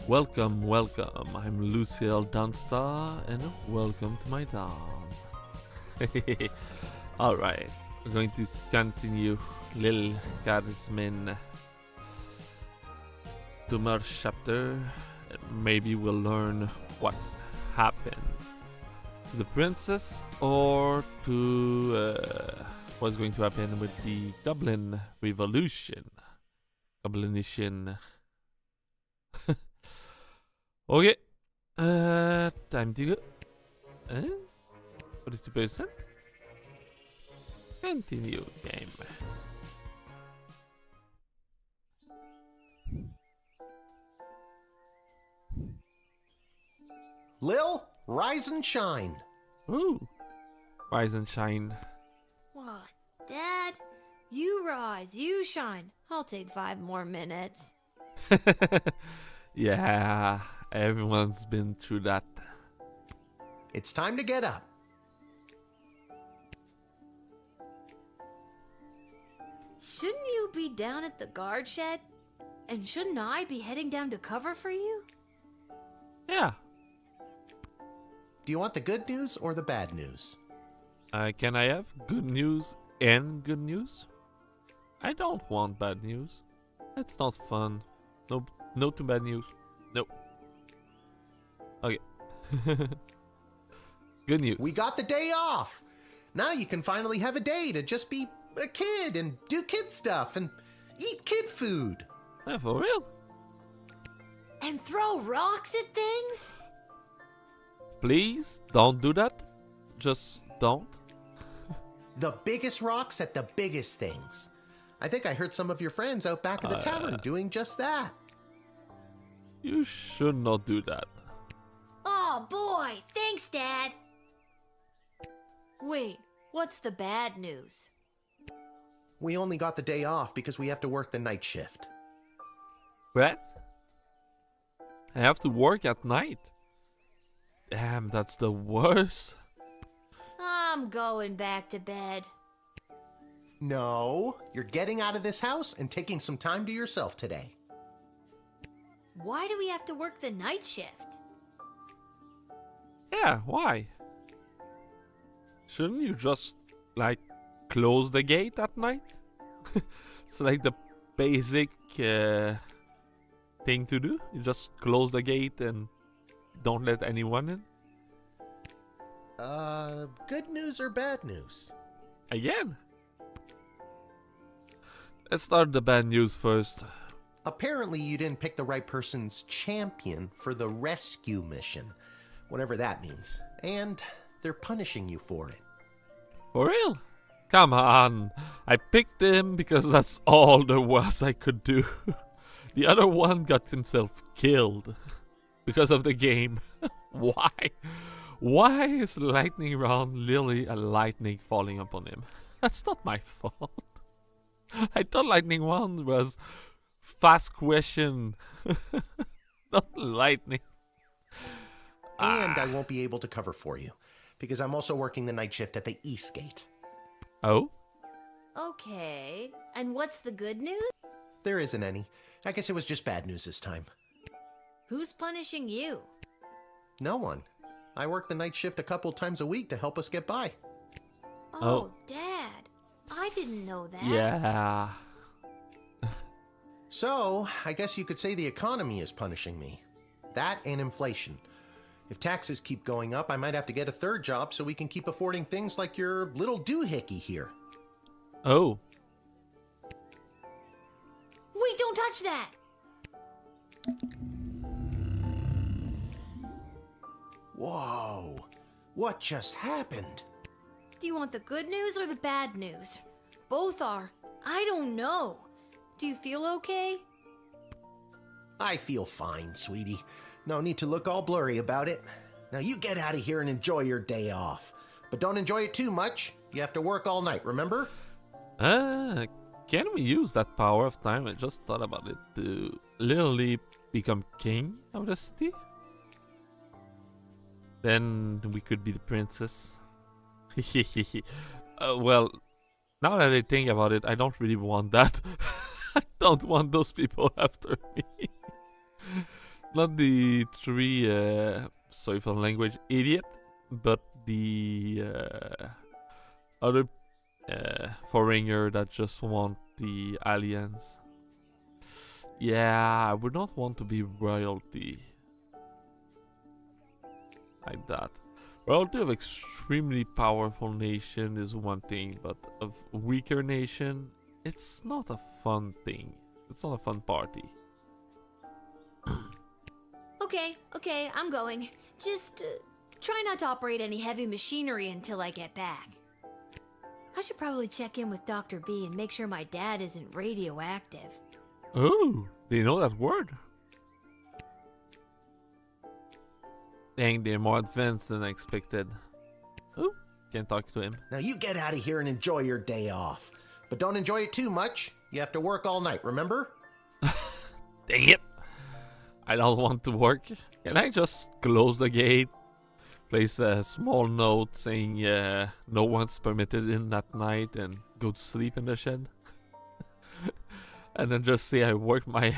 Welcome, welcome. I'm Lucille Dunstar, and welcome to my town. Alright, we're going to continue Lil Guardsman tomorrow's chapter. Maybe we'll learn what happened to the princess, or to what's going to happen with the Goblin Revolution. Goblucion. Okay. Time to go. 42%. Continue game. Lil, rise and shine. Ooh. Rise and shine. What, Dad? You rise, you shine. I'll take 5 more minutes. Yeah, everyone's been through that. It's time to get up. Shouldn't you be down at the guard shed? And shouldn't I be heading down to cover for you? Yeah. Do you want the good news or the bad news? Can I have good news and good news? I don't want bad news. That's not fun. Nope. No too bad news. Nope. Okay. Good news. We got the day off. Now you can finally have a day to just be a kid and do kid stuff and eat kid food. Yeah, for real? And throw rocks at things? Please don't do that. Just don't. The biggest rocks at the biggest things. I think I heard some of your friends out back of the tavern doing just that. You should not do that. Oh boy, thanks, Dad. Wait, what's the bad news? We only got the day off because we have to work the night shift. What? I have to work at night. Damn, that's the worst. I'm going back to bed. No, you're getting out of this house and taking some time to yourself today. Why do we have to work the night shift? Yeah, why? Shouldn't you just, like, close the gate at night? It's like the basic thing to do. You just close the gate and don't let anyone in. Good news or bad news? Again? Let's start the bad news first. Apparently you didn't pick the right person's champion for the rescue mission, whatever that means, and they're punishing you for it. For real? Come on. I picked him because that's all there was I could do. The other one got himself killed because of the game. Why? Why is lightning round Lily a lightning falling upon him? That's not my fault. I thought lightning round was fast question. Not lightning. And I won't be able to cover for you, because I'm also working the night shift at the East Gate. Oh? Okay, and what's the good news? There isn't any. I guess it was just bad news this time. Who's punishing you? No one. I work the night shift a couple times a week to help us get by. Oh, Dad, I didn't know that. Yeah. So, I guess you could say the economy is punishing me. That and inflation. If taxes keep going up, I might have to get a third job so we can keep affording things like your little doohickey here. Oh. Wait, don't touch that! Whoa! What just happened? Do you want the good news or the bad news? Both are. I don't know. Do you feel okay? I feel fine, sweetie. No need to look all blurry about it. Now you get out of here and enjoy your day off. But don't enjoy it too much. You have to work all night, remember? Can we use that power of time? I just thought about it to literally become king of the city. Then we could be the princess. Well, now that I think about it, I don't really want that. I don't want those people after me. Not the three, sorry for the language, idiot, but the other foreigner that just want the aliens. Yeah, I would not want to be royalty. Like that. Royalty of extremely powerful nation is one thing, but of weaker nation, it's not a fun thing. It's not a fun party. Okay, I'm going. Just try not to operate any heavy machinery until I get back. I should probably check in with Dr. B and make sure my dad isn't radioactive. Oh, they know that word. Dang, they're more advanced than I expected. Oh, can't talk to him. Now you get out of here and enjoy your day off. But don't enjoy it too much. You have to work all night, remember? Dang it. I don't want to work. Can I just close the gate? Place a small note saying no one's permitted in that night and go to sleep in the shed? And then just say I worked my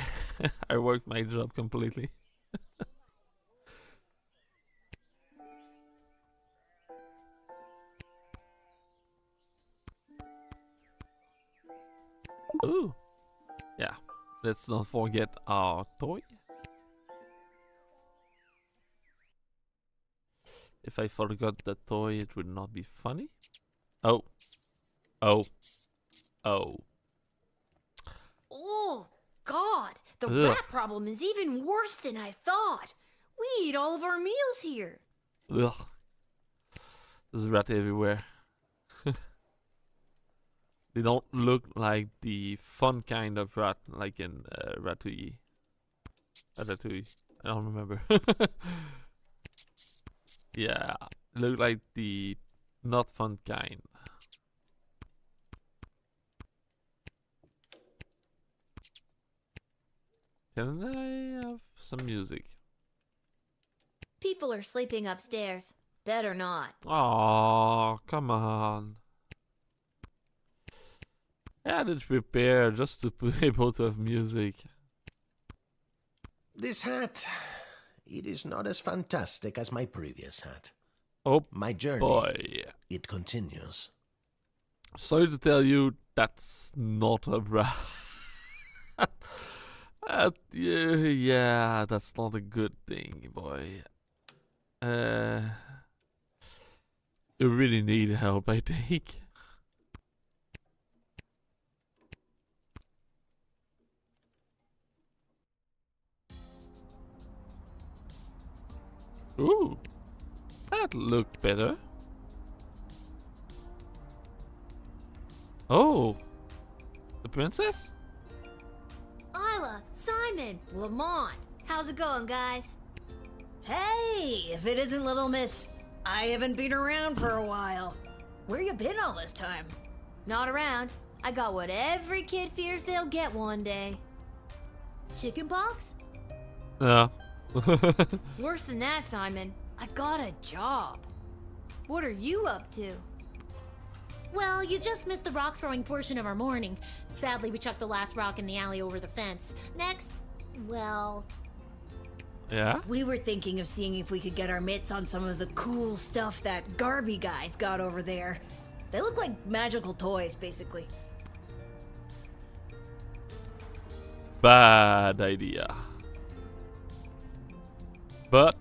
I worked my job completely. Ooh. Yeah. Let's not forget our toy. If I forgot the toy, it would not be funny. Oh. Oh. Oh. Oh, God. The Ugh. rat problem is even worse than I thought. We eat all of our meals here. Ugh. There's rat everywhere. They don't look like the fun kind of rat, like in Ratatouille. Ratatouille. I don't remember. Yeah, look like the not fun kind. Can I have some music? People are sleeping upstairs. Better not. Oh, come on. I had it prepared just to be able to have music. This hat, it is not as fantastic as my previous hat. Oh My journey, boy. it continues. Sorry to tell you, that's not a rat. Yeah, that's not a good thing, boy. You really need help, I think. Ooh, that looked better. Oh, the princess? Isla, Simon, Lamont. How's it going, guys? Hey, if it isn't Little Miss, I haven't been around for a while. Where you been all this time? Not around. I got what every kid fears they'll get one day. Chickenpox? Yeah. Worse than that, Simon. I got a job. What are you up to? Well, you just missed the rock throwing portion of our morning. Sadly, we chucked the last rock in the alley over the fence. Next, well... Yeah? We were thinking of seeing if we could get our mitts on some of the cool stuff that Garby guys got over there. They look like magical toys, basically. Bad idea. But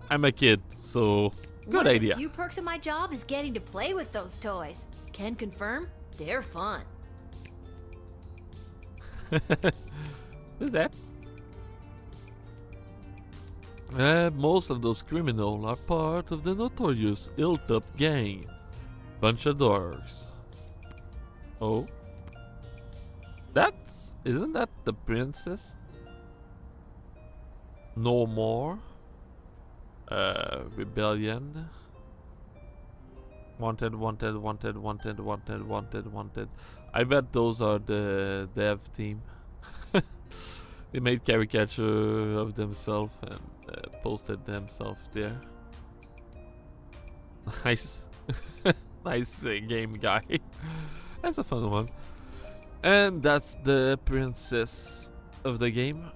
I'm a kid, so good One idea. of the few perks of my job is getting to play with those toys. Can confirm, they're fun. Who's that? Most of those criminals are part of the notorious Hilltop gang. Bunch of dorks. Oh. Isn't that the princess? No more. Rebellion. Wanted. I bet those are the dev team. They made caricature of themselves and posted themselves there. Nice. Nice game guy. That's a fun one. And that's the princess of the game.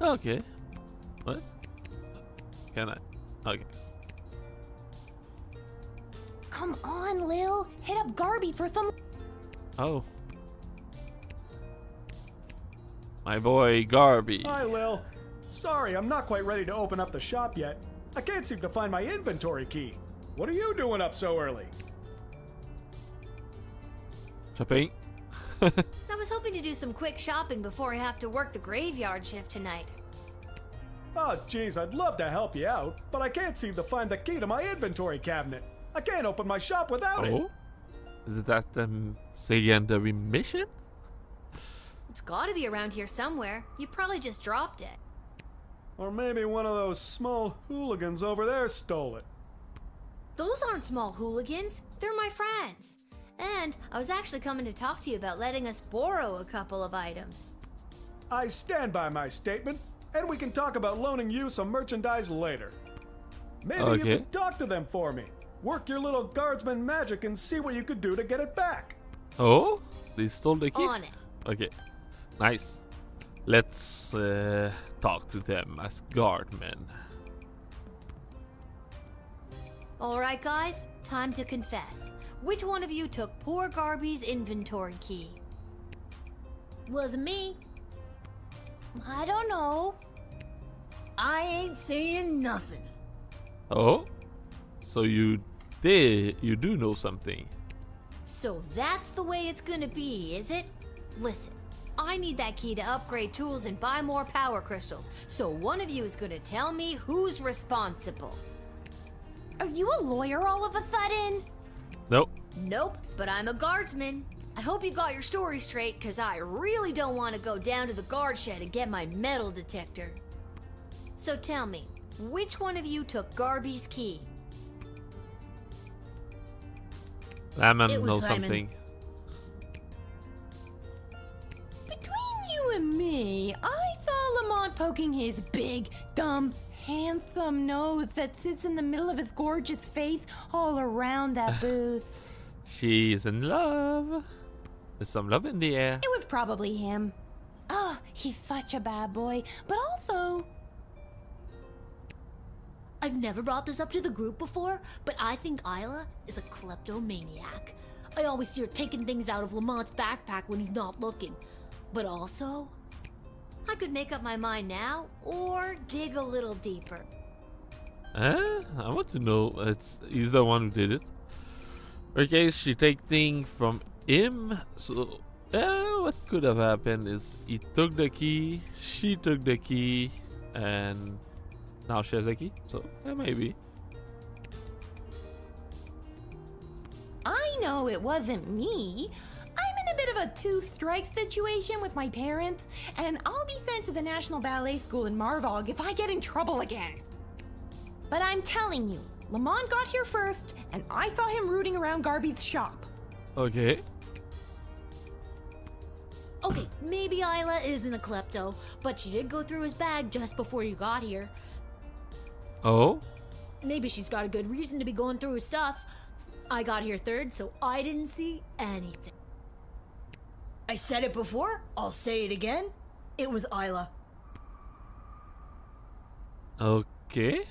Okay. What? Can I? Okay. Come on, Lil. Hit up Garby for some. Oh. My boy Garby. Hi, Lil. Sorry, I'm not quite ready to open up the shop yet. I can't seem to find my inventory key. What are you doing up so early? Shopping. I was hoping to do some quick shopping before I have to work the graveyard shift tonight. Oh, geez, I'd love to help you out, but I can't seem to find the key to my inventory cabinet. I can't open my shop without it. Oh? Is that the secondary mission? It's gotta be around here somewhere. You probably just dropped it. Or maybe one of those small hooligans over there stole it. Those aren't small hooligans. They're my friends. And I was actually coming to talk to you about letting us borrow a couple of items. I stand by my statement, and we can talk about loaning you some merchandise later. Maybe you Okay. could talk to them for me. Work your little guardsman magic and see what you could do to get it back. Oh? They stole the key? On it. Okay. Nice. Let's talk to them as guardmen. Alright, guys, time to confess. Which one of you took poor Garby's inventory key? Wasn't me. I don't know. I ain't saying nothing. Oh? So you do know something. So that's the way it's gonna be, is it? Listen, I need that key to upgrade tools and buy more power crystals, so one of you is gonna tell me who's responsible. Are you a lawyer all of a sudden? Nope. Nope, but I'm a guardsman. I hope you got your story straight, because I really don't want to go down to the guard shed and get my metal detector. So tell me, which one of you took Garby's key? Lemon It was knows Simon. something. Between you and me, I saw Lamont poking his big, dumb, handsome nose that sits in the middle of his gorgeous face all around that booth. She's in love. There's some love in the air. It was probably him. Oh, he's such a bad boy, but also... I've never brought this up to the group before, but I think Isla is a kleptomaniac. I always see her taking things out of Lamont's backpack when he's not looking. But also, I could make up my mind now, or dig a little deeper. I want to know. He's the one who did it. Okay, she take thing from him. So, what could have happened is he took the key, she took the key, and now she has the key. So, maybe. I know it wasn't me. I'm in a bit of a two-strike situation with my parents, and I'll be sent to the National Ballet School in Marvog if I get in trouble again. But I'm telling you, Lamont got here first, and I saw him rooting around Garby's shop. Okay. okay, maybe Isla isn't a klepto, but she did go through his bag just before you got here. Oh? Maybe she's got a good reason to be going through his stuff. I got here third, so I didn't see anything. I said it before, I'll say it again. It was Isla. Okay.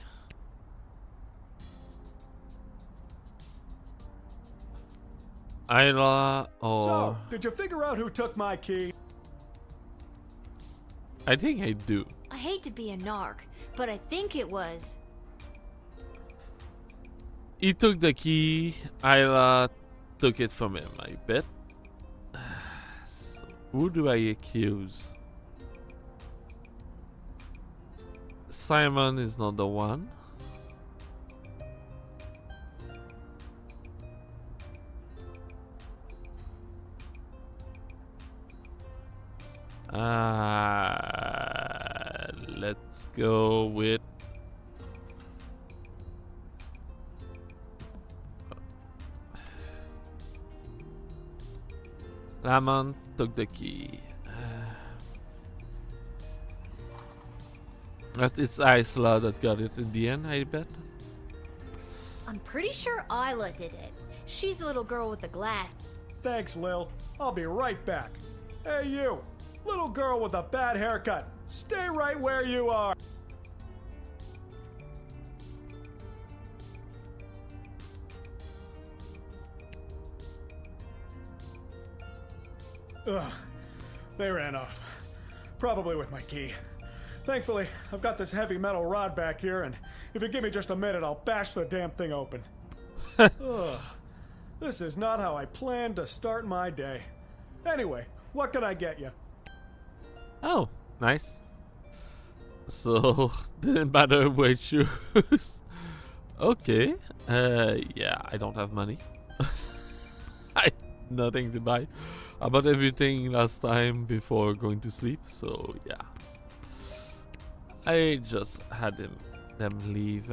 Isla or... So, did you figure out who took my key? I think I do. I hate to be a narc, but I think it was. He took the key. Isla took it from him, I bet. So, who do I accuse? Simon is not the one. Let's go with Lamont took the key. But it's Isla that got it in the end, I bet. I'm pretty sure Isla did it. She's the little girl with the glass. Thanks, Lil. I'll be right back. Hey, you. Little girl with a bad haircut, stay right where you are. Ugh, they ran off. Probably with my key. Thankfully, I've got this heavy metal rod back here, and if you give me just a minute, I'll bash the damn thing open. Ugh, this is not how I planned to start my day. Anyway, what can I get you? Oh, nice. So, didn't matter what you choose. Okay. Yeah, I don't have money. I nothing to buy. I bought everything last time before going to sleep, so yeah. I just had them leave.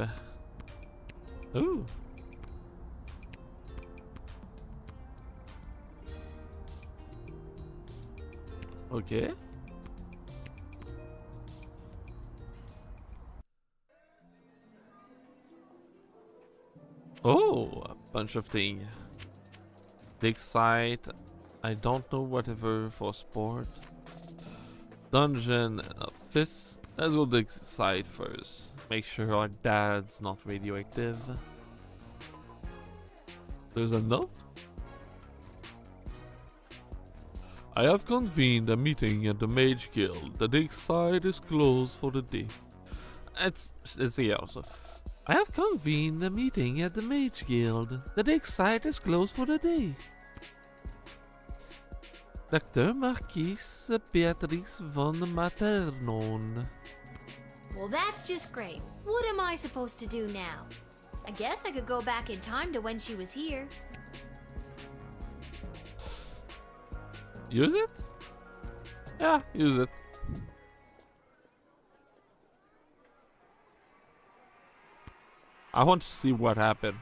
Ooh. Okay. Oh, a bunch of things. Dig site. I don't know whatever for sport. Dungeon and office. Let's go dig site first. Make sure our dad's not radioactive. There's a note. I have convened a meeting at the Mage Guild. The dig site is closed for the day. It's here also. I have convened a meeting at the Mage Guild. The dig site is closed for the day. Dr. Marquise Beatrice von Maternon. Well, that's just great. What am I supposed to do now? I guess I could go back in time to when she was here. Use it? Yeah, use it. I want to see what happened.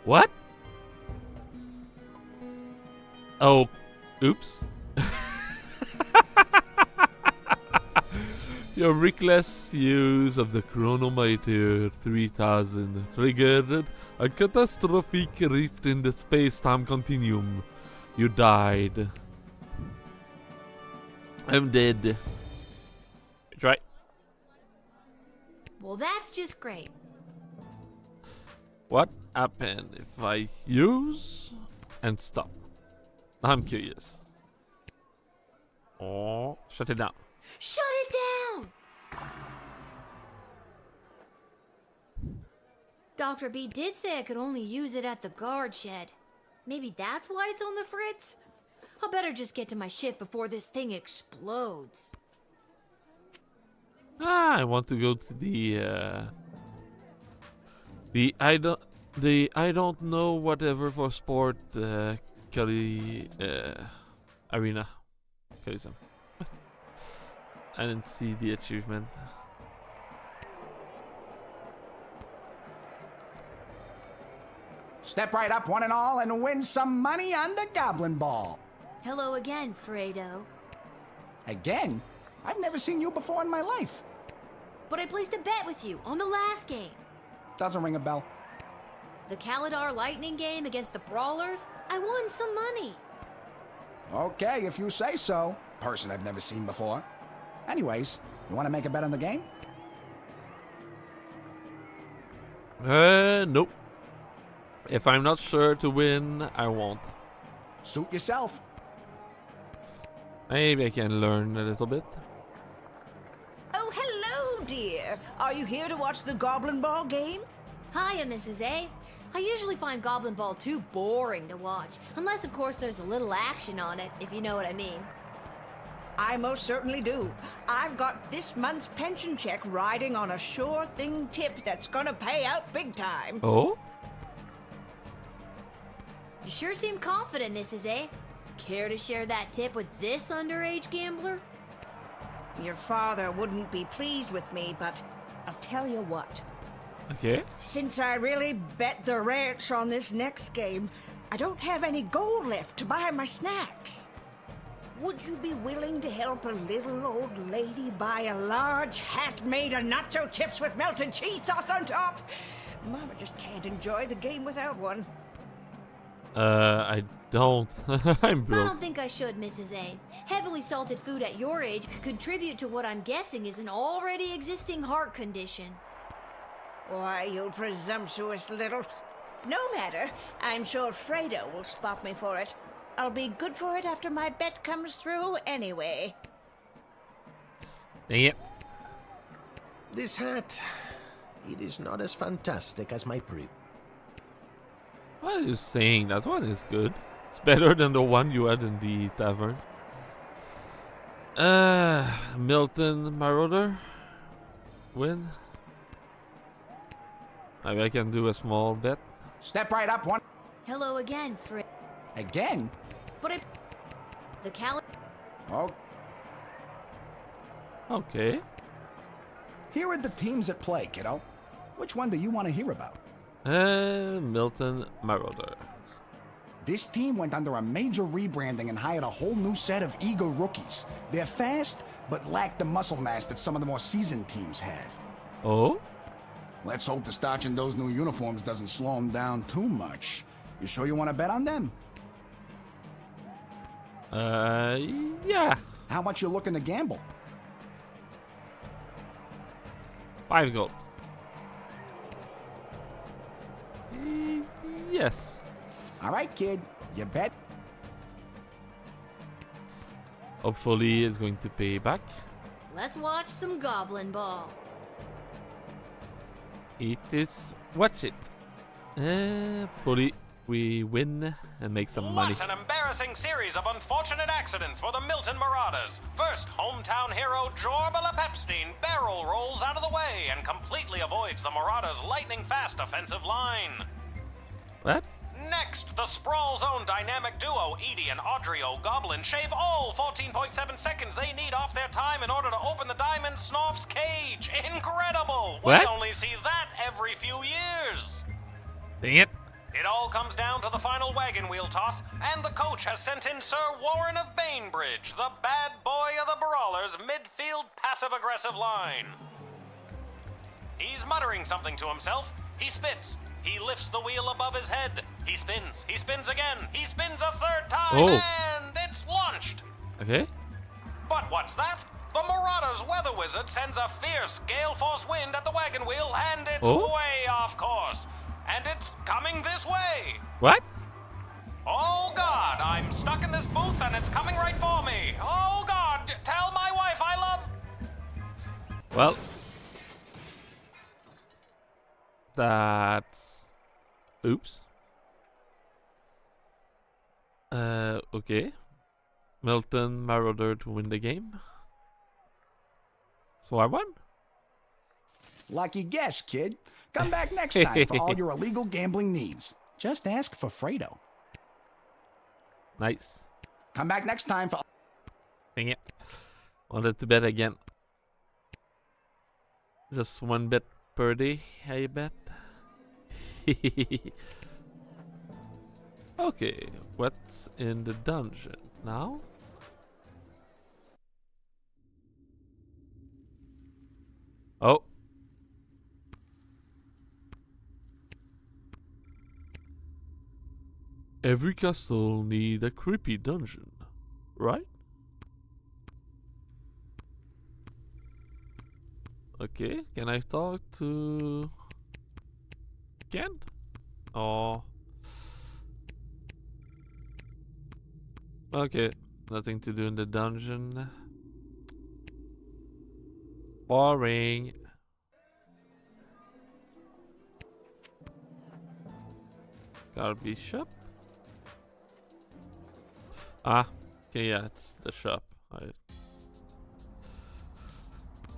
What? Oh, oops. Your reckless use of the chronometer 3000 triggered a catastrophic rift in the space-time continuum. You died. I'm dead. Try. Well, that's just great. What happened if I use and stop? I'm curious. Oh, shut it down. Shut it down! Dr. B did say I could only use it at the guard shed. Maybe that's why it's on the fritz? I'll better just get to my shift before this thing explodes. I want to go to the I don't know whatever for sport arena. Coliseum. I didn't see the achievement. Step right up, one and all, and win some money on the Goblin Ball. Hello again, Fredo. Again? I've never seen you before in my life. But I placed a bet with you on the last game. Doesn't ring a bell. The Kalidar Lightning game against the Brawlers, I won some money. Okay, if you say so. Person I've never seen before. Anyways, you want to make a bet on the game? Nope. If I'm not sure to win, I won't. Suit yourself. Maybe I can learn a little bit. Oh, hello, dear. Are you here to watch the Goblin Ball game? Hiya, Mrs. A. I usually find Goblin Ball too boring to watch, unless of course there's a little action on it, if you know what I mean. I most certainly do. I've got this month's pension check riding on a sure thing tip that's gonna pay out big time. Oh? You sure seem confident, Mrs. A. Care to share that tip with this underage gambler? Your father wouldn't be pleased with me, but I'll tell you what. Okay. Since I really bet the ranch on this next game, I don't have any gold left to buy my snacks. would you be willing to help a little old lady buy a large hat made of nacho chips with melted cheese sauce on top? Mama just can't enjoy the game without one. I don't. I'm I broke. don't think I should, Mrs. A. Heavily salted food at your age could contribute to what I'm guessing is an already existing heart condition. Why, you presumptuous little... No matter. I'm sure Fredo will spot me for it. I'll be good for it after my bet comes through anyway. Dang it. This hat, it is not as fantastic as my proof. What are you saying? That one is good. It's better than the one you had in the tavern. Milton Marauder. Win. Maybe I can do a small bet. Step right up one. Hello again, Fred. Again? But I... The cal... Oh, Okay. here are the teams at play, kiddo. Which one do you want to hear about? Milton Marauder. This team went under a major rebranding and hired a whole new set of eager rookies. They're fast, but lack the muscle mass that some of the more seasoned teams have. Oh? Let's hope the starch in those new uniforms doesn't slow them down too much. You sure you want to bet on them? Yeah. How much you looking to gamble? 5 gold. Yes. All right, kid. You bet. Hopefully it's going to pay back. Let's watch some Goblin Ball. It is. Watch it. Hopefully we win and make some money. What an embarrassing series of unfortunate accidents for the Milton Marauders. First, hometown hero Jorbala Pepstein barrel rolls out of the way and completely avoids the Marauders' lightning-fast offensive line. What? Next, the Sprawl Zone dynamic duo Edie and Audrey O'Goblin shave all 14.7 seconds they need off their time in order to open the Diamond Snorf's cage. Incredible! What? We only see that every few years. Dang it. It all comes down to the final wagon wheel toss, and the coach has sent in Sir Warren of Bainbridge, the bad boy of the Brawlers' midfield passive-aggressive line. He's muttering something to himself. He spits. He lifts the wheel above his head. He spins. He spins again. He spins a third time, Oh. and it's launched. Okay. But what's that? The Marauders' weather wizard sends a fierce gale force wind at the wagon wheel, and it's Oh. way off course. And it's coming this way. What? Oh, God, I'm stuck in this booth and it's coming right for me. Oh, God, tell my wife I love... Well. That's. Oops. Okay. Milton Marauder to win the game. So I won? Lucky guess, kid. Come back next time for all your illegal gambling needs. Just ask for Fredo. Nice. Come back next time for... Dang it. Wanted to bet again. Just one bet per day, I bet. Okay, what's in the dungeon now? Oh. Every castle need a creepy dungeon, right? Okay, can I talk to Ken? Oh. Okay, nothing to do in the dungeon. Boring. Garbage shop. Ah, okay, yeah, it's the shop.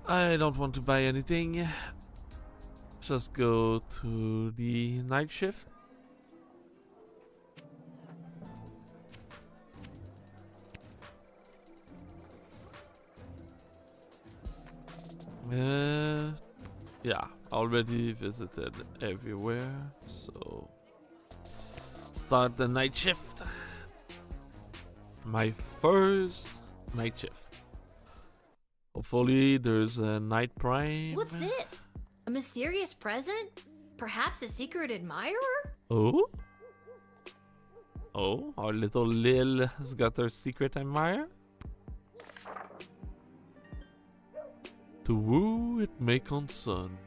I don't want to buy anything. Just go to the night shift. Yeah, already visited everywhere, so start the night shift. my first night shift. Hopefully there's a night prime. What's this? A mysterious present? Perhaps a secret admirer? Oh? Oh, our little Lil has got her secret admirer? To woo it may concern.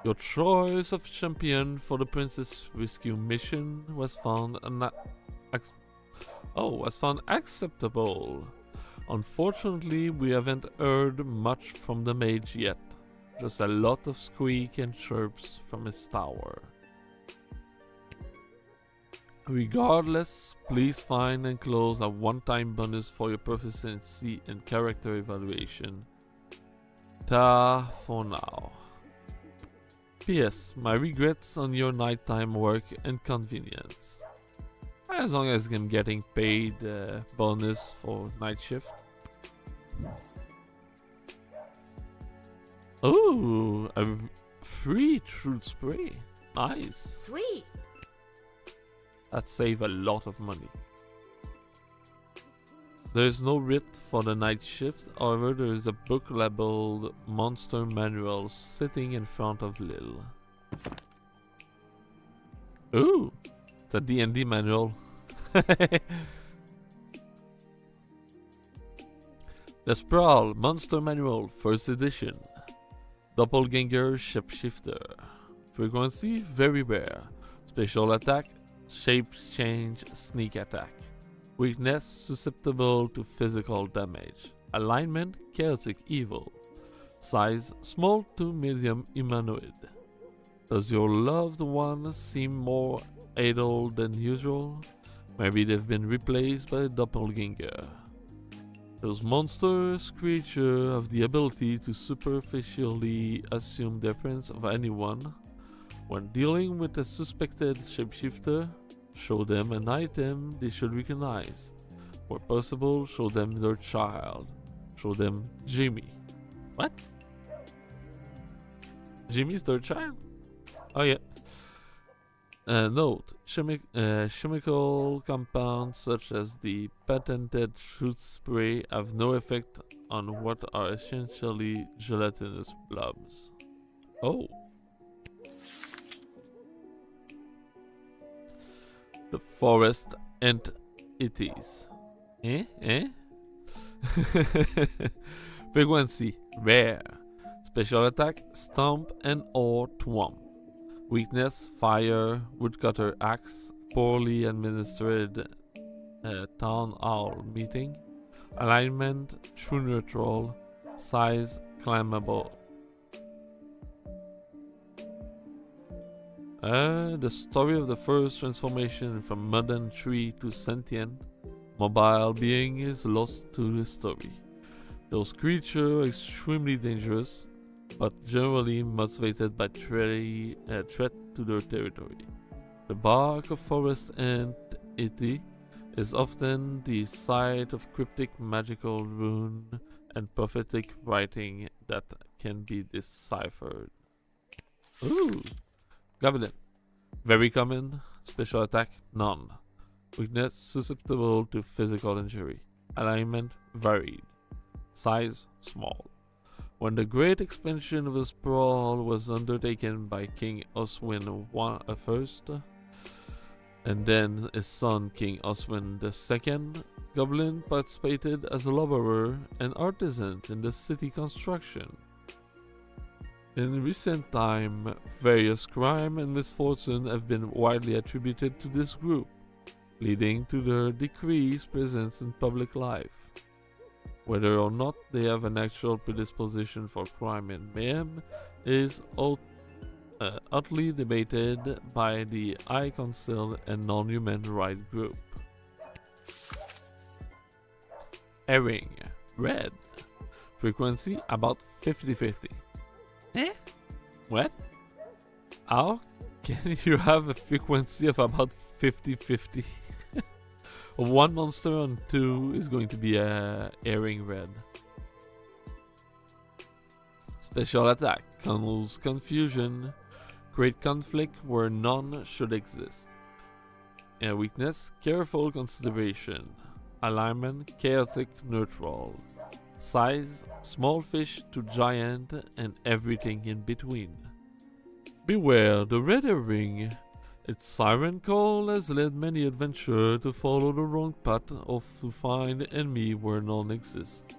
Your choice of champion for the princess rescue mission was found acceptable. Unfortunately, we haven't heard much from the mage yet. Just a lot of squeak and chirps from his tower. Regardless, please find and close a one-time bonus for your proficiency in character evaluation. Ta for now. P.S. My regrets on your nighttime work and convenience. As long as I'm getting paid bonus for night shift. Ooh, a free truth spray. Nice. Sweet. That save a lot of money. There's no writ for the night shift, however there is a book labeled Monster Manual sitting in front of Lil. Ooh, it's a D&D manual. The Sprawl Monster Manual, first edition. Doppelganger Shapeshifter. Frequency, very rare. Special attack, shape change, sneak attack. Weakness, susceptible to physical damage. Alignment, chaotic evil. Size, small to medium humanoid. Does your loved one seem more idle than usual? Maybe they've been replaced by a doppelganger. Those monstrous creatures have the ability to superficially assume the appearance of anyone. When dealing with a suspected shapeshifter, show them an item they should recognize. Where possible, show them their child. Show them Jimmy. What? Jimmy's their child? Oh yeah. Note, chemical compounds such as the patented truth spray have no effect on what are essentially gelatinous blobs. Oh. The forest entities. Eh? Frequency, rare. Special attack, stomp and or thwomp. Weakness, fire, woodcutter axe, poorly administered town hall meeting. Alignment, true neutral. Size, climbable. The story of the first transformation from modern tree to sentient, mobile being is lost to history. Those creatures are extremely dangerous, but generally motivated by threat to their territory. The bark of forest entity is often the site of cryptic magical rune and prophetic writing that can be deciphered. Ooh! Goblin. Very common. Special attack, none. Weakness, susceptible to physical injury. Alignment, varied. Size, small. When the great expansion of the Sprawl was undertaken by King Oswin I, and then his son King Oswin II, Goblin participated as a laborer and artisan in the city construction. In recent time, various crime and misfortune have been widely attributed to this group, leading to their decreased presence in public life. Whether or not they have an actual predisposition for crime and mayhem is hotly debated by the High Council and non-human rights group. Herring, red. Frequency about 50-50. Eh? What? How can you have a frequency of about 50-50? One monster on two is going to be a herring red. Special attack, cause confusion, create conflict where none should exist. A weakness, careful consideration. Alignment chaotic neutral. Size small fish to giant and everything in between. Beware the red ring. Its siren call has led many adventurers to follow the wrong path or to find enemy where none exists.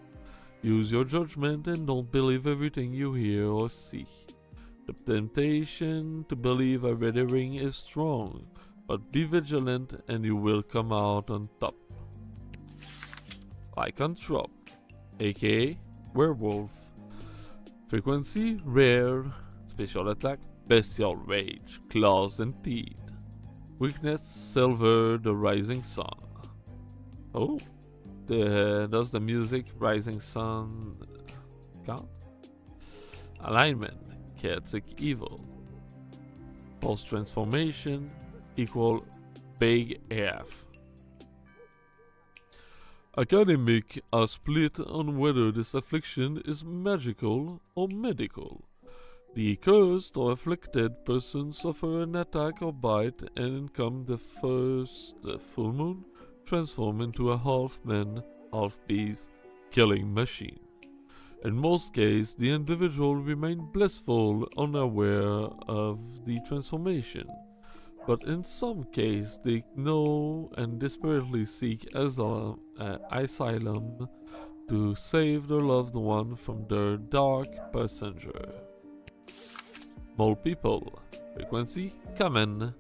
Use your judgment and don't believe everything you hear or see. The temptation to believe a red ring is strong, but be vigilant and you will come out on top. Lycanthrope, aka werewolf. Frequency rare. Special attack bestial rage, claws and teeth. Weakness silver, the rising sun. Oh, does the music rising sun count? Alignment chaotic evil. Pulse transformation equal big AF. Academic are split on whether this affliction is magical or medical. The cursed or afflicted person suffer an attack or bite and come the first full moon, transform into a half man, half beast, killing machine. In most cases, the individual remain blissful, unaware of the transformation. But in some cases, they know and desperately seek asylum to save their loved one from their dark passenger. Mole people. Frequency common.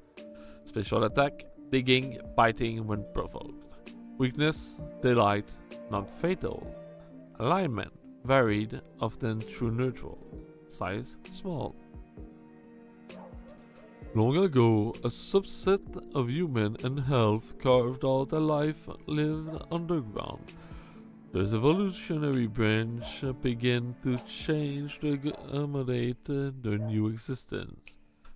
Special attack digging, biting when provoked. Weakness delight, not fatal. Alignment varied, often true neutral. Size small. Long ago, a subset of human and health carved out a life lived underground. This evolutionary branch began to change to accommodate their new existence.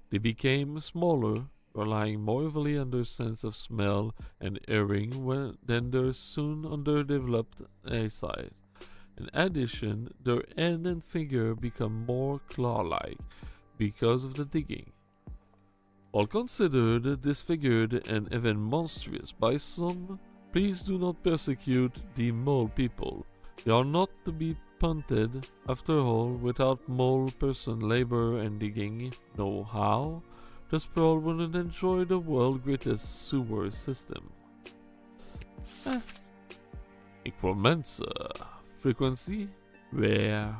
They became smaller, relying more heavily on their sense of smell and hearing than their soon underdeveloped eyesight. In addition, their hand and finger become more claw-like because of the digging. While considered disfigured and even monstrous by some, please do not persecute the mole people. They are not to be punted. After all, without mole person labor and digging know-how, the sprawl wouldn't enjoy the world's greatest sewer system. Equalmancer. Frequency rare.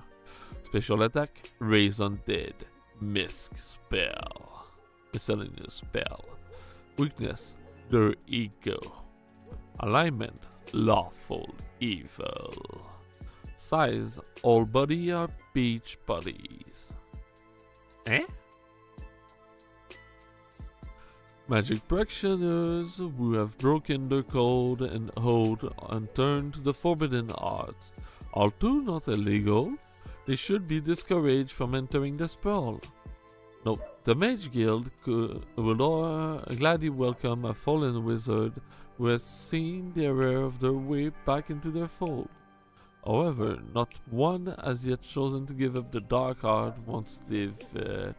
Special attack raise undead. Misc spell. Miscellaneous spell. Weakness their ego. Alignment lawful evil. Size all body are beach bodies. Magic practitioners who have broken their code and hold and turned to the forbidden arts. Although not illegal, they should be discouraged from entering the sprawl. Note, the Mage Guild would gladly welcome a fallen wizard who has seen the error of their way back into their fold. However, not one has yet chosen to give up the dark art once they've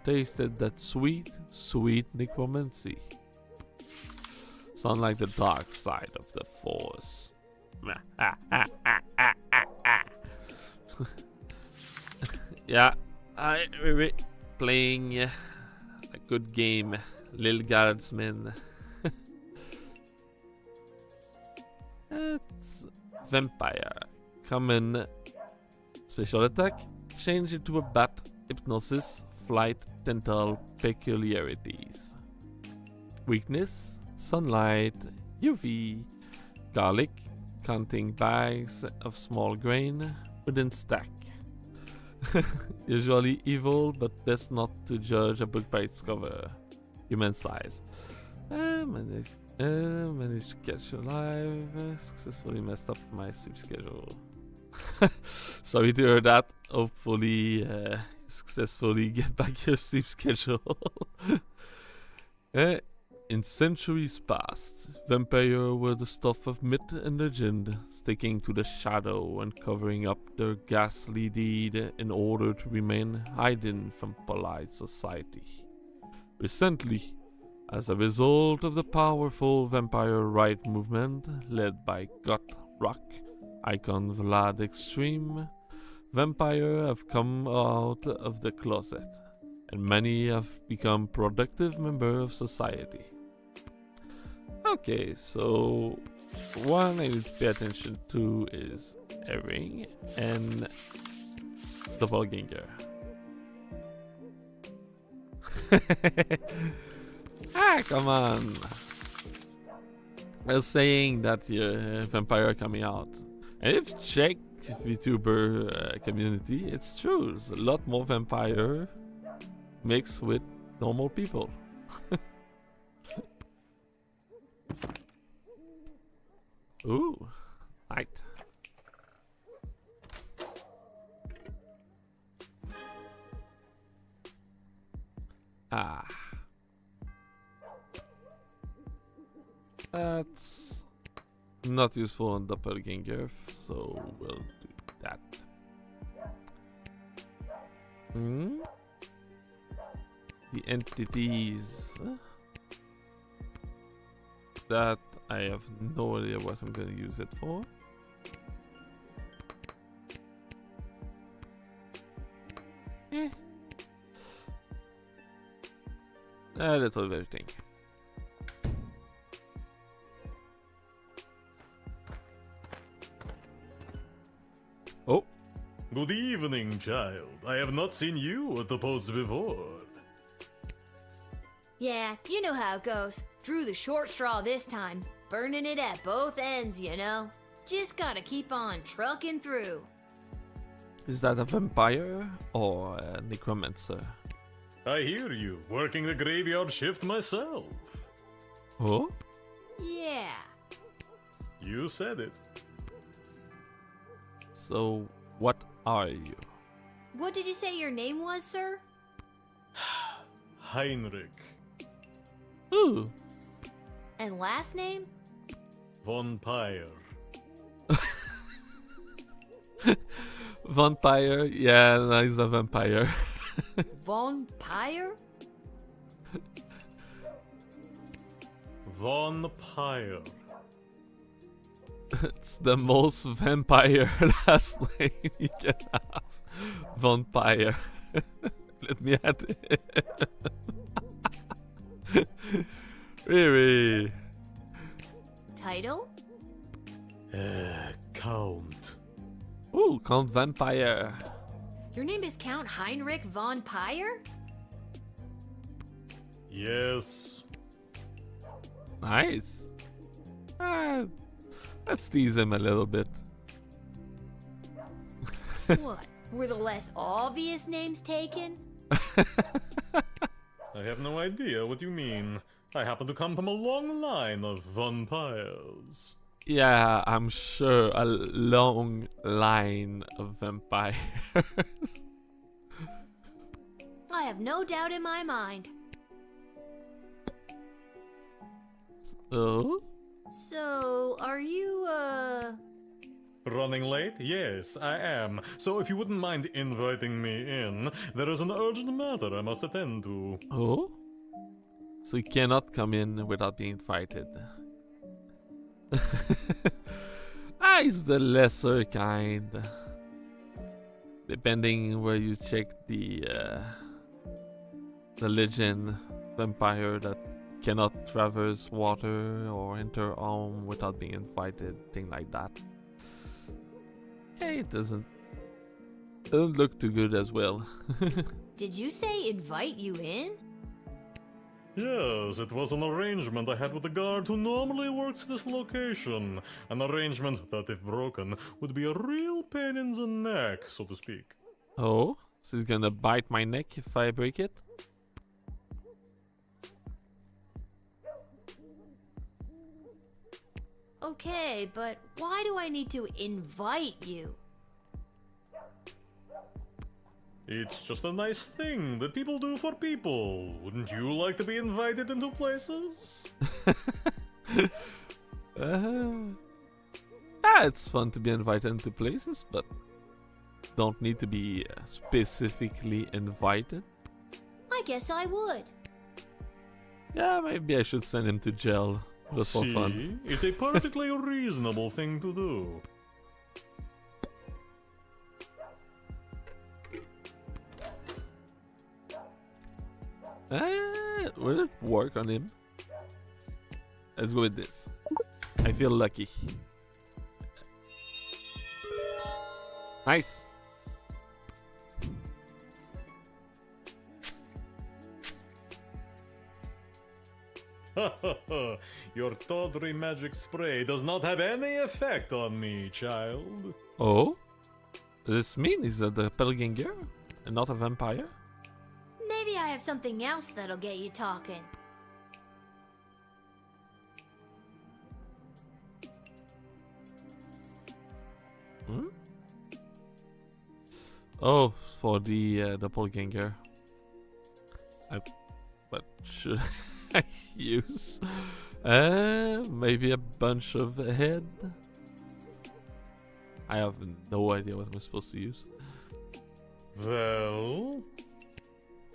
tasted that sweet, sweet necromancy. Sound like the dark side of the Force. Yeah, we're playing a good game, Lil Guardsman. It's vampire. Common special attack, change into a bat, hypnosis, flight, dental peculiarities. Weakness, sunlight, UV, garlic, counting bags of small grain within stack. Usually evil, but best not to judge a book by its cover. Human size. Managed to catch you alive. Successfully messed up my sleep schedule. Sorry to hear that. Hopefully, successfully get back your sleep schedule. In centuries past, vampires were the stuff of myth and legend, sticking to the shadow and covering up their ghastly deed in order to remain hidden from polite society. Recently, as a result of the powerful vampire right movement led by rock icon Vlad Extreme, vampire have come out of the closet, and many have become productive member of society. Okay, so one I need to pay attention to is Herring and Doppelganger. Come on. I was saying that the vampire coming out. And if check VTuber community, it's true. There's a lot more vampire mixed with normal people. Ooh, right. That's not useful on Doppelganger, so we'll do that. The entities. That I have no idea what I'm going to use it for. A little of everything. Oh. Good evening, child. I have not seen you at the post before. Yeah, you know how it goes. Drew the short straw this time. Burning it at both ends, you know. Just gotta keep on trucking through. Is that a vampire or a necromancer? I hear you. Working the graveyard shift myself. Oh? Yeah. You said it. So, what are you? What did you say your name was, sir? Heinrich. Ooh. And last name? Vampire. Vampire? Yeah, no, he's a vampire. Vampire? Vampire. It's the most vampire last name you can have. Vampire. Let me add it. Really? Title? Count. Ooh, Count Vampire. Your name is Count Heinrich von Pyre? Yes. Nice. Let's tease him a little bit. What? Were the less obvious names taken? I have no idea what you mean. I happen to come from a long line of vampires. Yeah, I'm sure a long line of vampires. I have no doubt in my mind. So, are you, Running late? Yes, I am. So if you wouldn't mind inviting me in, there is an urgent matter I must attend to. Oh? So you cannot come in without being invited. He's the lesser kind. Depending where you check the legend, vampire that cannot traverse water or enter home without being invited, thing like that. Hey, it doesn't look too good as well. did you say invite you in? Yes, it was an arrangement I had with the guard who normally works this location. An arrangement that, if broken, would be a real pain in the neck, so to speak. Oh? So he's gonna bite my neck if I break it? Okay, but why do I need to invite you? It's just a nice thing that people do for people. Wouldn't you like to be invited into places? It's fun to be invited into places, but don't need to be specifically invited. I guess I would. Yeah, maybe I should send him to jail Just for fun. It's a perfectly reasonable thing to do. Will it work on him? Let's go with this. I feel lucky. Nice. Your tawdry magic spray does not have any effect on me, child. Oh? Does this mean he's a doppelganger and not a vampire? Maybe I have something else that'll get you talking. Hmm? Oh, for the doppelganger. What should I use? Maybe a bunch of head? I have no idea what I'm supposed to use. Well...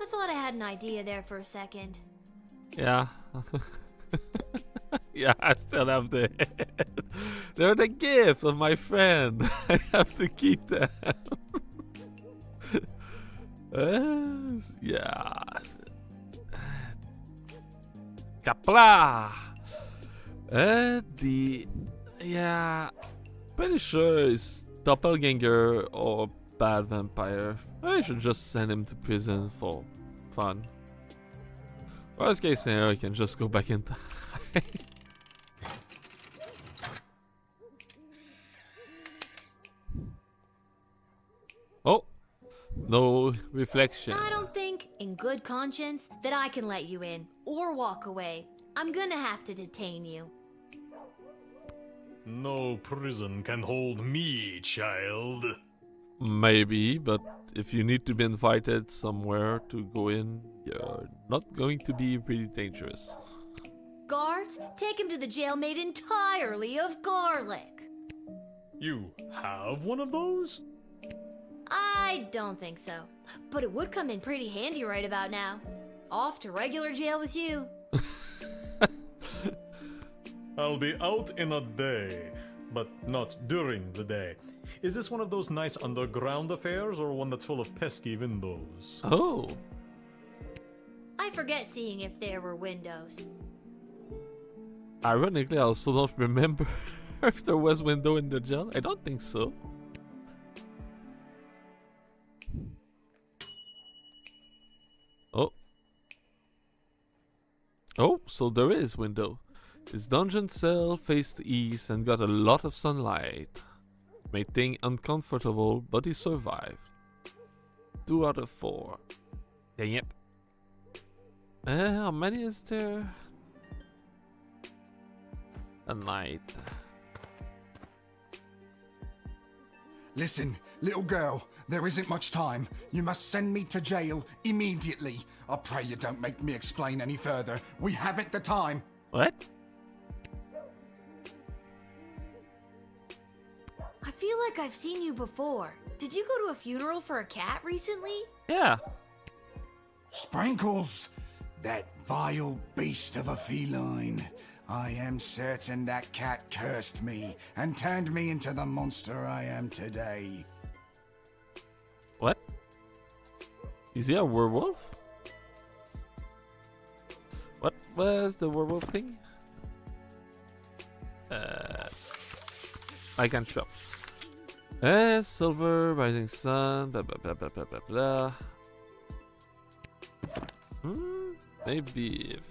I thought I had an idea there for a second. Yeah. Yeah, I still have the head. They're the gift of my friend. I have to keep them. Yeah. Kapla! Yeah. Pretty sure it's doppelganger or bad vampire. I should just send him to prison for fun. Worst case scenario, I can just go back in time. Oh, no reflection. I don't think, in good conscience, that I can let you in or walk away. I'm gonna have to detain you. No prison can hold me, child. Maybe, but if you need to be invited somewhere to go in, you're not going to be really dangerous. Guards, take him to the jail made entirely of garlic. You have one of those? I don't think so, but it would come in pretty handy right about now. Off to regular jail with you. I'll be out in a day, but not during the day. Is this one of those nice underground affairs or one that's full of pesky windows? Oh. I forget seeing if there were windows. Ironically, I also don't remember if there was window in the jail. I don't think so. Oh. Oh, so there is window. His dungeon cell faced east and got a lot of sunlight. Made things uncomfortable, but he survived. 2 out of 4. Dang it. How many is there? A night. Listen, little girl, there isn't much time. You must send me to jail immediately. I pray you don't make me explain any further. We haven't the time. What? I feel like I've seen you before. Did you go to a funeral for a cat recently? Yeah. Sprankles! That vile beast of a feline. I am certain that cat cursed me and turned me into the monster I am today. What? Is he a werewolf? What was the werewolf thing? I can chop. Silver, rising sun, blah blah blah blah blah blah blah. Maybe if...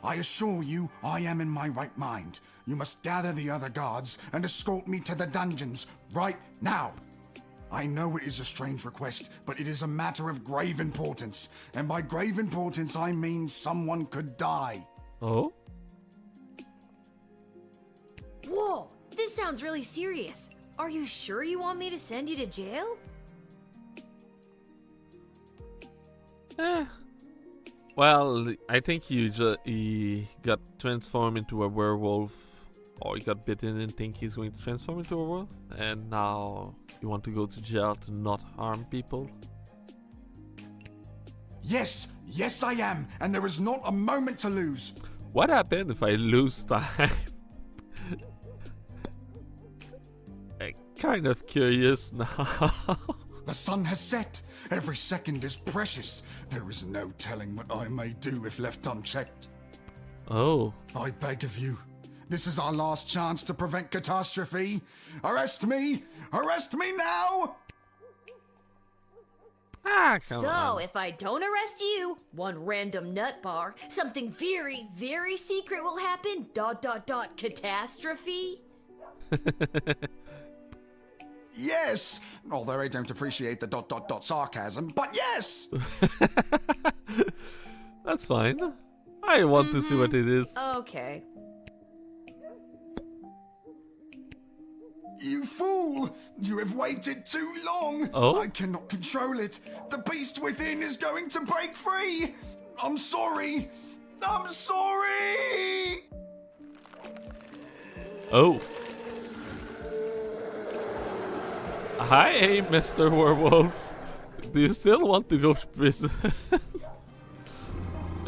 I assure you, I am in my right mind. You must gather the other guards and escort me to the dungeons right now. I know it is a strange request, but it is a matter of grave importance. And by grave importance, I mean someone could die. Oh? Whoa, this sounds really serious. Are you sure you want me to send you to jail? Well, I think he got transformed into a werewolf, or he got bitten and think he's going to transform into a werewolf, and now you want to go to jail to not harm people. Yes, yes I am, and there is not a moment to lose. What happened if I lose time? I'm kind of curious now. The sun has set. Every second is precious. There is no telling what I may do if left unchecked. Oh. I beg of you. This is our last chance to prevent catastrophe. Arrest me! Arrest me now! Ah, come So, on. if I don't arrest you, one random nut bar, something very, very secret will happen. ... Catastrophe? Yes! Although I don't appreciate the ... sarcasm, but yes! That's fine. I want to see what it is. Okay. You fool! You have waited too long! Oh? I cannot control it! The beast within is going to break free! I'm sorry! I'm sorry! Oh. Hi, Mr. Werewolf. Do you still want to go to prison?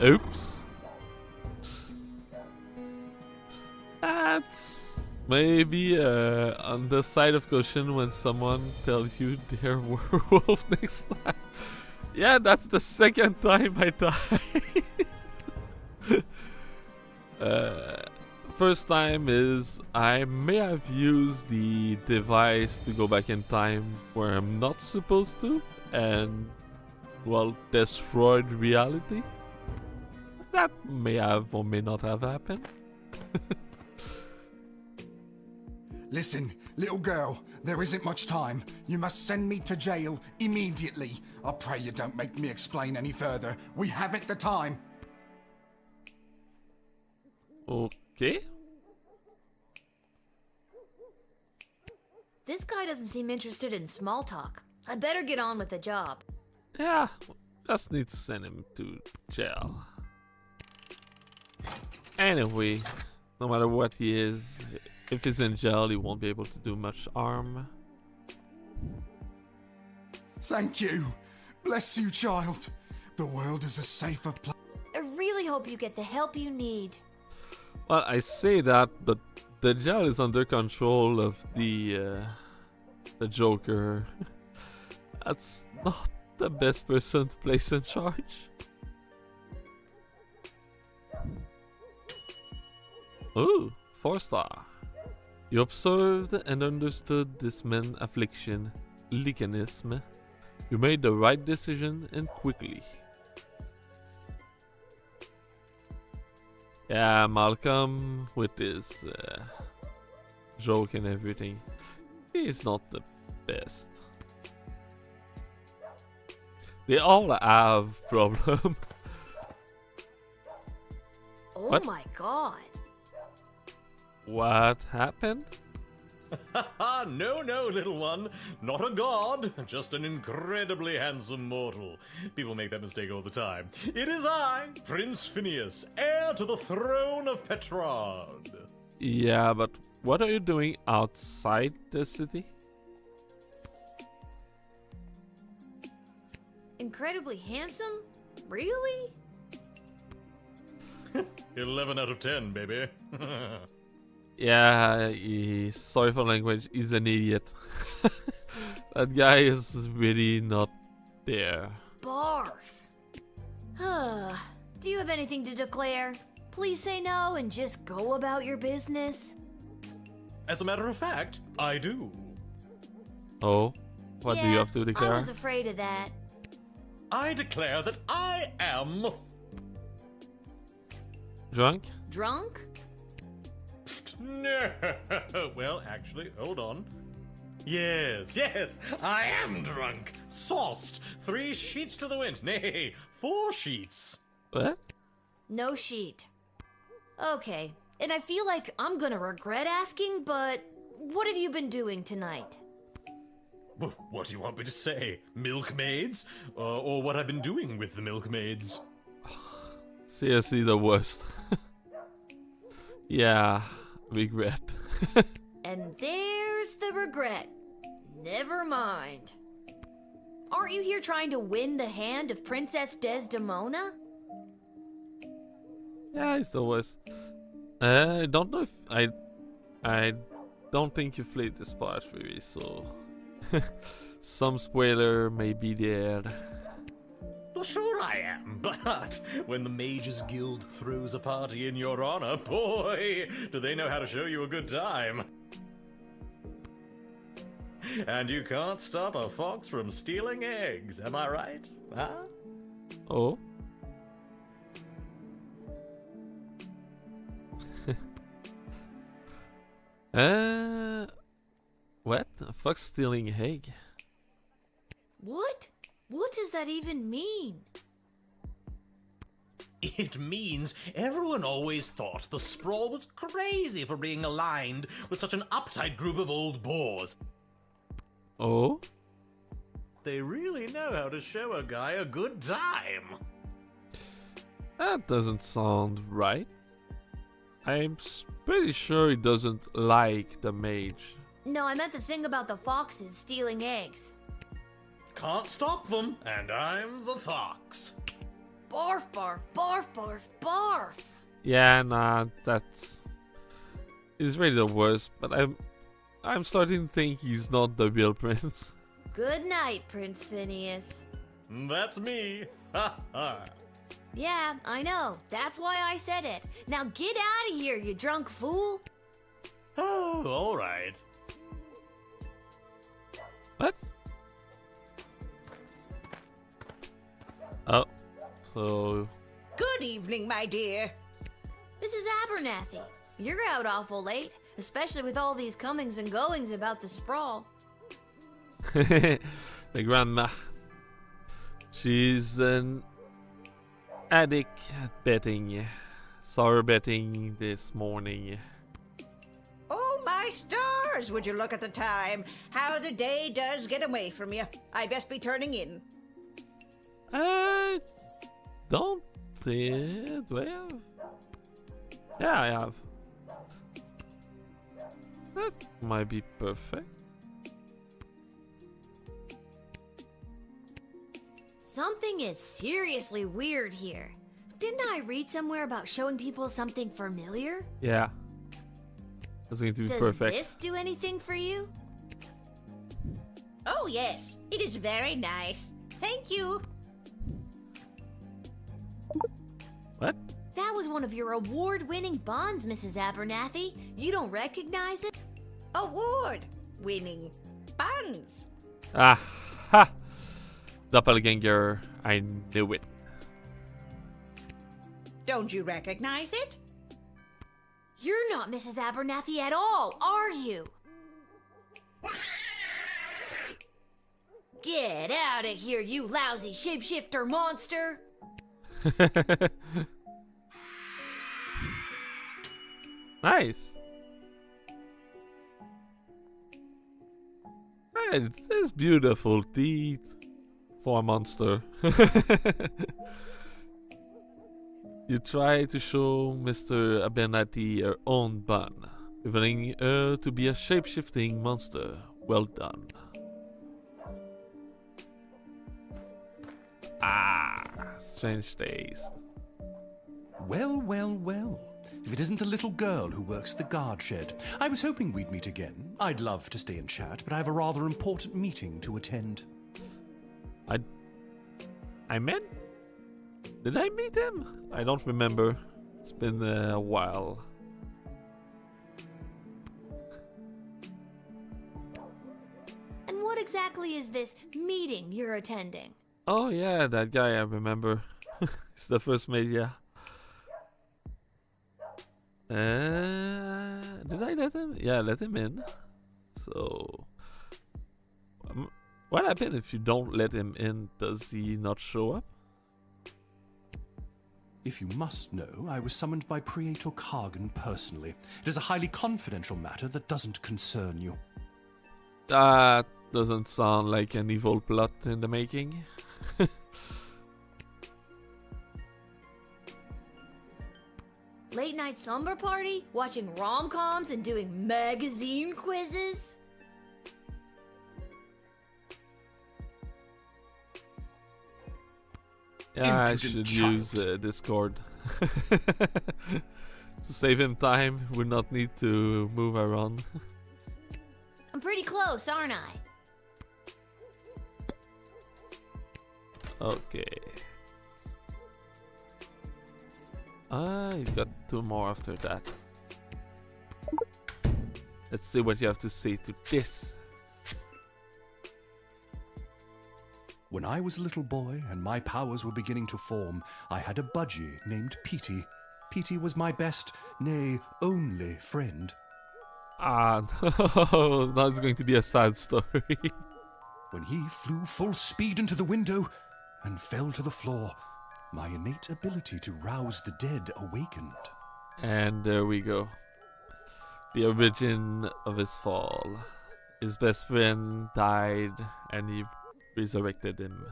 Oops. That's maybe on the side of caution when someone tells you they're werewolf next time. Yeah, that's the second time I died. First time is I may have used the device to go back in time where I'm not supposed to and, well, destroyed reality. That may have or may not have happened. Listen, little girl, there isn't much time. You must send me to jail immediately. I pray you don't make me explain any further. We haven't the time. Okay. This guy doesn't seem interested in small talk. I better get on with the job. Yeah, just need to send him to jail. Anyway, no matter what he is, if he's in jail, he won't be able to do much harm. Thank you. Bless you, child. The world is a safer place. I really hope you get the help you need. Well, I say that, but the jail is under control of the Joker. That's not the best person to place in charge. Ooh, 4-star. You observed and understood this man's affliction, licanism. You made the right decision and quickly. Yeah, Malcolm, with his joke and everything, he's not the best. They all have problem. Oh What? my god. What happened? No, little one. Not a god, just an incredibly handsome mortal. People make that mistake all the time. It is I, Prince Phineas, heir to the throne of Petrarch. Yeah, but what are you doing outside the city? Incredibly handsome? Really? 11 out of 10, baby. Yeah, sorry for language, he's an idiot. That guy is really not there. Barf. Do you have anything to declare? Please say no and just go about your business. As a matter of fact, I do. Oh, what do you have to declare? I was afraid of that. I declare that I am... Drunk? Drunk? No. Well, actually, hold on. Yes, I am drunk. Sauced. 3 sheets to the wind. Nay, 4 sheets. What? No sheet. Okay, and I feel like I'm gonna regret asking, but what have you been doing tonight? What do you want me to say? Milkmaids? Or what I've been doing with the milkmaids? Seriously, the worst. Yeah, regret. And there's the regret. Never mind. Aren't you here trying to win the hand of Princess Desdemona? Yeah, I still was. I don't know if I don't think you've played this part really, so some spoiler may be there. Well, sure I am, but when the Mages Guild throws a party in your honor, boy, do they know how to show you a good time. And you can't stop a fox from stealing eggs, am I right? Huh? Oh. What? A fox stealing egg? What? What does that even mean? It means everyone always thought the Sprawl was crazy for being aligned with such an uptight group of old boars. Oh? They really know how to show a guy a good time. That doesn't sound right. I'm pretty sure he doesn't like the mage. No, I meant the thing about the foxes stealing eggs. Can't stop them, and I'm the fox. Barf, barf, barf, barf, barf. Yeah, nah, that's... He's really the worst, but I'm starting to think he's not the real prince. Good night, Prince Phineas. That's me. Ha ha. Yeah, I know. That's why I said it. Now get out of here, you drunk fool. Oh, all right. What? Oh, so... Good evening, my dear. Mrs. Abernathy, you're out awful late, especially with all these comings and goings about the Sprawl. The grandma. She's an addict at betting. Saw her betting this morning. Oh, my stars! Would you look at the time? How the day does get away from you. I best be turning in. I don't think... Do I have? Yeah, I have. That might be perfect. Something is seriously weird here. Didn't I read somewhere about showing people something familiar? Yeah. That's going to be Does perfect. this do anything for you? Oh, yes. It is very nice. Thank you. What? That was one of your award-winning bonds, Mrs. Abernathy. You don't recognize it? Award-winning buns. Ah, ha! Doppelganger, I knew it. Don't you recognize it? You're not Mrs. Abernathy at all, are you? Get out of here, you lousy shapeshifter monster! Nice. Right, there's beautiful teeth for a monster. You try to show Mr. Abernathy her own bun, revealing her to be a shape-shifting monster. Well done. Ah, strange taste. Well, well, well. If it isn't the little girl who works the guard shed. I was hoping we'd meet again. I'd love to stay and chat, but I have a rather important meeting to attend. I met? Did I meet him? I don't remember. It's been a while. And what exactly is this meeting you're attending? Oh yeah, that guy I remember. It's the first media. Did I let him? Yeah, I let him in. So, what happens if you don't let him in? Does he not show up? If you must know, I was summoned by Praetor Kargan personally. It is a highly confidential matter that doesn't concern you. That doesn't sound like an evil plot in the making. Late night slumber party? Watching rom-coms and doing magazine quizzes? Yeah, I Impudent should child. use Discord. To save him time, we not need to move around. I'm pretty close, aren't I? Okay. You got 2 more after that. Let's see what you have to say to this. When I was a little boy and my powers were beginning to form, I had a budgie named Petey. Petey was my best, nay, only friend. Ah, no, now it's going to be a sad story. When he flew full speed into the window and fell to the floor, my innate ability to rouse the dead awakened. And there we go. The origin of his fall. His best friend died and he resurrected him.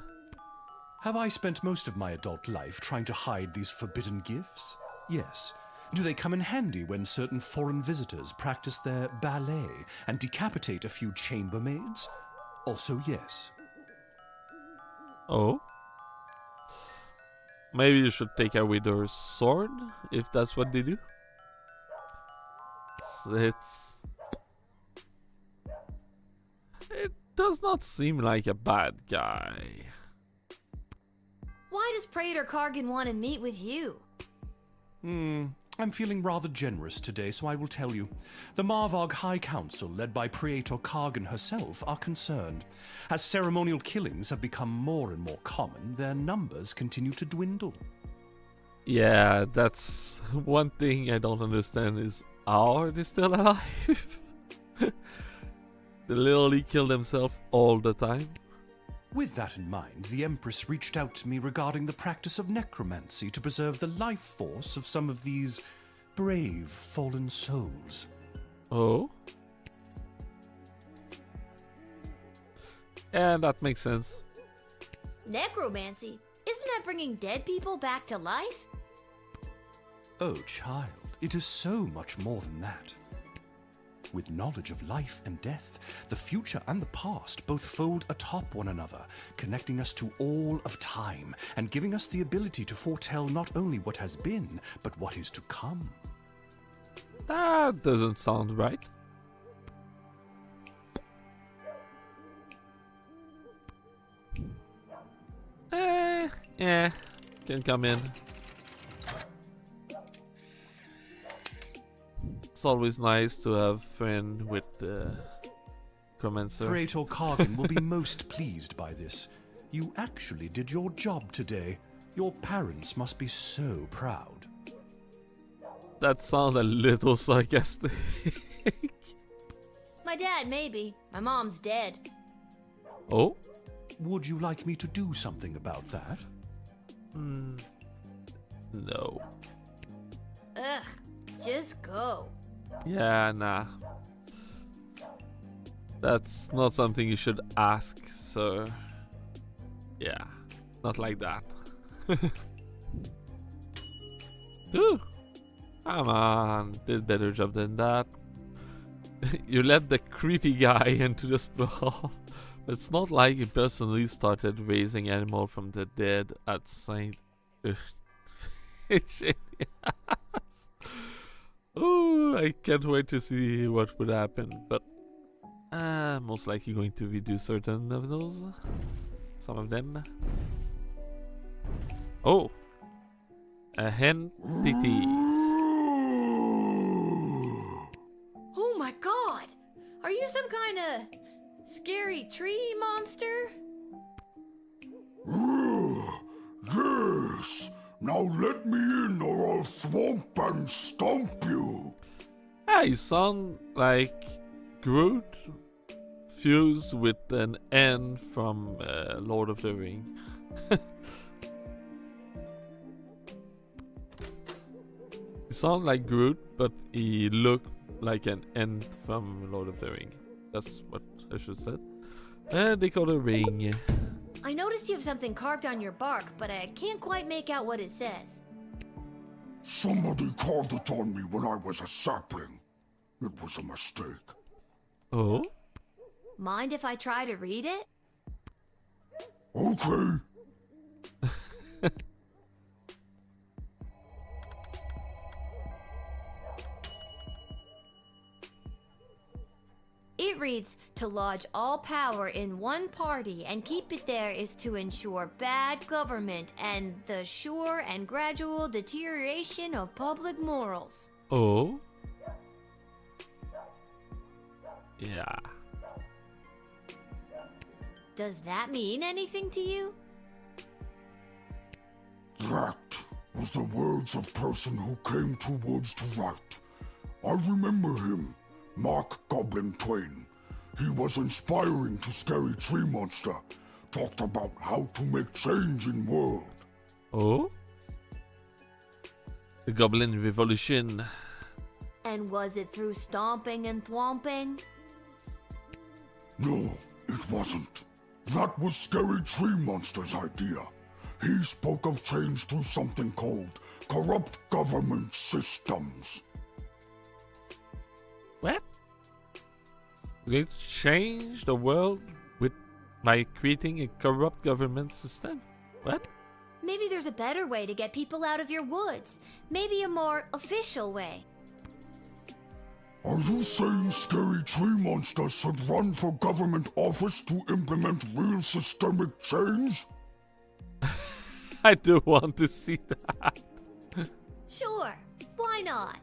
Have I spent most of my adult life trying to hide these forbidden gifts? Yes. Do they come in handy when certain foreign visitors practice their ballet and decapitate a few chambermaids? Also, yes. Oh? Maybe you should take away their sword, if that's what they do. It does not seem like a bad guy. Why does Praetor Kargan want to meet with you? I'm feeling rather generous today, so I will tell you. The Marvog High Council, led by Praetor Kargan herself, are concerned. As ceremonial killings have become more and more common, their numbers continue to dwindle. Yeah, that's one thing I don't understand is how are they still alive? They literally kill themselves all the time. With that in mind, the Empress reached out to me regarding the practice of necromancy to preserve the life force of some of these brave fallen souls. Oh? And that makes sense. Necromancy? Isn't that bringing dead people back to life? Oh, child, it is so much more than that. With knowledge of life and death, the future and the past both fold atop one another, connecting us to all of time and giving us the ability to foretell not only what has been, but what is to come. That doesn't sound right. Yeah, can come in. It's always nice to have a friend with Commencer. Praetor Kargan will be most pleased by this. You actually did your job today. Your parents must be so proud. That sounds a little sarcastic. My dad, maybe. My mom's dead. Oh? Would you like me to do something about that? No. Ugh, just go. Yeah, nah. That's not something you should ask, sir. Yeah, not like that. Dude, come on, did better job than that. You let the creepy guy into the sprawl. It's not like he personally started raising animal from the dead at Saint. Oh, I can't wait to see what would happen, but most likely going to redo certain of those. Some of them. Oh, a hen titties. Oh my god! Are you some kind of scary tree monster? Yes. Now let me in or I'll thwomp and stomp you. Ah, you sound like Groot fused with an N from Lord of the Ring. He sound like Groot, but he look like an N from Lord of the Ring. That's what I should have said. They call it a ring. I noticed you have something carved on your bark, but I can't quite make out what it says. Somebody carved it on me when I was a sapling. It was a mistake. Oh? Mind if I try to read it? Okay. reads, to lodge all power in one party and keep it there is to ensure bad government and the sure and gradual deterioration of public morals. Oh? Yeah. Does that mean anything to you? That was the words of person who came towards to write. I remember him, Mark Goblin Twain. He was inspiring to Scary Tree Monster. Talked about how to make change in world. Oh? The Goblin Revolution. And was it through stomping and thwomping? No, it wasn't. That was Scary Tree Monster's idea. He spoke of change through something called corrupt government systems. What? They change the world by creating a corrupt government system? What? Maybe there's a better way to get people out of your woods. Maybe a more official way. Are you saying Scary Tree Monster should run for government office to implement real systemic change? I do want to see that. Sure, why not?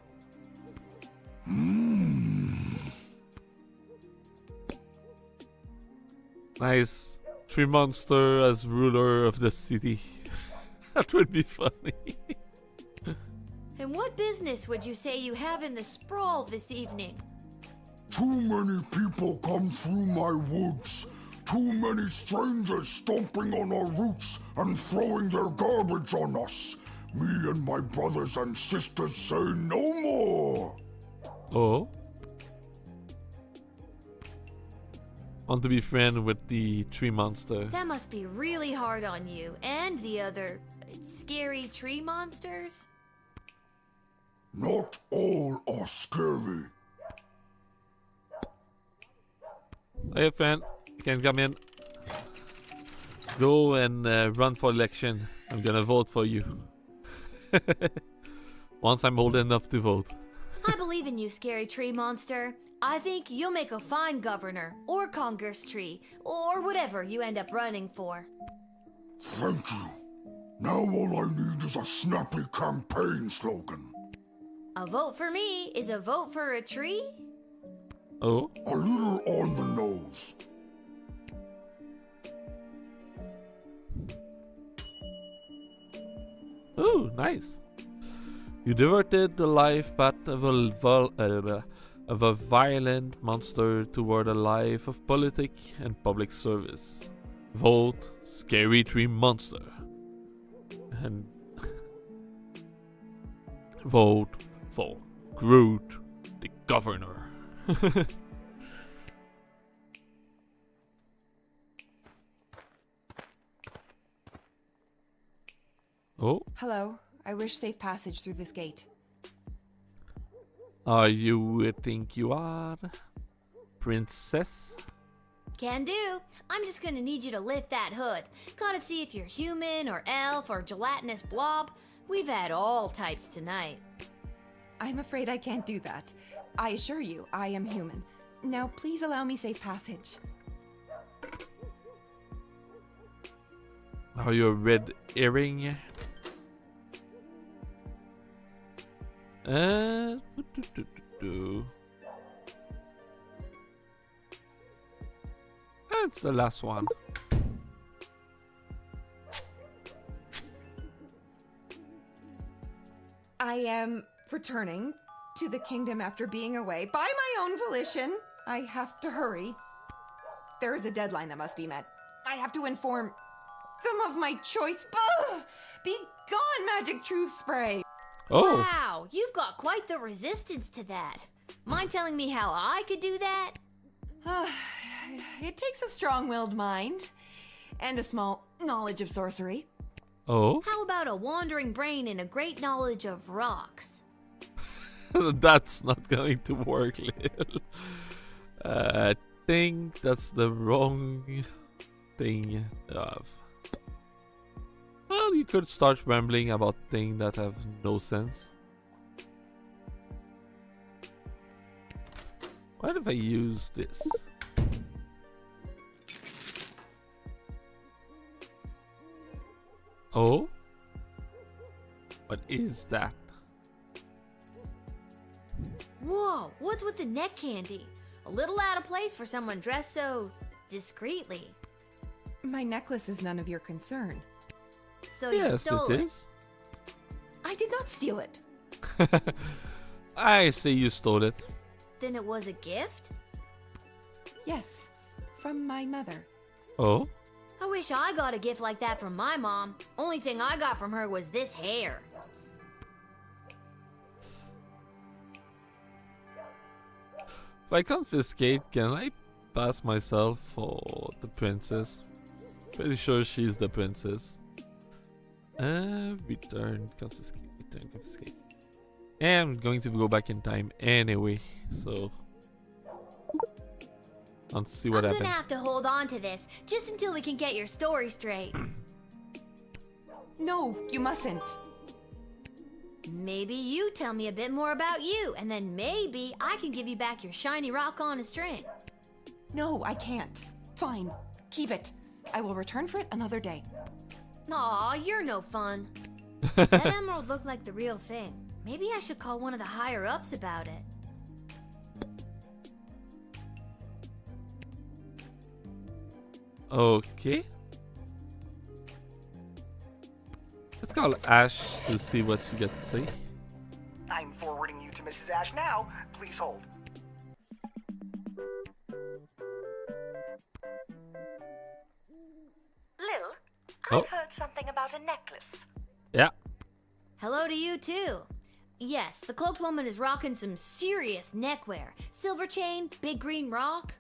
Nice. Tree Monster as ruler of the city. That would be funny. And what business would you say you have in the sprawl this evening? Too many people come through my woods. Too many strangers stomping on our roots and throwing their garbage on us. Me and my brothers and sisters say no more. Oh? Want to be friend with the tree monster. That must be really hard on you and the other scary tree monsters. Not all are scary. Hey friend, you can come in. Go and run for election. I'm gonna vote for you. Once I'm old enough to vote. I believe in you, scary tree monster. I think you'll make a fine governor, or Congress tree, or whatever you end up running for. Thank you. Now all I need is a snappy campaign slogan. A vote for me is a vote for a tree? Oh? A little on the nose. Ooh, nice. You diverted the life path of a violent monster toward a life of politic and public service. Vote Scary Tree Monster. And vote for Groot, the governor. Oh? Hello. I wish safe passage through this gate. Are you who think you are, princess? Can do. I'm just gonna need you to lift that hood. Gotta see if you're human or elf or gelatinous blob. We've had all types tonight. I'm afraid I can't do that. I assure you, I am human. Now, please allow me safe passage. Are you a red earring? That's the last one. I am returning to the kingdom after being away by my own volition. I have to hurry. There is a deadline that must be met. I have to inform them of my choice. Ugh! Be gone, magic truth spray! Oh! Wow, you've got quite the resistance to that. Mind telling me how I could do that? It takes a strong-willed mind and a small knowledge of sorcery. Oh? How about a wandering brain and a great knowledge of rocks? That's not going to work, Lil. I think that's the wrong thing of. Well, you could start rambling about things that have no sense. What if I use this? Oh? What is that? Whoa, what's with the neck candy? A little out of place for someone dressed so discreetly. My necklace is none of your concern. So you Yes, stole it it. is. I did not steal it. I say you stole it. Then it was a gift? Yes, from my mother. Oh? I wish I got a gift like that from my mom. Only thing I got from her was this hair. If I confiscate, can I pass myself for the princess? Pretty sure she's the princess. Return, confiscate, return, confiscate. And I'm going to go back in time anyway, so let's see what I'm happens. gonna have to hold on to this just until we can get your story straight. No, you mustn't. Maybe you tell me a bit more about you, and then maybe I can give you back your shiny rock on a string. No, I can't. Fine, keep it. I will return for it another day. Aw, you're no fun. That emerald looked like the real thing. Maybe I should call one of the higher-ups about it. Okay. Let's call Ash to see what she gets to say. I'm forwarding you to Mrs. Ash now. Please hold. Lil, Oh. I've heard something about a necklace. Yeah. Hello to you, too. Yes, the cloaked woman is rocking some serious neckwear. Silver chain, big green rock.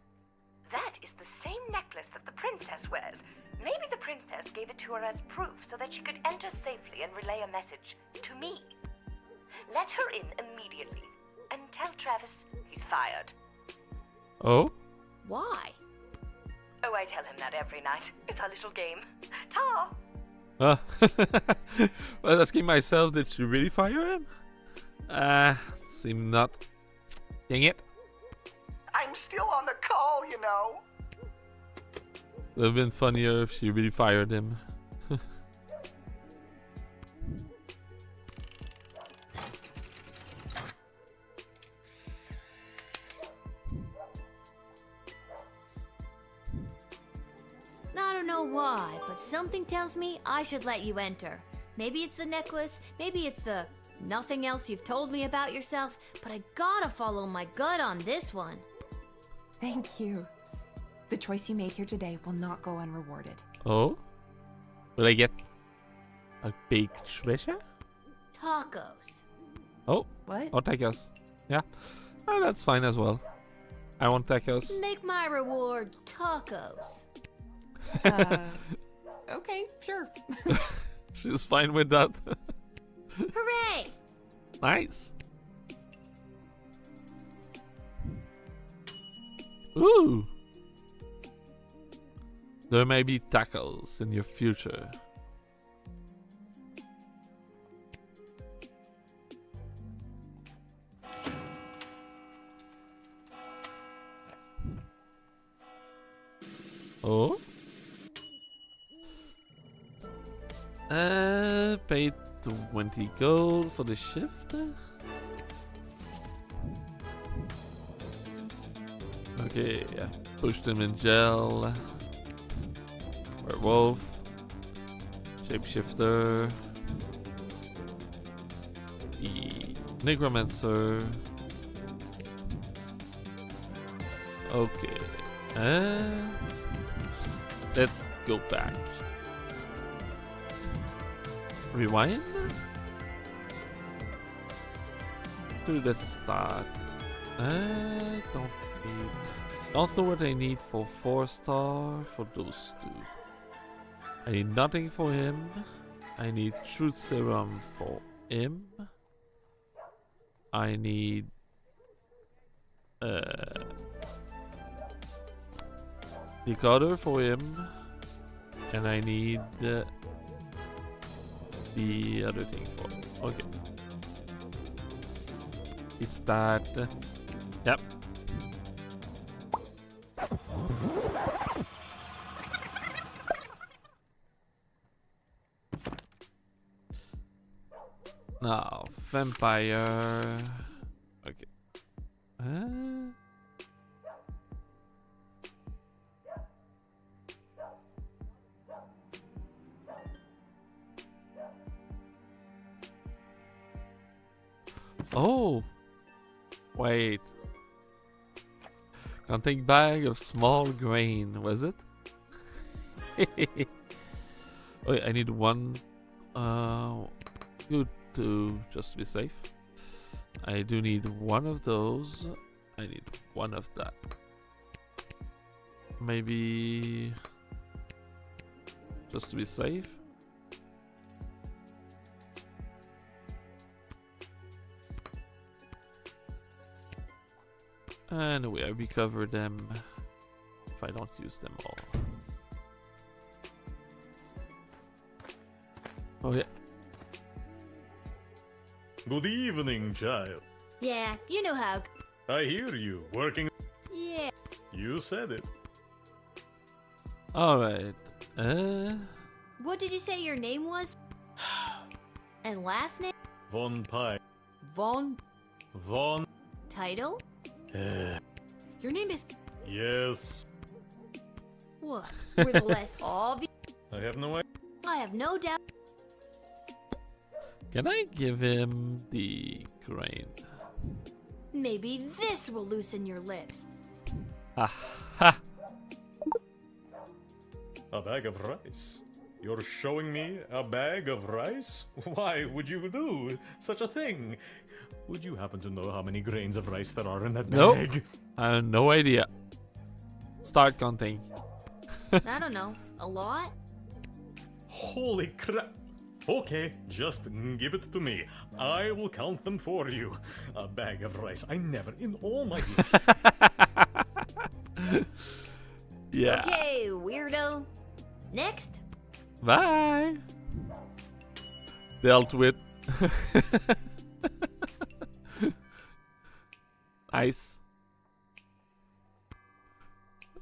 That is the same necklace that the princess wears. Maybe the princess gave it to her as proof so that she could enter safely and relay a message to me. Let her in immediately and tell Travis he's fired. Oh? Why? Oh, I tell him that every night. It's our little game. Ta! Well, asking myself, did she really fire him? Seem not. Dang it. I'm still on the call, you know. Would have been funnier if she really fired him. I don't know why, but something tells me I should let you enter. Maybe it's the necklace, maybe it's the nothing else you've told me about yourself, but I gotta follow my gut on this one. Thank you. The choice you made here today will not go unrewarded. Oh? Will I get a big treasure? Tacos. Oh. What? Oh, tacos. Yeah. Oh, that's fine as well. I want tacos. Make my reward tacos. Okay, sure. She's fine with that. Hooray! Nice. Ooh. There may be tacos in your future. Oh? Pay 20 gold for the shift. Okay, yeah. Pushed him in jail. Werewolf. Shapeshifter. The Necromancer. Okay. Let's go back. Rewind to the start. Don't know what I need for 4-star for those two. I need nothing for him. I need truth serum for him. I need decoder for him, and I need the other thing for him. Okay. Is that? Yep. No, vampire. Okay. Oh. Wait. Counting bag of small grain, was it? Wait, I need one. Good to just to be safe. I do need one of those. I need one of that. Maybe just to be safe. Anyway, I recover them if I don't use them all. Oh yeah. Good evening, child. Yeah, you know how. I hear you working. Yeah. You said it. Alright. What did you say your name was? And last name? Von Pie. Von. Von. Title? Your name is. Yes. What? Were the less obvious? I have no idea. I have no doubt. Can I give him the grain? Maybe this will loosen your lips. Aha! A bag of rice. You're showing me a bag of rice? Why would you do such a thing? Would you happen to know how many grains of rice there are in that bag? Nope. I have no idea. Start counting. I don't know. A lot? Holy crap. Okay, just give it to me. I will count them for you. A bag of rice. I never, in all my years. Yeah. Okay, weirdo. Next. Bye. Dealt with. Nice.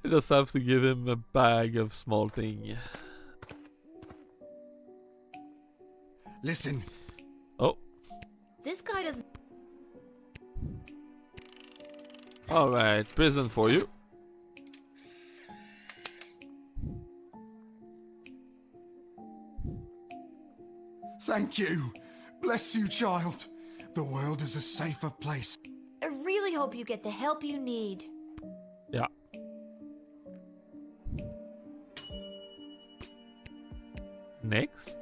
I just have to give him a bag of small thing. Listen. Oh. This guy doesn't. Alright, prison for you. Thank you. Bless you, child. The world is a safer place. I really hope you get the help you need. Yeah. Next.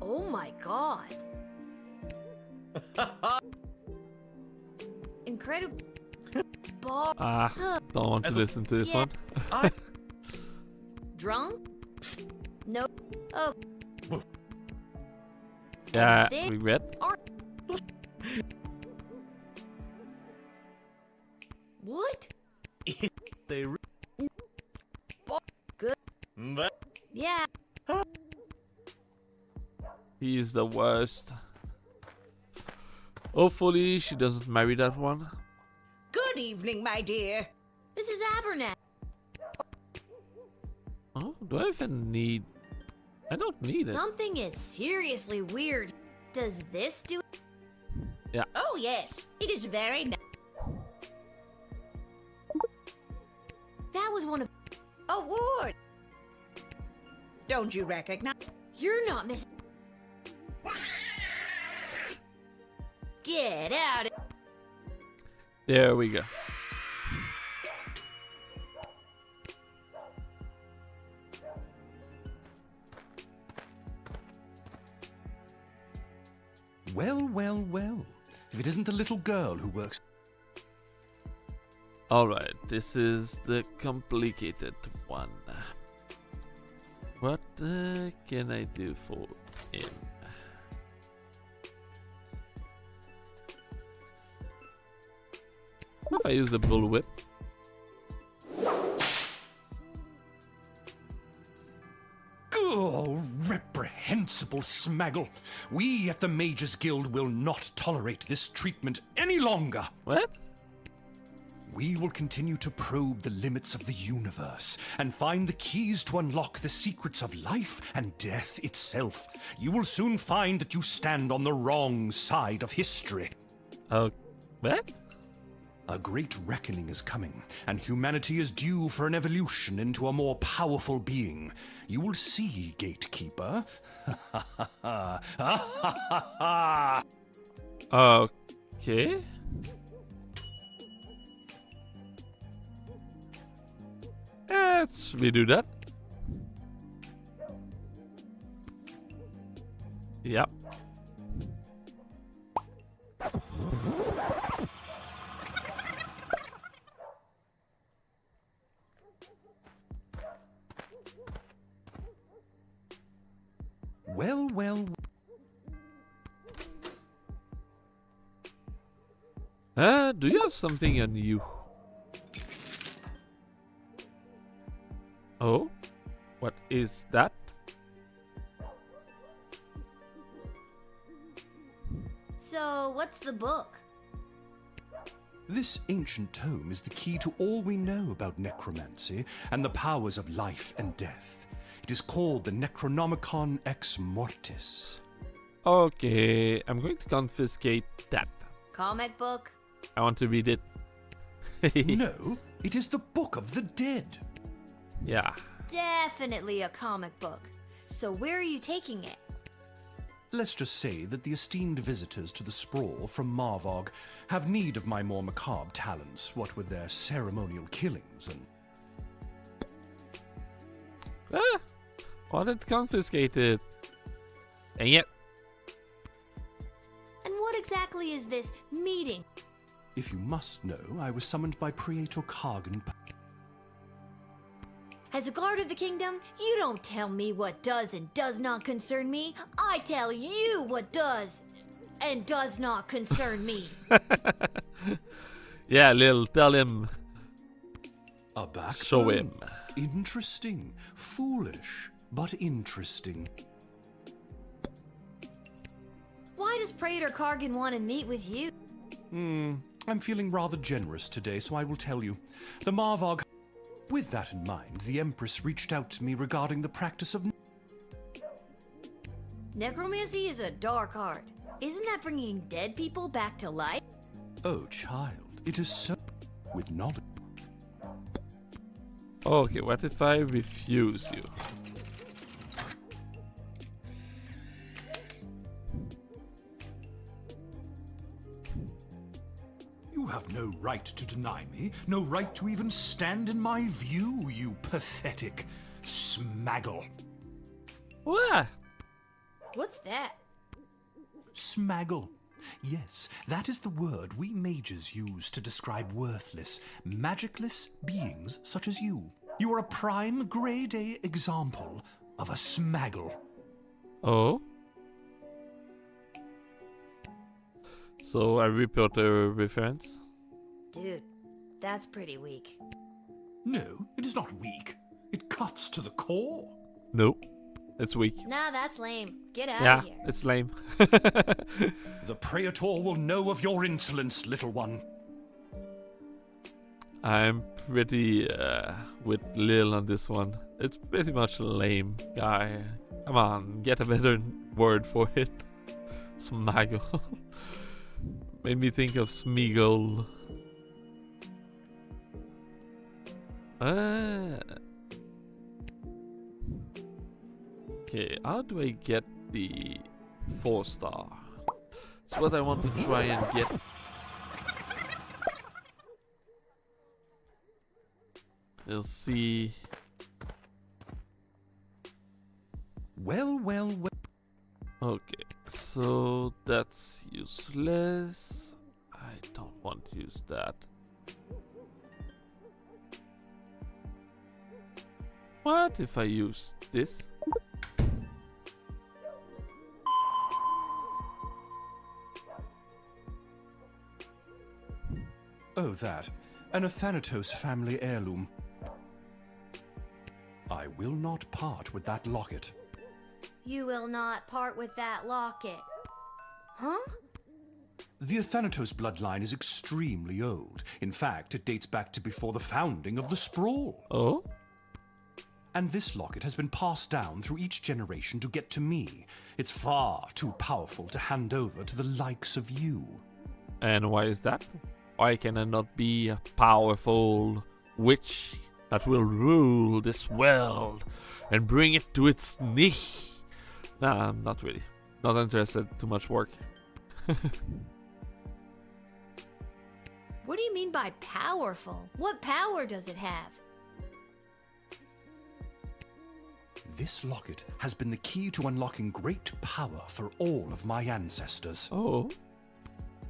Oh my god. Incredible. Don't want to listen to this one. Drunk? No. Oh. Yeah, regret. What? They Good. Yeah. He's the worst. Hopefully she doesn't marry that one. Good evening, my dear. This is Abernathy. Oh, do I even need... I don't need it. Something is seriously weird. Does this do it? Yeah. Oh, yes. It is very nice. That was one of... A ward. Don't you recognize? You're not missing... Get out of... There we go. Well, well, well. If it isn't the little girl who works... Alright, this is the complicated one. What can I do for him? What if I use the bullwhip? Oh, reprehensible smaggle. We at the Mages Guild will not tolerate this treatment any longer. What? We will continue to probe the limits of the universe and find the keys to unlock the secrets of life and death itself. You will soon find that you stand on the wrong side of history. What? A great reckoning is coming, and humanity is due for an evolution into a more powerful being. You will see, Gatekeeper. Okay. Let's redo that. Yep. Well. Do you have something on you? Oh? What is that? So, what's the book? This ancient tome is the key to all we know about necromancy and the powers of life and death. It is called the Necronomicon Ex Mortis. Okay, I'm going to confiscate that. Comic book? I want to read it. No, it is the Book of the Dead. Yeah. Definitely a comic book. So where are you taking it? Let's just say that the esteemed visitors to the sprawl from Marvog have need of my more macabre talents, what with their ceremonial killings and... Wanted to confiscate it. Dang it. And what exactly is this meeting? If you must know, I was summoned by Praetor Kargan. As a guard of the kingdom, you don't tell me what does and does not concern me. I tell you what does and does not concern me. Yeah, Lil, tell him. A backbone. Show him. Interesting. Foolish, but interesting. Why does Praetor Kargan want to meet with you? I'm feeling rather generous today, so I will tell you. The Marvog... With that in mind, the Empress reached out to me regarding the practice of... Necromancy is a dark art. Isn't that bringing dead people back to life? Oh, child, it is so... With knowledge... Okay, what if I refuse you? You have no right to deny me, no right to even stand in my view, you pathetic smaggle. What? What's that? Smaggle. Yes, that is the word we mages use to describe worthless, magicless beings such as you. You are a prime grade A example of a smaggle. Oh? So I report a reference? Dude, that's pretty weak. No, it is not weak. It cuts to the core. No, it's weak. Nah, that's lame. Get out Yeah, of here. it's lame. The Praetor will know of your insolence, little one. I'm pretty with Lil on this one. It's pretty much lame, guy. Come on, get a better word for it. Smaggle. Made me think of Smeagol. Okay, how do I get the 4-star? It's what I want to try and get. We'll see. Well. Okay, so that's useless. I don't want to use that. What if I use this? Oh, that. An Athanatos family heirloom. I will not part with that locket. You will not part with that locket. Huh? The Athanatos bloodline is extremely old. In fact, it dates back to before the founding of the Sprawl. Oh? And this locket has been passed down through each generation to get to me. It's far too powerful to hand over to the likes of you. And why is that? Why can I not be a powerful witch that will rule this world and bring it to its knee? Nah, I'm not really. Not interested. Too much work. What do you mean by powerful? What power does it have? This locket has been the key to unlocking great power for all of my ancestors. Oh?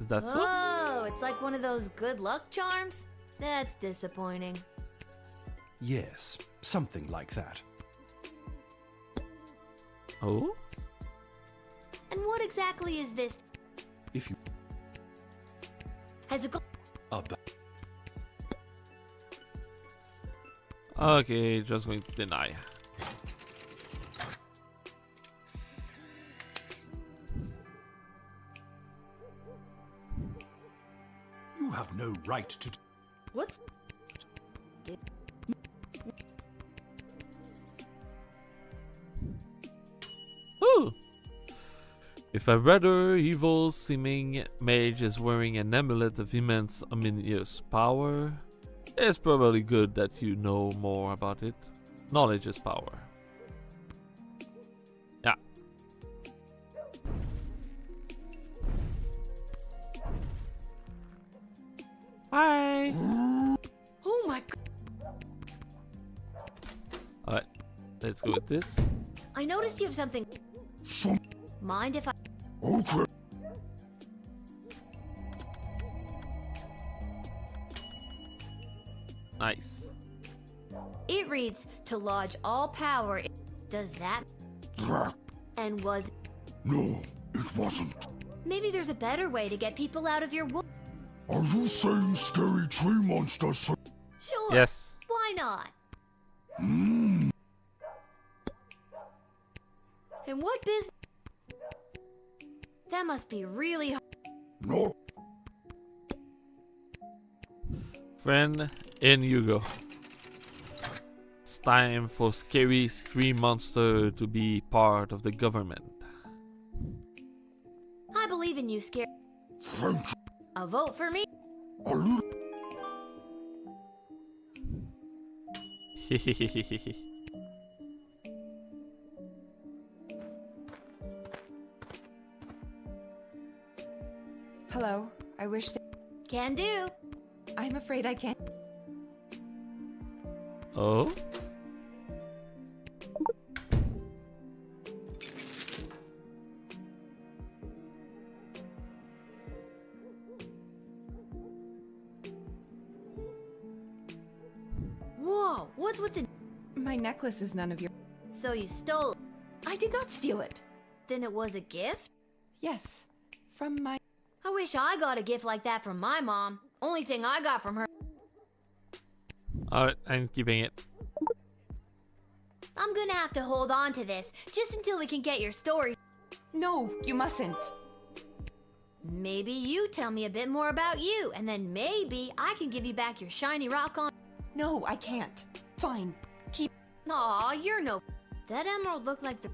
Is that so? Oh, it's like one of those good luck charms? That's disappointing. Yes, something like that. Oh? And what exactly is this? If you... Has it got... Okay, just going to deny. You have no right to... What's... Ooh! If a rather evil-seeming mage is wearing an amulet of immense ominous power, it's probably good that you know more about it. Knowledge is power. Yeah. Hi! Oh my god! Alright, let's go with this. I noticed you have something... Mind if I... Okay. Nice. It reads, to lodge all power... Does that... That. And was... No, it wasn't. Maybe there's a better way to get people out of your wood. Are you saying scary tree monsters? Sure. Yes. Why not? Hmm. And what business... That must be really hard. No. Friend, in you go. It's time for scary scream monster to be part of the government. I believe in you, Scary. Thank you. A vote for me? A little. Hello, I wish... Can do. I'm afraid I can't... Oh? Whoa, what's with the... My necklace is none of your... So you stole it? I did not steal it. Then it was a gift? Yes, from my... I wish I got a gift like that from my mom. Only thing I got from her... Alright, I'm keeping it. I'm gonna have to hold on to this, just until we can get your story. No, you mustn't. Maybe you tell me a bit more about you, and then maybe I can give you back your shiny rock on... No, I can't. Fine, keep... Aw, you're no... That emerald looked like the...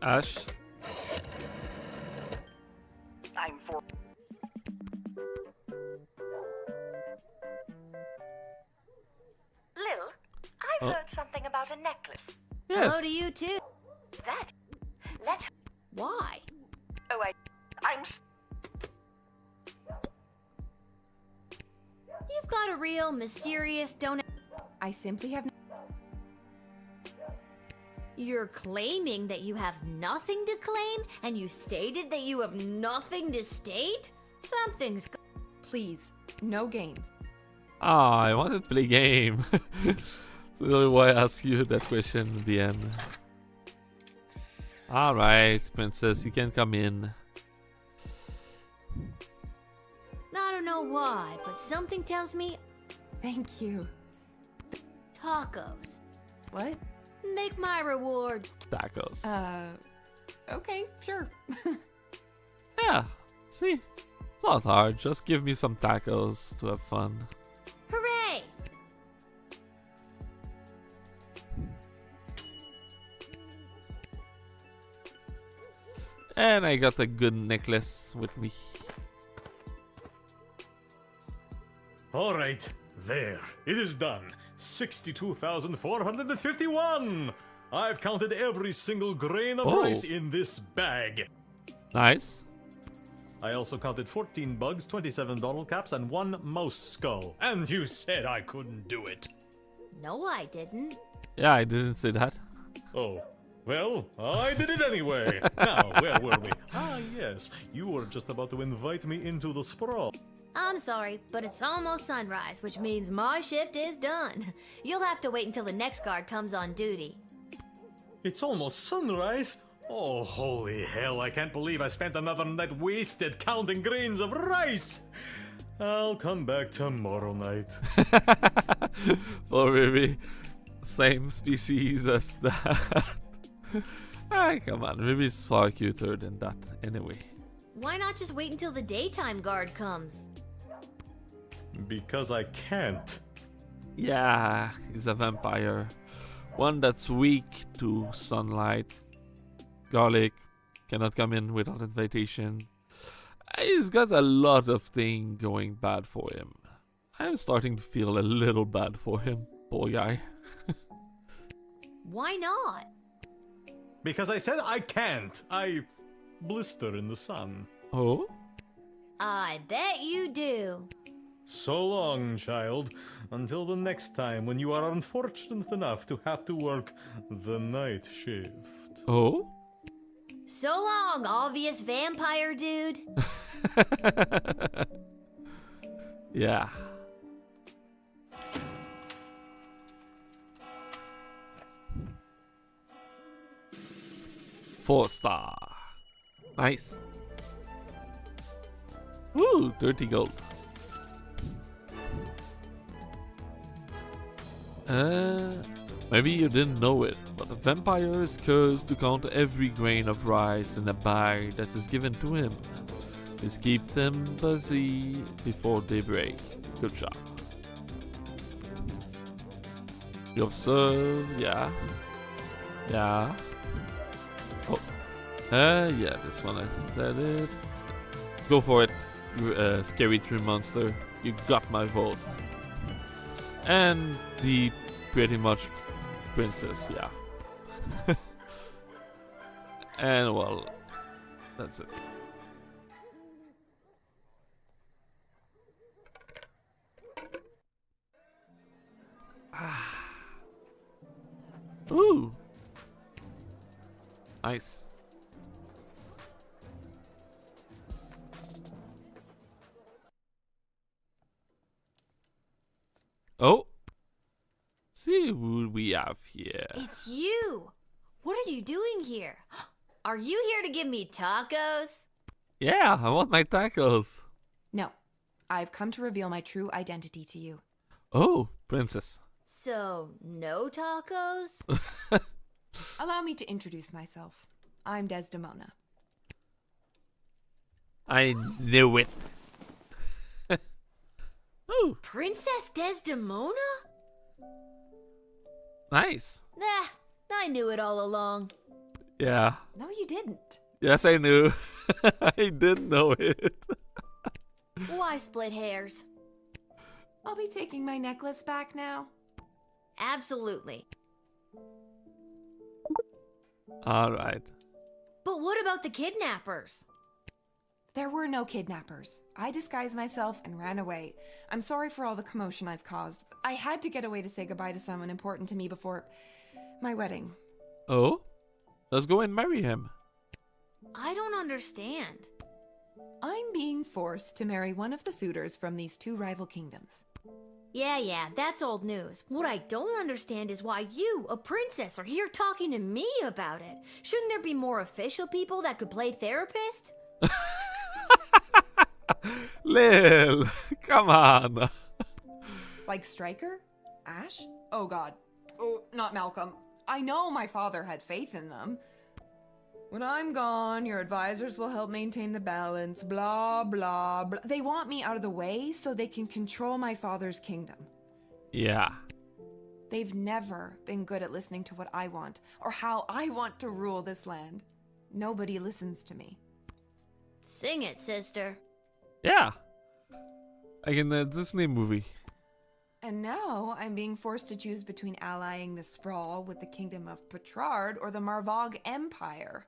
Ash? I'm for... Lil, I've Oh. heard something about a necklace. Yes. Hello to you too. That. Let her. Why? Oh, I'm... You've got a real mysterious don't... I simply have... You're claiming that you have nothing to claim, and you stated that you have nothing to state? Something's... Please, no games. Ah, I wanted to play game. So why I ask you that question at the end? Alright, princess, you can come in. I don't know why, but something tells me... Thank you. Tacos. What? Make my reward. Tacos. Okay, sure. Yeah, see? It's not hard. Just give me some tacos to have fun. Hooray! And I got a good necklace with me. Alright, there. It is done. 62,451! I've counted every single grain of rice in this bag. Nice. I also counted 14 bugs, 27 bottle caps, and 1 mouse skull. And you said I couldn't do it. No, I didn't. Yeah, I didn't say that. Oh, well, I did it anyway. Now, where were we? Ah, yes, you were just about to invite me into the sprawl. I'm sorry, but it's almost sunrise, which means my shift is done. You'll have to wait until the next guard comes on duty. It's almost sunrise? Oh, holy hell, I can't believe I spent another night wasted counting grains of rice! I'll come back tomorrow night. Or maybe same species as that. Ah, come on, maybe it's far cuter than that anyway. Why not just wait until the daytime guard comes? Because I can't. Yeah, he's a vampire. One that's weak to sunlight. Garlic cannot come in without invitation. He's got a lot of things going bad for him. I'm starting to feel a little bad for him, poor guy. Why not? Because I said I can't. I blister in the sun. Oh? I bet you do. So long, child. Until the next time when you are unfortunate enough to have to work the night shift. Oh? So long, obvious vampire dude. Yeah. Four-star. Nice. Woo, 30 gold. Maybe you didn't know it, but a vampire is cursed to count every grain of rice in a bag that is given to him. This keeps him busy before daybreak. Good job. You observe, yeah. Yeah. Oh. Yeah, this one I said it. Go for it, you scary tree monster. You got my vote. And the pretty much princess, yeah. And well, that's it. Ooh. Nice. Oh. See who we have here. It's you. What are you doing here? Are you here to give me tacos? Yeah, I want my tacos. No, I've come to reveal my true identity to you. Oh, princess. So, no tacos? Allow me to introduce myself. I'm Desdemona. I knew it. Ooh. Princess Desdemona? Nice. Nah, I knew it all along. Yeah. No, you didn't. Yes, I knew. I did know it. Why split hairs? I'll be taking my necklace back now. Absolutely. All right. But what about the kidnappers? There were no kidnappers. I disguised myself and ran away. I'm sorry for all the commotion I've caused. I had to get away to say goodbye to someone important to me before my wedding. Oh? Let's go and marry him. I don't understand. I'm being forced to marry one of the suitors from these two rival kingdoms. Yeah, that's old news. What I don't understand is why you, a princess, are here talking to me about it. Shouldn't there be more official people that could play therapist? Lil, come on. Like Stryker? Ash? Oh god. Oh, not Malcolm. I know my father had faith in them. When I'm gone, your advisors will help maintain the balance, blah, blah, blah. They want me out of the way so they can control my father's kingdom. Yeah. They've never been good at listening to what I want, or how I want to rule this land. Nobody listens to me. Sing it, sister. Yeah. Like in the Disney movie. And now I'm being forced to choose between allying the Sprawl with the kingdom of Petrard or the Marvog Empire.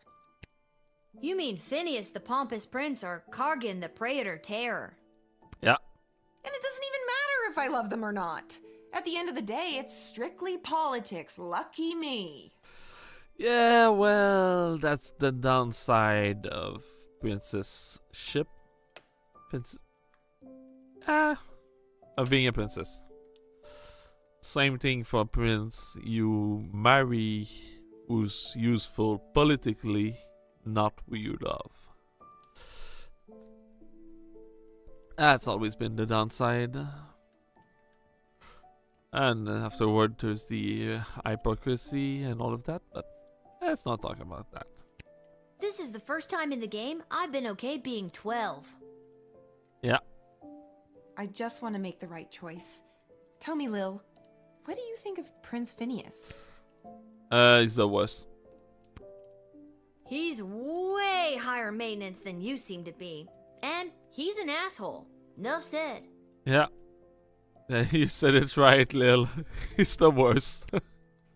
You mean Phineas the Pompous Prince or Kargan the Praetor Terror? Yeah. And it doesn't even matter if I love them or not. At the end of the day, it's strictly politics. Lucky me. Yeah, well, that's the downside of princess-ship. Of being a princess. Same thing for a prince. You marry who's useful politically, not who you love. That's always been the downside. And afterward, there's the hypocrisy and all of that, but let's not talk about that. This is the first time in the game I've been okay being 12. Yeah. I just want to make the right choice. Tell me, Lil, what do you think of Prince Phineas? He's the worst. He's way higher maintenance than you seem to be. And he's an asshole. Nuff said. Yeah. You said it right, Lil. He's the worst.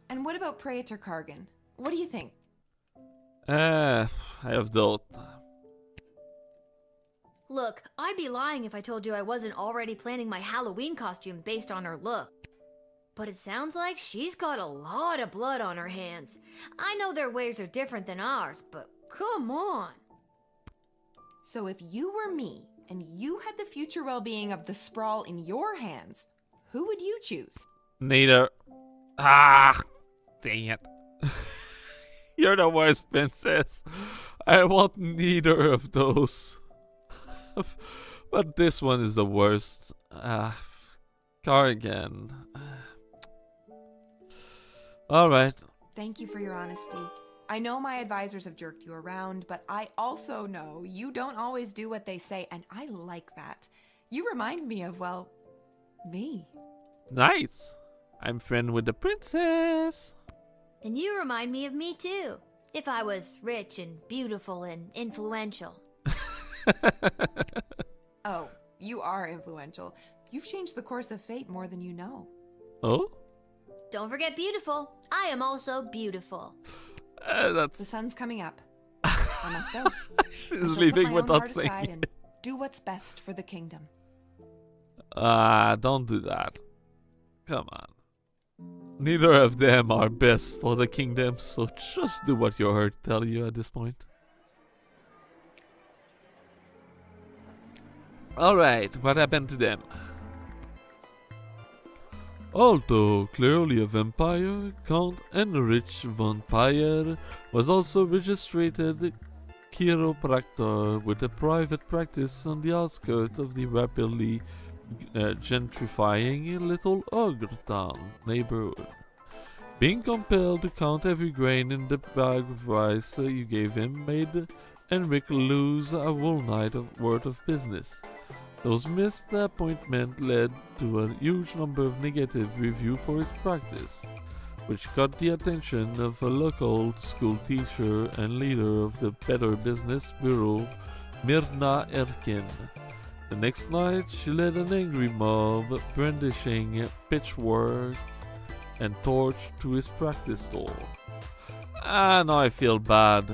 And what about Praetor Kargan? What do you think? I have doubt. Look, I'd be lying if I told you I wasn't already planning my Halloween costume based on her look. But it sounds like she's got a lot of blood on her hands. I know their ways are different than ours, but come on. So if you were me, and you had the future well-being of the Sprawl in your hands, who would you choose? Neither. Ah, dang it. You're the worst, princess. I want neither of those. But this one is the worst. Carrigan. Alright. Thank you for your honesty. I know my advisors have jerked you around, but I also know you don't always do what they say, and I like that. You remind me of, well, me. Nice. I'm friend with the princess. And you remind me of me too. If I was rich and beautiful and influential. Oh, you are influential. You've changed the course of fate more than you know. Oh? Don't forget beautiful. I am also beautiful. That's... The sun's coming up. I must go. She's leaving without saying it. And do what's best for the kingdom. Don't do that. Come on. Neither of them are best for the kingdom, so just do what your heart tells you at this point. Alright, what happened to them? Although clearly a vampire, Count Heinrich von Payer was also registered chiropractor with a private practice on the outskirts of the rapidly gentrifying Little Ogre Town neighborhood. Being compelled to count every grain in the bag of rice you gave him made Henrik lose a whole night worth of business. Those missed appointments led to a huge number of negative reviews for his practice, which caught the attention of a local school teacher and leader of the Better Business Bureau, Mirna Erkin. The next night, she led an angry mob brandishing pitchfork and torch to his practice store. Now I feel bad.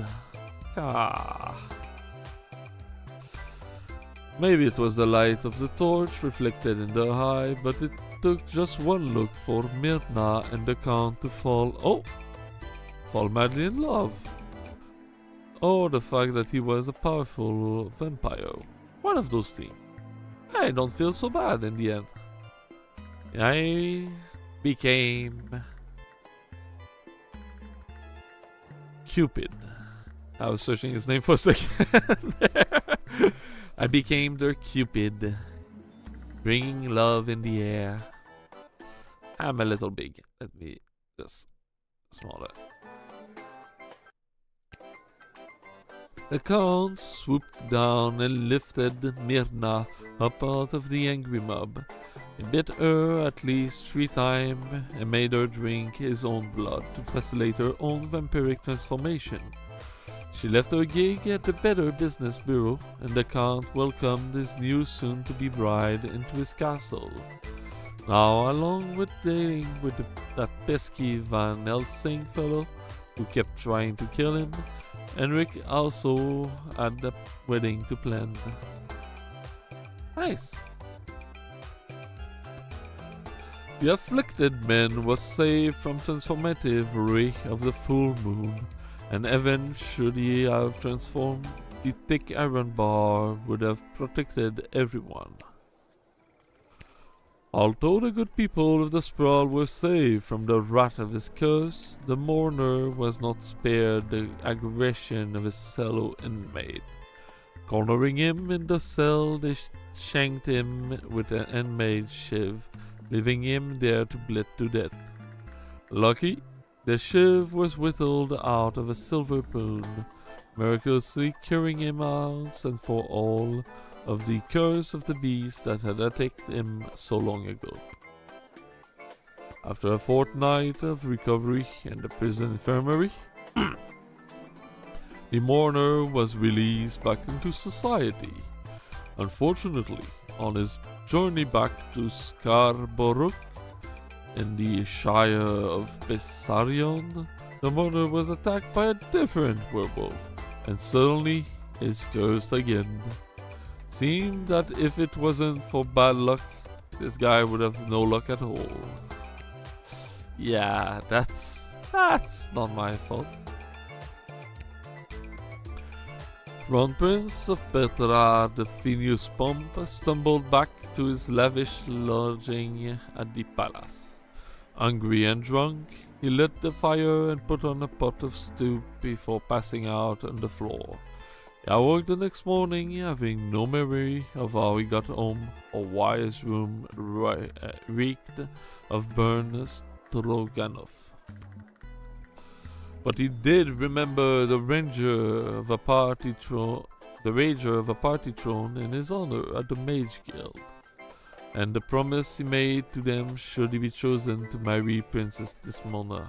Maybe it was the light of the torch reflected in the eye, but it took just one look for Mirna and the Count to fall madly in love. Or the fact that he was a powerful vampire. One of those things. I don't feel so bad in the end. I became Cupid. I was searching his name for a second. I became their Cupid, bringing love in the air. I'm a little big. Let me just smaller. The Count swooped down and lifted Myrna up out of the angry mob. He bit her at least 3 times and made her drink his own blood to facilitate her own vampiric transformation. She left her gig at the Better Business Bureau, and the Count welcomed his new soon-to-be bride into his castle. Now, along with dating with that pesky Van Helsing fellow who kept trying to kill him, Henrik also had the wedding to plan. Nice. The afflicted man was saved from transformative ray of the full moon, and even should he have transformed, the thick iron bar would have protected everyone. Although the good people of the sprawl were saved from the wrath of his curse, the mourner was not spared the aggression of his fellow inmate. Cornering him in the cell, they shanked him with an handmade shiv, leaving him there to bleed to death. Lucky, the shiv was whittled out of a silver spoon, miraculously curing him once and for all of the curse of the beast that had attacked him so long ago. After a fortnight of recovery in the prison infirmary, the mourner was released back into society. Unfortunately, on his journey back to Scarborough in the Shire of Bessarion, the mourner was attacked by a different werewolf, and suddenly is cursed again. Seemed that if it wasn't for bad luck, this guy would have no luck at all. Yeah, that's not my fault. Crown Prince of Petra, the Phineas Pomp, stumbled back to his lavish lodging at the palace. Hungry and drunk, he lit the fire and put on a pot of stew before passing out on the floor. He awoke the next morning, having no memory of how he got home or why his room reeked of burned stroganoff. But he did remember the ranger of a party throne in his honor at the Mage Guild, and the promise he made to them should he be chosen to marry Princess Desdemona.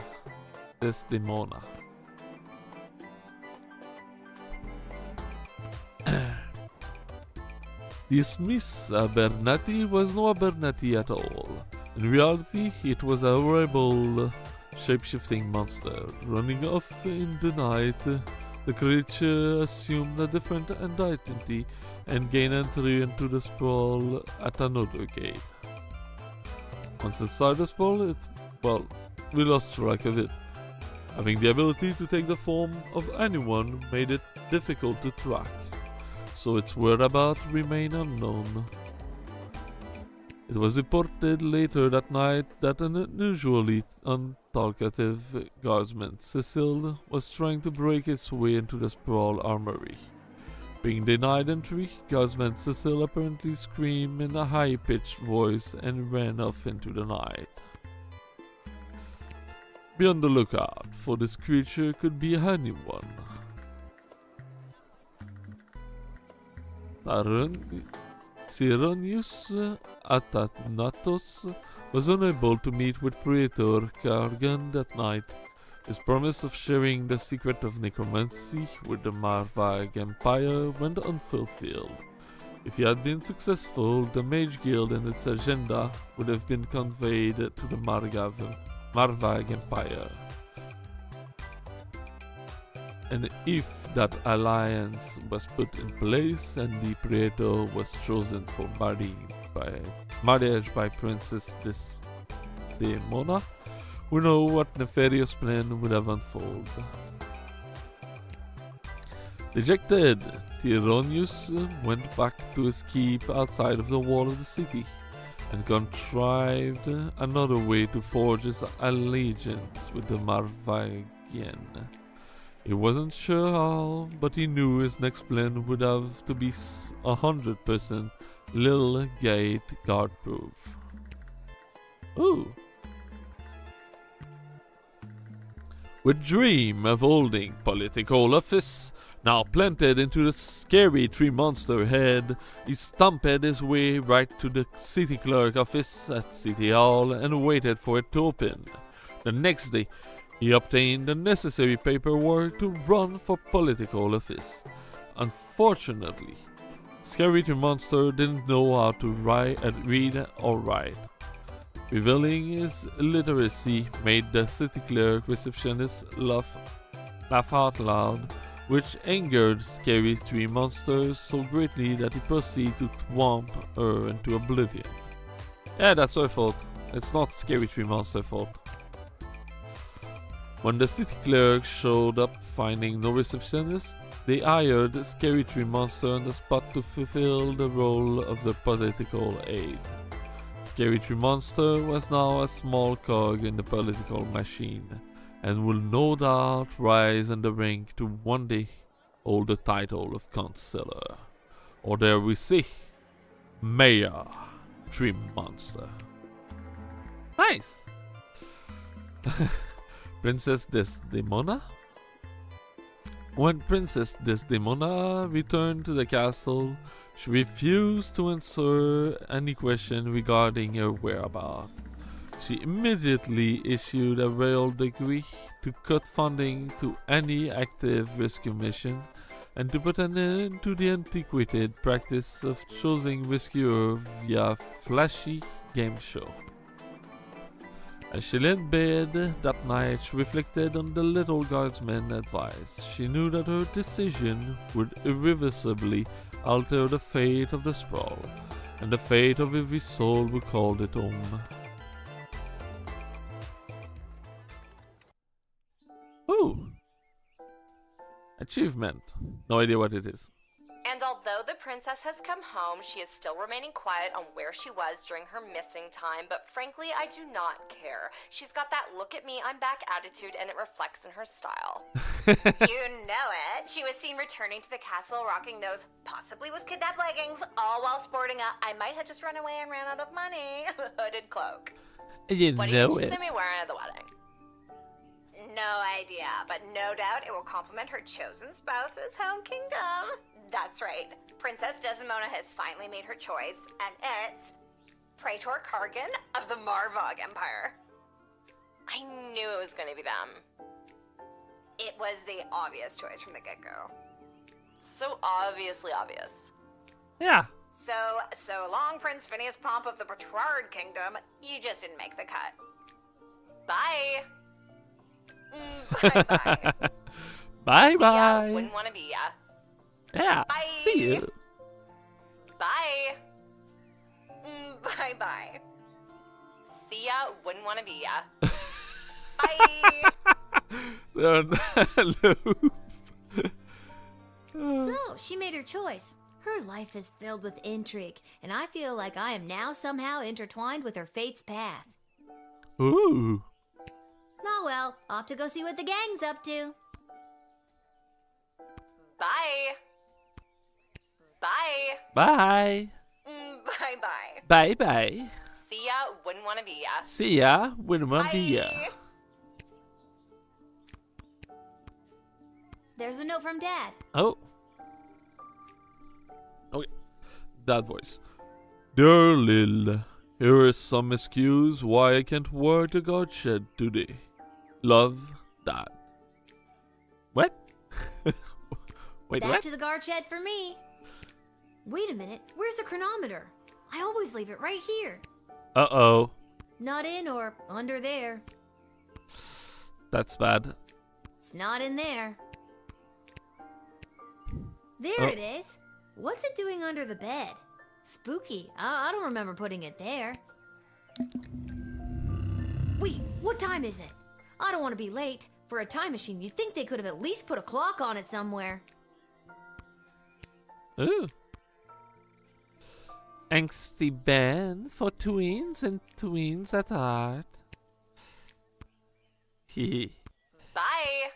This Miss Abernathy was no Abernathy at all. In reality, it was a horrible shape-shifting monster. Running off in the night, the creature assumed a different identity and gained entry into the sprawl at another gate. Once inside the sprawl, we lost track of it. Having the ability to take the form of anyone made it difficult to track, so its whereabouts remained unknown. It was reported later that night that an unusually untalkative Guardsman, Cecil, was trying to break its way into the sprawl armory. Being denied entry, Guardsman Cecil apparently screamed in a high-pitched voice and ran off into the night. Be on the lookout, for this creature could be anyone. Tyrannus Athanatos was unable to meet with Praetor Kargan that night. His promise of sharing the secret of necromancy with the Marvag Empire went unfulfilled. If he had been successful, the Mage Guild and its agenda would have been conveyed to the Marvag Empire. And if that alliance was put in place and the Praetor was chosen for marriage by Princess Desdemona, we know what nefarious plan would have unfolded. Dejected, Tyrannus went back to his keep outside of the wall of the city and contrived another way to forge his allegiance with the Marvagian. He wasn't sure how, but he knew his next plan would have to be 100% Lil Gate guard proof. Ooh. with dream of holding political office now planted into the scary tree monster head, he stomped his way right to the city clerk office at City Hall and waited for it to open. The next day, he obtained the necessary paperwork to run for political office. Unfortunately, Scary Tree Monster didn't know how to read or write. Revealing his illiteracy made the city clerk receptionist laugh out loud, which angered Scary Tree Monster so greatly that he proceeded to thwomp her into oblivion. Yeah, that's her fault. It's not Scary Tree Monster's fault. When the city clerk showed up finding no receptionist, they hired Scary Tree Monster on the spot to fulfill the role of the political aide. Scary Tree Monster was now a small cog in the political machine, and will no doubt rise in the rank to one day hold the title of Councillor. Or dare we say, Mayor Tree Monster. Nice! Princess Desdemona? When Princess Desdemona returned to the castle, she refused to answer any question regarding her whereabouts. She immediately issued a royal decree to cut funding to any active rescue mission and to put an end to the antiquated practice of choosing rescuer via flashy game show. As she lay in bed that night, she reflected on the little Guardsman's advice. She knew that her decision would irreversibly alter the fate of the sprawl, and the fate of every soul who called it home. Ooh! Achievement. No idea what it is. And although the princess has come home, she is still remaining quiet on where she was during her missing time, but frankly, I do not care. She's got that look at me, I'm back attitude, and it reflects in her style. You know it. She was seen returning to the castle rocking those possibly was kidnapped leggings, all while sporting a I might have just run away and ran out of money hooded cloak. You what know do you it. think me wearing at the wedding? No idea, but no doubt it will complement her chosen spouse's home kingdom. That's right. Princess Desdemona has finally made her choice, and it's Praetor Kargan of the Marvog Empire. I knew it was going to be them. It was the obvious choice from the get-go. So obviously obvious. Yeah. So long, Prince Phineas Pomp of the Petrard Kingdom. You just didn't make the cut. Bye. Bye-bye. Bye-bye. Wouldn't want to be ya. Yeah. Bye. See you. Bye. Bye-bye. See ya. Wouldn't want to be ya. Bye. So, she made her choice. Her life is filled with intrigue, and I feel like I am now somehow intertwined with her fate's path. Ooh. Oh well, off to go see what the gang's up to. Bye. Bye. Bye. Bye-bye. Bye-bye. See ya. Wouldn't want to be ya. See ya. Wouldn't want to be ya. There's a note from Dad. Oh. Okay. That voice. Dear Lil, here is some excuse why I can't work the guard shed today. Love, Dad. What? Wait, Back what? to the guard shed for me. Wait a minute, where's the chronometer? I always leave it right here. Uh-oh. Not in or under there. That's bad. It's not in there. There Oh. it is. What's it doing under the bed? Spooky. I don't remember putting it there. Wait, what time is it? I don't want to be late. For a time machine, you'd think they could have at least put a clock on it somewhere. Ooh. Angsty Ben for tweens and tweens at heart. Hee. Bye.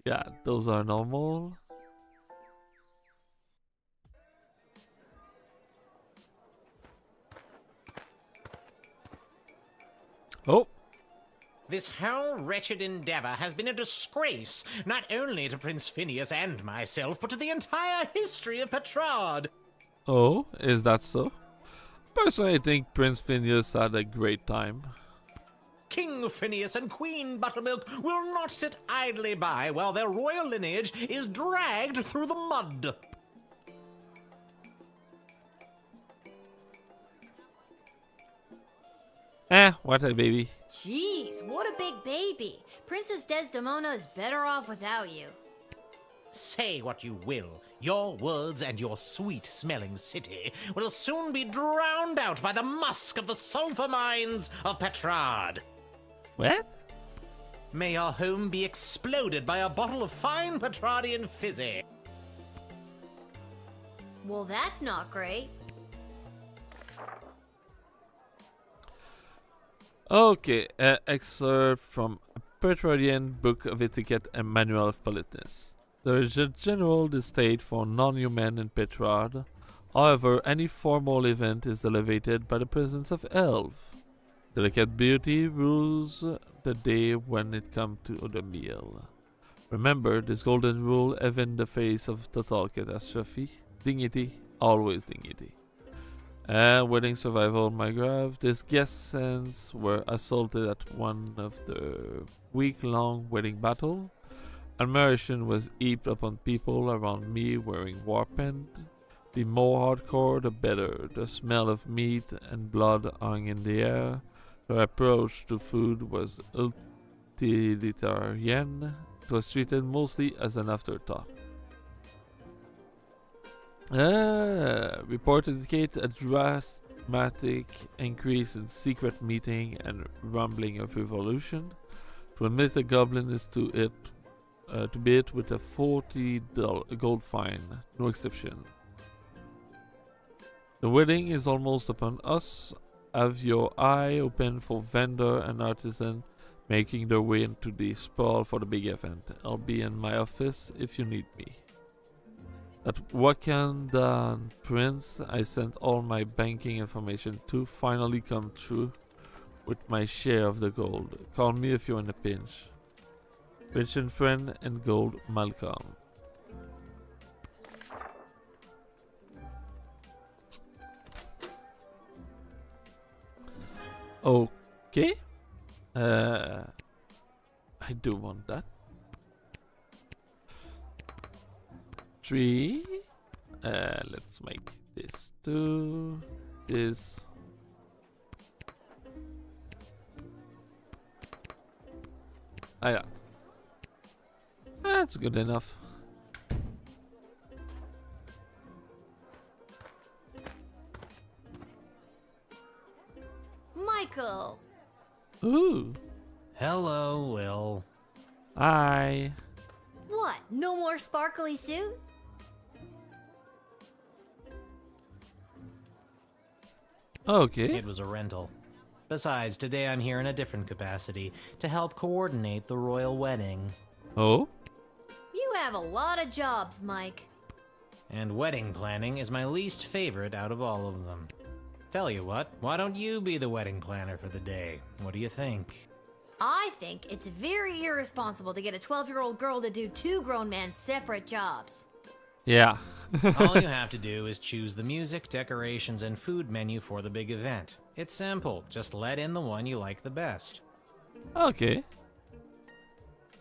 Yeah, those are normal. Oh. This whole wretched endeavor has been a disgrace, not only to Prince Phineas and myself, but to the entire history of Petrard. Oh, is that so? Personally, I think Prince Phineas had a great time. King Phineas and Queen Buttermilk will not sit idly by while their royal lineage is dragged through the mud. What a baby. Jeez, what a big baby. Princess Desdemona is better off without you. Say what you will, your words and your sweet-smelling city will soon be drowned out by the musk of the sulfur mines of Petrard. What? May your home be exploded by a bottle of fine Petrardian fizzy. Well, that's not great. Okay, excerpt from a Petrardian Book of Etiquette and Manual of Politeness. There is a general distaste for non-human in Petrard. However, any formal event is elevated by the presence of elves. Delicate beauty rules the day when it comes to the meal. Remember this golden rule even in the face of total catastrophe. Dignity, always dignity. Wedding survival, my grave. These guests were assaulted at one of the week-long wedding battle. Admiration was heaped upon people around me wearing war paint. The more hardcore, the better. The smell of meat and blood hung in the air. Their approach to food was utilitarian. It was treated mostly as an afterthought. Report indicate a dramatic increase in secret meeting and rumbling of revolution. To admit a goblin is to be hit with a $40 gold fine, no exception. The wedding is almost upon us. Have your eye open for vendor and artisan making their way into the sprawl for the big event. I'll be in my office if you need me. That Wakandan prince I sent all my banking information to finally come through with my share of the gold. Call me if you're in a pinch. Rich and friend and gold, Malcolm. Okay. I do want that. 3. Let's make this 2. This. Yeah. That's good enough. Michael! Ooh. Hello, Lil. Hi. What? No more sparkly suit? Okay. It was a rental. Besides, today I'm here in a different capacity to help coordinate the royal wedding. Oh? You have a lot of jobs, Mike. And wedding planning is my least favorite out of all of them. Tell you what, why don't you be the wedding planner for the day? What do you think? I think it's very irresponsible to get a 12-year-old girl to do 2 grown men's separate jobs. Yeah. All you have to do is choose the music, decorations, and food menu for the big event. It's simple. Just let in the one you like the best. Okay.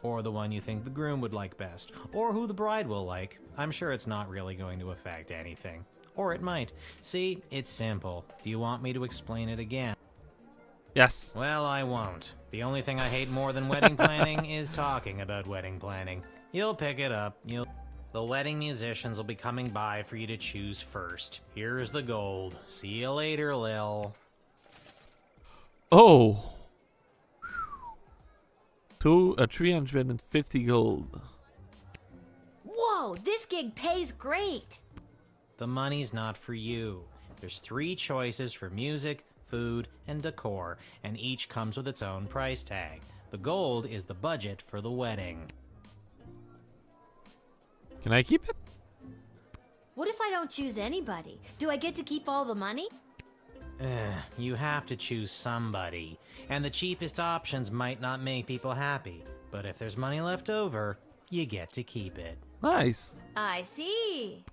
Or the one you think the groom would like best. Or who the bride will like. I'm sure it's not really going to affect anything. Or it might. See, it's simple. Do you want me to explain it again? Yes. Well, I won't. The only thing I hate more than wedding planning is talking about wedding planning. You'll pick it up. The wedding musicians will be coming by for you to choose first. Here's the gold. See you later, Lil. Oh. 350 gold. Whoa, this gig pays great. The money's not for you. There's 3 choices for music, food, and decor, and each comes with its own price tag. The gold is the budget for the wedding. Can I keep it? What if I don't choose anybody? Do I get to keep all the money? You have to choose somebody, and the cheapest options might not make people happy. But if there's money left over, you get to keep it. Nice. I see.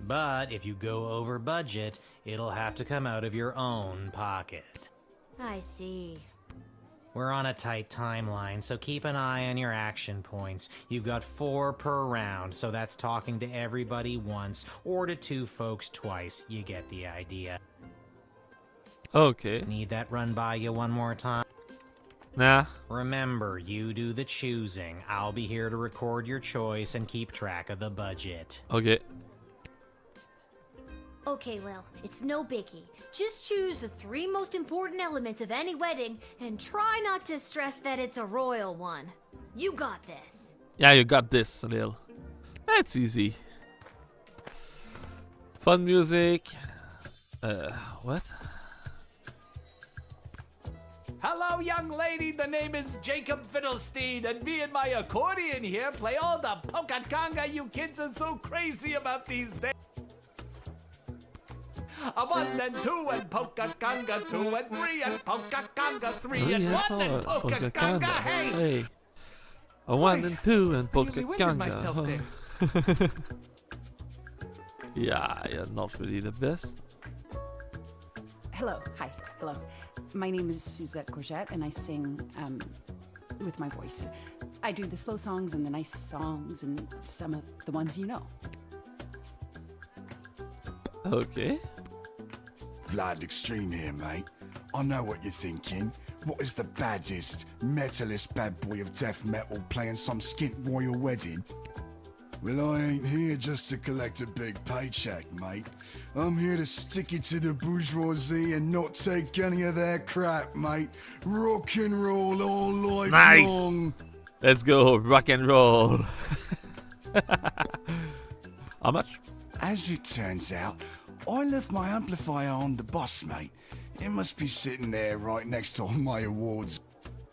But if you go over budget, it'll have to come out of your own pocket. I see. We're on a tight timeline, so keep an eye on your action points. You've got 4 per round, so that's talking to everybody once, or to 2 folks twice. You get the idea. Okay. Need that run by you one more time? Nah. Remember, you do the choosing. I'll be here to record your choice and keep track of the budget. Okay. Okay, Lil, it's no biggie. Just choose the 3 most important elements of any wedding and try not to stress that it's a royal one. You got this. Yeah, you got this, Lil. That's easy. Fun music. What? Hello, young lady. The name is Jacob Fiddlestein, and me and my accordion here play all the polka conga you kids are so crazy about these days. A 1 and 2 and polka conga 2 and 3 and polka conga 3 and 1 and polka conga. Hey! A 1 and 2 and polka winded myself conga. there. Yeah, you're not really the best. Hello. Hi. Hello. My name is Suzette Courgette, and I sing with my voice. I do the slow songs and the nice songs and some of the ones you know. Okay. Vlad Extreme here, mate. I know what you're thinking. What is the baddest, metalist bad boy of death metal playing some skint royal wedding? Well, I ain't here just to collect a big paycheck, mate. I'm here to stick it to the bourgeoisie and not take any of their crap, mate. Rock and roll all life Nice. long. Let's go, rock and roll. How much? As it turns out, I left my amplifier on the bus, mate. It must be sitting there right next to all my awards.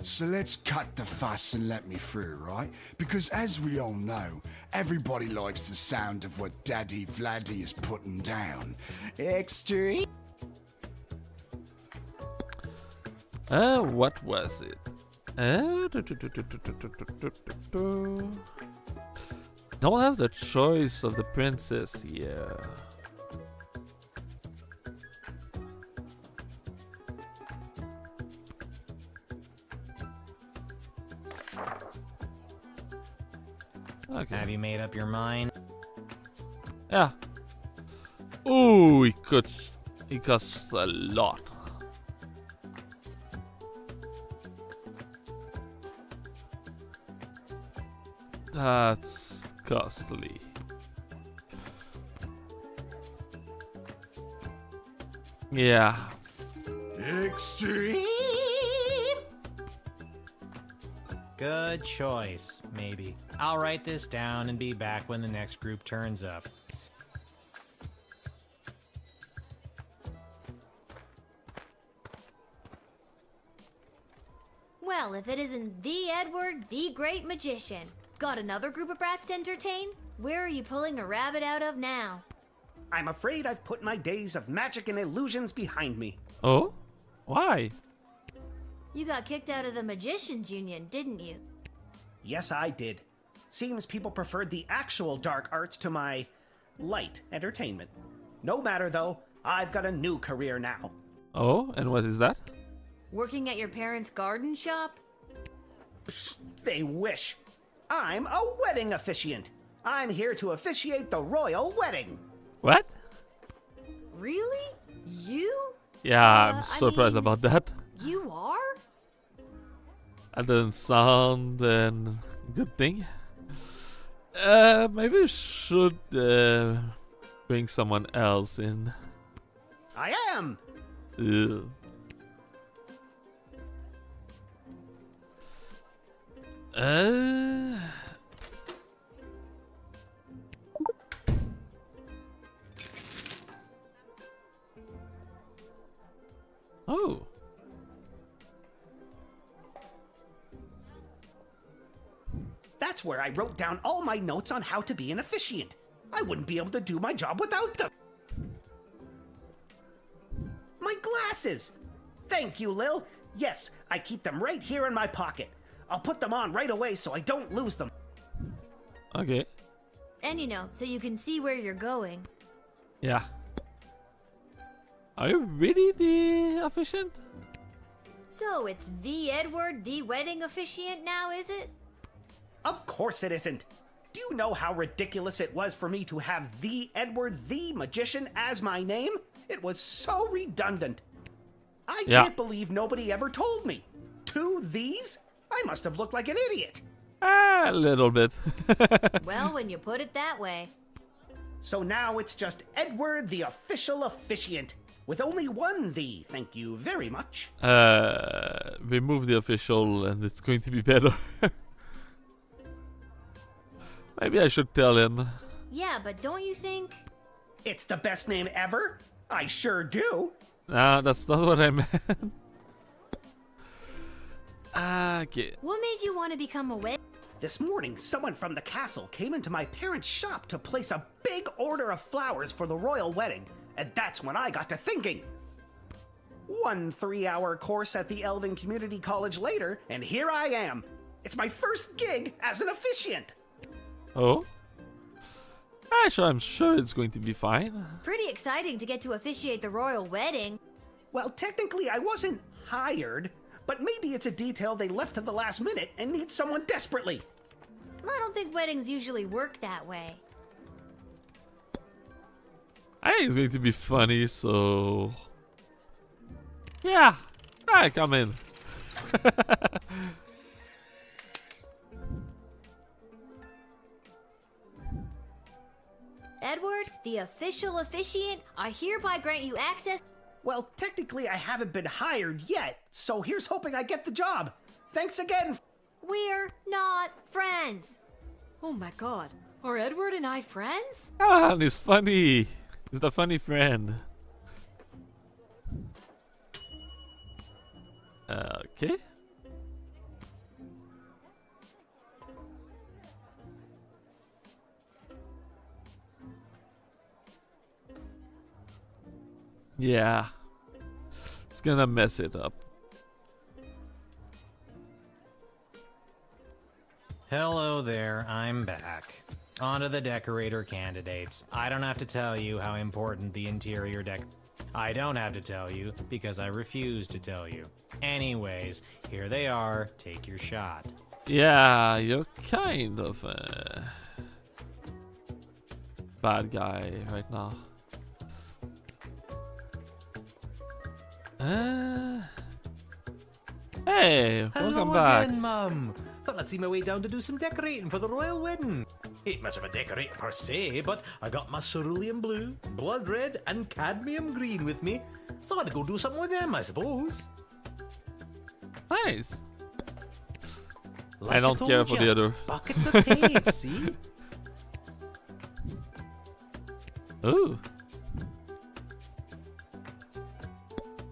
So let's cut the fuss and let me through, right? Because as we all know, everybody likes the sound of what Daddy Vladdy is putting down. Extreme. What was it? Don't have the choice of the princess here. Okay. Have you made up your mind? Yeah. Ooh, it costs a lot. That's costly. Yeah. Extreme. Good choice, maybe. I'll write this down and be back when the next group turns up. Well, if it isn't the Edward, the great magician. Got another group of brats to entertain? Where are you pulling a rabbit out of now? I'm afraid I've put my days of magic and illusions behind me. Oh? Why? You got kicked out of the Magicians Union, didn't you? Yes, I did. Seems people preferred the actual dark arts to my light entertainment. No matter, though, I've got a new career now. Oh, and what is that? Working at your parents' garden shop? Psst, they wish. I'm a wedding officiant. I'm here to officiate the royal wedding. What? Really? You? Yeah, I'm surprised about that. You are? That doesn't sound a good thing. Maybe we should bring someone else in. I am. Ew. Oh. That's where I wrote down all my notes on how to be an officiant. I wouldn't be able to do my job without them. My passes! Thank you, Lil. Yes, I keep them right here in my pocket. I'll put them on right away so I don't lose them. Okay. And so you can see where you're going. Yeah. Are you really the officiant? So it's the Edward, the wedding officiant now, is it? Of course it isn't. Do you know how ridiculous it was for me to have the Edward, the magician as my name? It was so redundant. I can't believe nobody ever told me. 2 these? I must have looked like an idiot. A little bit. Well, when you put it that way. So now it's just Edward, the official officiant. With only 1 the, thank you very much. Remove the official and it's going to be better. Maybe I should tell him. Yeah, but don't you think... It's the best name ever? I sure do. Nah, that's not what I meant. Okay. What made you want to become a wed? This morning, someone from the castle came into my parents' shop to place a big order of flowers for the royal wedding, and that's when I got to thinking. 1 3-hour course at the Elven Community College later, and here I am. It's my first gig as an officiant. Oh? Actually, I'm sure it's going to be fine. Pretty exciting to get to officiate the royal wedding. Well, technically I wasn't hired, but maybe it's a detail they left to the last minute and need someone desperately. I don't think weddings usually work that way. I think it's going to be funny, so... Yeah. Alright, come in. Edward, the official officiant, I hereby grant you access... Well, technically I haven't been hired yet, so here's hoping I get the job. Thanks again. We're not friends. Oh my god. Are Edward and I friends? Ah, he's funny. He's the funny friend. Okay. Yeah. It's gonna mess it up. Hello there, I'm back. On to the decorator candidates. I don't have to tell you how important the interior I don't have to tell you because I refuse to tell you. Anyways, here they are. Take your shot. Yeah, you're kind of a bad guy right now. Hey, welcome back. Again, Mum. Thought I'd see my way down to do some decorating for the royal wedding. Ain't much of a decorator per se, but I got my cerulean blue, blood red, and cadmium green with me, so I had to go do something with them, I suppose. Nice. Like I don't care for the other. Buckets of paint, see? Ooh.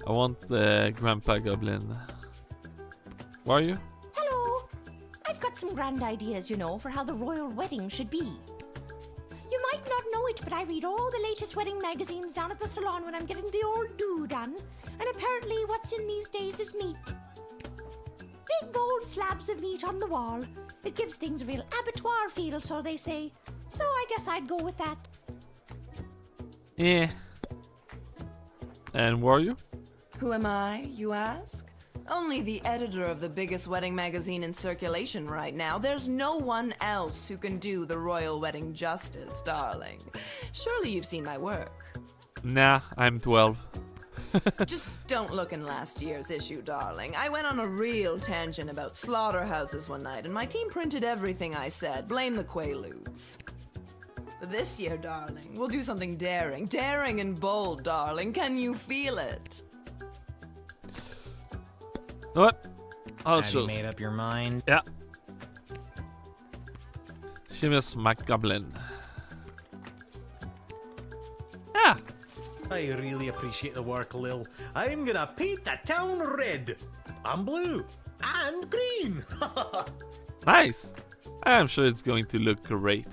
I want the Grandpa Goblin. Where are you? Hello. I've got some grand ideas, for how the royal wedding should be. You might not know it, but I read all the latest wedding magazines down at the salon when I'm getting the old do done. And apparently what's in these days is meat. Big bold slabs of meat on the wall. It gives things a real abattoir feel, so they say. So I guess I'd go with that. Yeah. And where are you? Who am I, you ask? Only the editor of the biggest wedding magazine in circulation right now. There's no one else who can do the royal wedding justice, darling. Surely you've seen my work. Nah, I'm 12. Just don't look in last year's issue, darling. I went on a real tangent about slaughterhouses one night, and my team printed everything I said. Blame the Quaaludes. But this year, darling, we'll do something daring. Daring and bold, darling. Can you feel it? What? Have you made up your mind? Yeah. Seamus McGoblin. Yeah. I really appreciate the work, Lil. I'm gonna paint the town red. I'm blue. And green. Nice. I'm sure it's going to look great.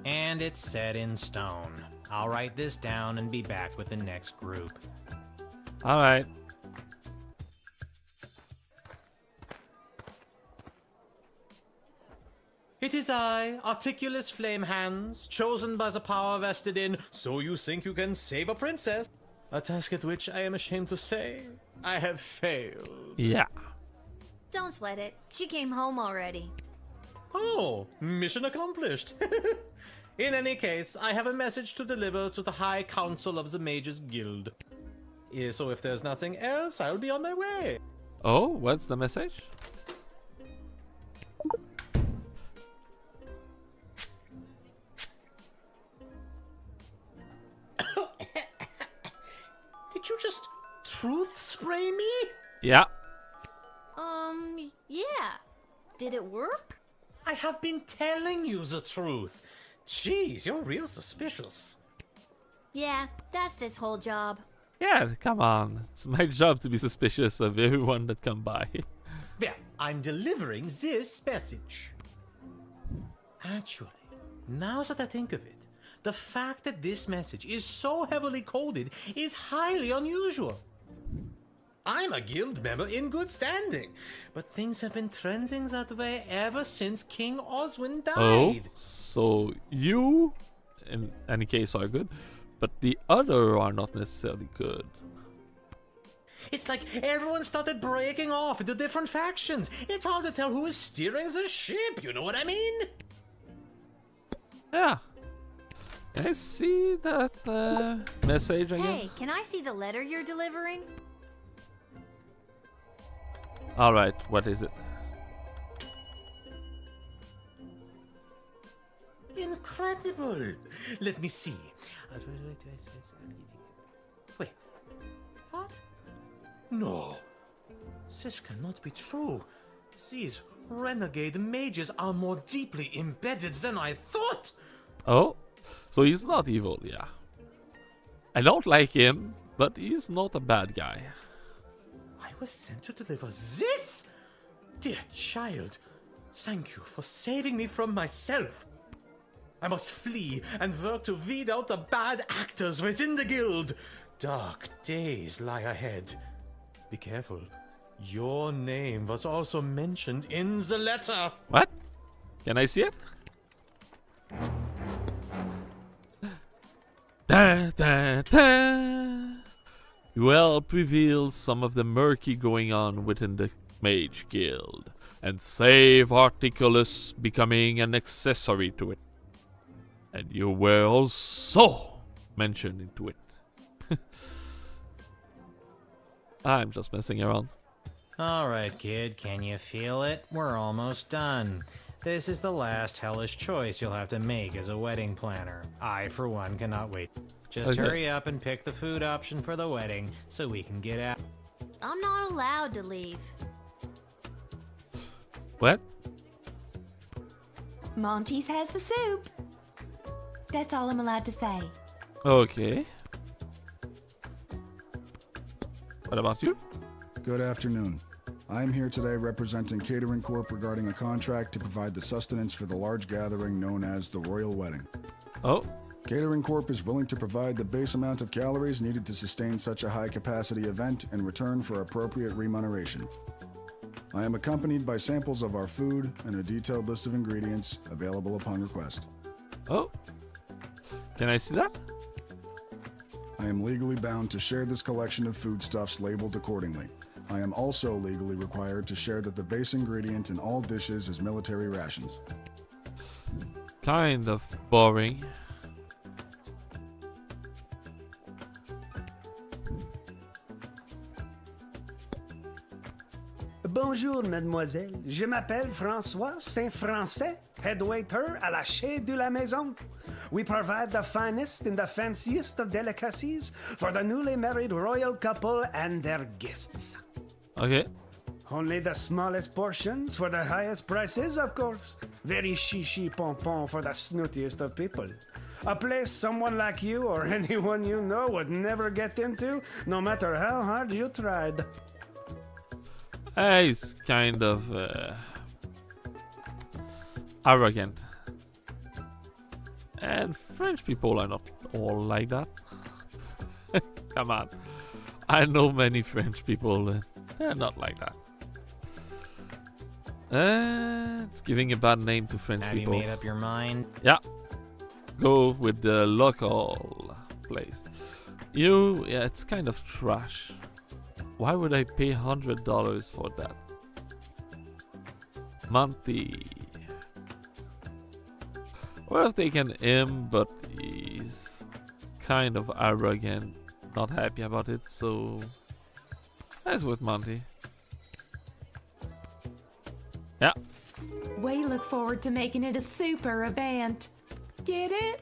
And it's set in stone. I'll write this down and be back with the next group. Alright. It is I, Articulus Flamehands, chosen by the power vested in So You Think You Can Save a Princess. A task at which I am ashamed to say I have failed. Yeah. Don't sweat it. She came home already. Oh, mission accomplished. In any case, I have a message to deliver to the High Council of the Mages Guild. So if there's nothing else, I'll be on my way. Oh, what's the message? Did you just truth spray me? Yeah. Yeah. Did it work? I have been telling you the truth. Jeez, you're real suspicious. Yeah, that's this whole job. Yeah, come on. It's my job to be suspicious of everyone that come by. Well, I'm delivering this message. Actually, now that I think of it, the fact that this message is so heavily coded is highly unusual. I'm a guild member in good standing, but things have been trending that way ever since King Oswin died. Oh, so you, in any case, are good, but the other are not necessarily good. It's like everyone started breaking off into different factions. It's hard to tell who is steering the ship, you know what I mean? Yeah. Can I see that message again? Hey, can I see the letter you're delivering? Alright, what is it? Incredible! Let me see. Wait. What? No. This cannot be true. These renegade mages are more deeply embedded than I thought. Oh, so he's not evil, yeah. I don't like him, but he's not a bad guy. I was sent to deliver this? Dear child, thank you for saving me from myself. I must flee and work to weed out the bad actors within the guild. Dark days lie ahead. Be careful. Your name was also mentioned in the letter. What? Can I see it? Da, da, da. You help reveal some of the murky going on within the Mage Guild and save Articulus becoming an accessory to it. And you were also mentioned into it. I'm just messing around. Alright, kid, can you feel it? We're almost done. This is the last hellish choice you'll have to make as a wedding planner. I, for one, cannot wait. Just hurry up and pick the food option for the wedding so we can get out. I'm not allowed to leave. What? Monty's has the soup. That's all I'm allowed to say. Okay. What about you? Good afternoon. I'm here today representing Catering Corp regarding a contract to provide the sustenance for the large gathering known as the Royal Wedding. Oh. Catering Corp is willing to provide the base amount of calories needed to sustain such a high-capacity event in return for appropriate remuneration. I am accompanied by samples of our food and a detailed list of ingredients available upon request. Oh. Can I see that? I am legally bound to share this collection of foodstuffs labeled accordingly. I am also legally required to share that the base ingredient in all dishes is military rations. Kind of boring. Bonjour, mademoiselle. Je m'appelle François Saint-Français, head waiter à la Chez de la Maison. We provide the finest and the fanciest of delicacies for the newly married royal couple and their guests. Okay. Only the smallest portions for the highest prices, of course. Very chichi pompon for the snootiest of people. A place someone like you or anyone you know would never get into, no matter how hard you tried. He's kind of arrogant. And French people are not all like that. Come on. I know many French people. They're not like that. It's giving a bad name to French Have people. you made up your mind? Yeah. Go with the local place. Yeah, it's kind of trash. Why would I pay $100 for that? Monty. Would have taken him, but he's kind of arrogant, not happy about it, so that's with Monty. Yeah. We look forward to making it a super event. Get it?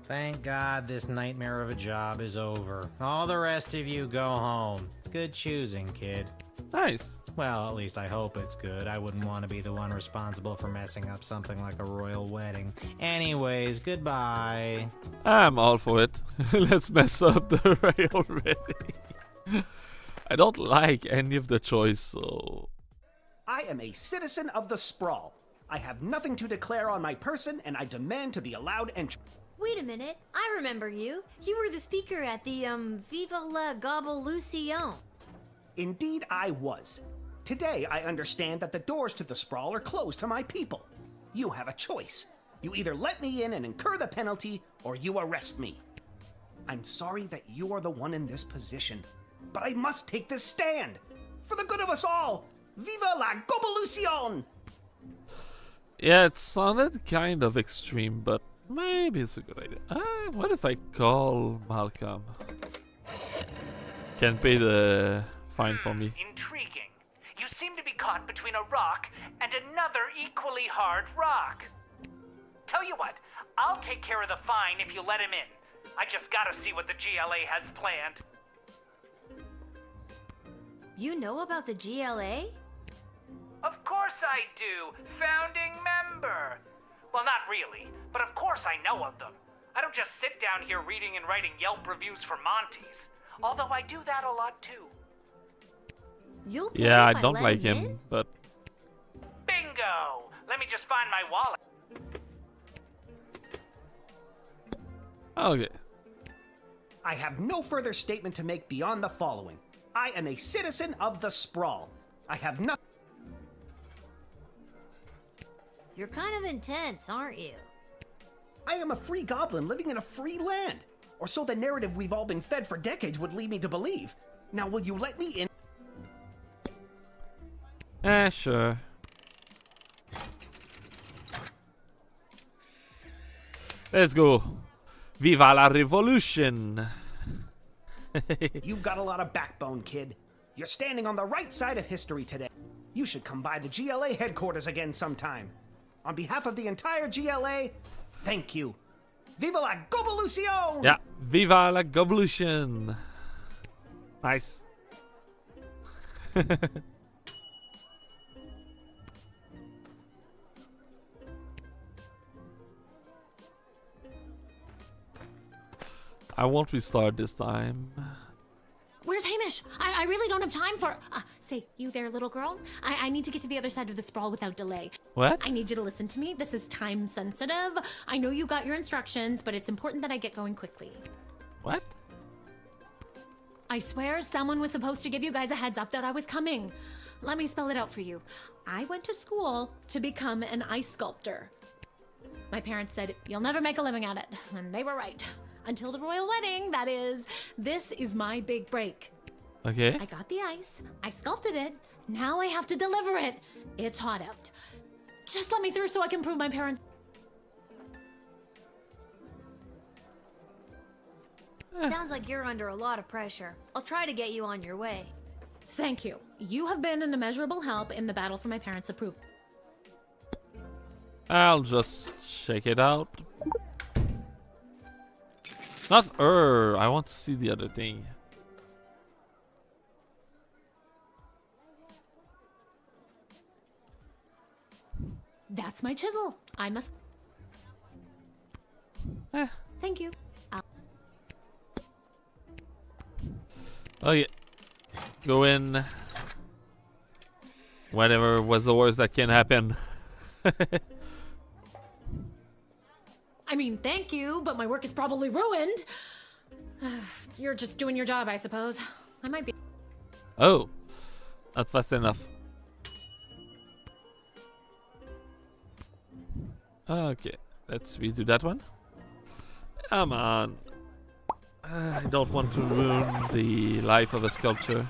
Thank God this nightmare of a job is over. All the rest of you go home. Good choosing, kid. Nice. Well, at least I hope it's good. I wouldn't want to be the one responsible for messing up something like a royal wedding. Anyways, goodbye. I'm all for it. Let's mess up the royal wedding. I don't like any of the choice, so... I am a citizen of the Sprawl. I have nothing to declare on my person, and I demand to be allowed entry. Wait a minute. I remember you. You were the speaker at the, Viva la Goblucion. Indeed, I was. Today, I understand that the doors to the Sprawl are closed to my people. You have a choice. You either let me in and incur the penalty, or you arrest me. I'm sorry that you are the one in this position, but I must take this stand. For the good of us all, Viva la Goblucion! Yeah, it sounded kind of extreme, but maybe it's a good idea. What if I call Malcolm? Can pay the fine for me. Intriguing. You seem to be caught between a rock and another equally hard rock. Tell you what, I'll take care of the fine if you let him in. I just gotta see what the GLA has planned. You know about the GLA? Of course I do. Founding member. Well, not really, but of course I know of them. I don't just sit down here reading and writing Yelp reviews for Monty's. Although I do that a lot too. You'll Yeah, I don't like him, but... Bingo! Let me just find my wallet. Okay. I have no further statement to make beyond the following. I am a citizen of the Sprawl. I have nothing... You're kind of intense, aren't you? I am a free goblin living in a free land. Or so the narrative we've all been fed for decades would lead me to believe. Now, will you let me in? Sure. Let's go. Viva la revolution. You've got a lot of backbone, kid. You're standing on the right side of history today. You should come by the GLA headquarters again sometime. On behalf of the entire GLA, thank you. Viva la Goblucion! Yeah, Viva la Goblucion. Nice. I won't restart this time. Where's Hamish? I really don't have time for... say, you there, little girl? I need to get to the other side of the sprawl without delay. What? I need you to listen to me. This is time sensitive. I know you got your instructions, but it's important that I get going quickly. What? I swear someone was supposed to give you guys a heads up that I was coming. Let me spell it out for you. I went to school to become an ice sculptor. My parents said, you'll never make a living at it. And they were right. Until the royal wedding, that is. This is my big break. Okay. I got the ice. I sculpted it. Now I have to deliver it. It's hot out. Just let me through so I can prove my parents... Sounds like you're under a lot of pressure. I'll try to get you on your way. Thank you. You have been an immeasurable help in the battle for my parents' approval. I'll just check it out. Not her. I want to see the other thing. That's my chisel. I must... Thank you. Okay. Go in. Whatever was the worst that can happen. mean, thank you, but my work is probably ruined. You're just doing your job, I suppose. I might be. Oh, not fast enough. Okay, let's redo that one. Come on. I don't want to ruin the life of a sculpture.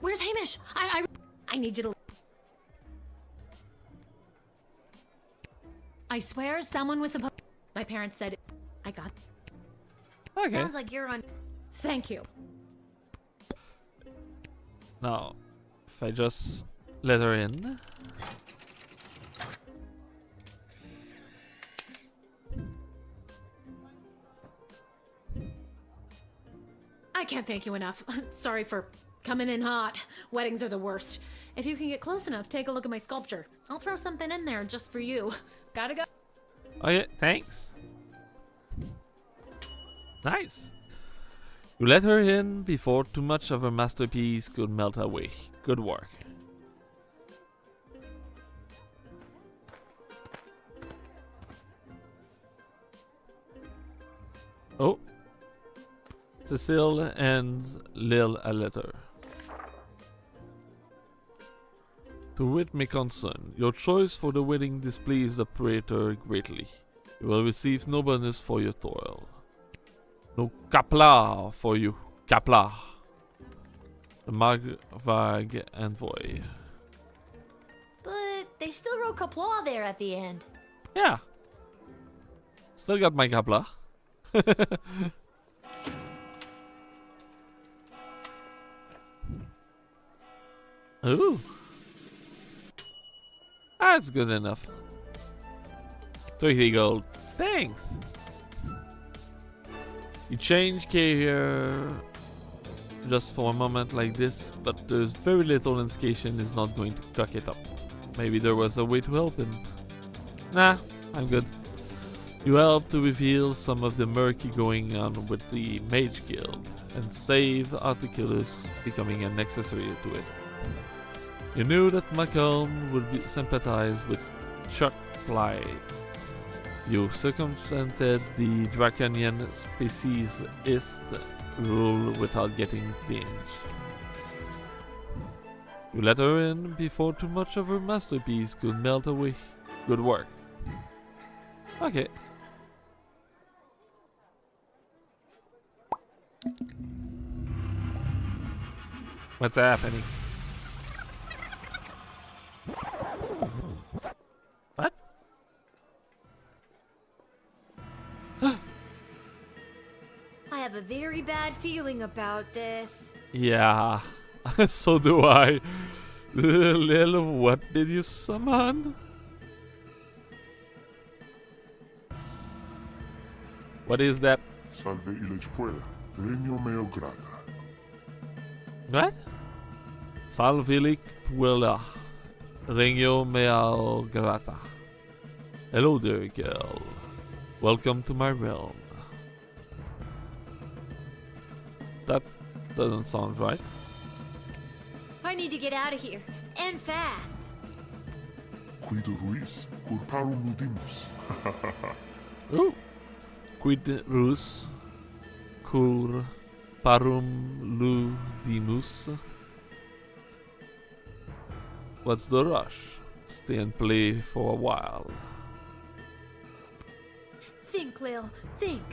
Where's Hamish? I need you to. I swear someone was supposed. My parents said I got. Okay. Sounds like you're on. Thank you. Now, if I just let her in. I can't thank you enough. Sorry for coming in hot. Weddings are the worst. If you can get close enough, take a look at my sculpture. I'll throw something in there just for you. Gotta go. Okay, thanks. Nice. You let her in before too much of her masterpiece could melt away. Good work. Oh. Cecile and Lil a letter. To wit me concern, your choice for the wedding displeased the operator greatly. You will receive no bonus for your toil. No kapla for you, kapla. The Magvag envoy. But they still wrote Kapla there at the end. Yeah. Still got my kapla. Ooh. That's good enough. 30 gold. Thanks. You change career just for a moment like this, but there's very little indication is not going to cock it up. Maybe there was a way to help him. Nah, I'm good. You help to reveal some of the murky going on with the Mage Guild and save Articulus becoming an accessory to it. You knew that Macomb would sympathize with Chuck Blythe. You circumvented the Draconian speciesist rule without getting dinged. You let her in before too much of her masterpiece could melt away. Good work. Okay. What's happening? What? I have a very bad feeling about this. Yeah, so do I. Lil, what did you summon? What is that? Salve illeg puella, regno meo grata. What? Salvilic puella, regno meo grata. Hello there, girl. Welcome to my realm. That doesn't sound right. I need to get out of here. And fast. Quid ruis, cur parum nudimus. Ooh. Quid rus, cur parum ludimus. What's the rush? Stay and play for a while. Think, Lil. Think.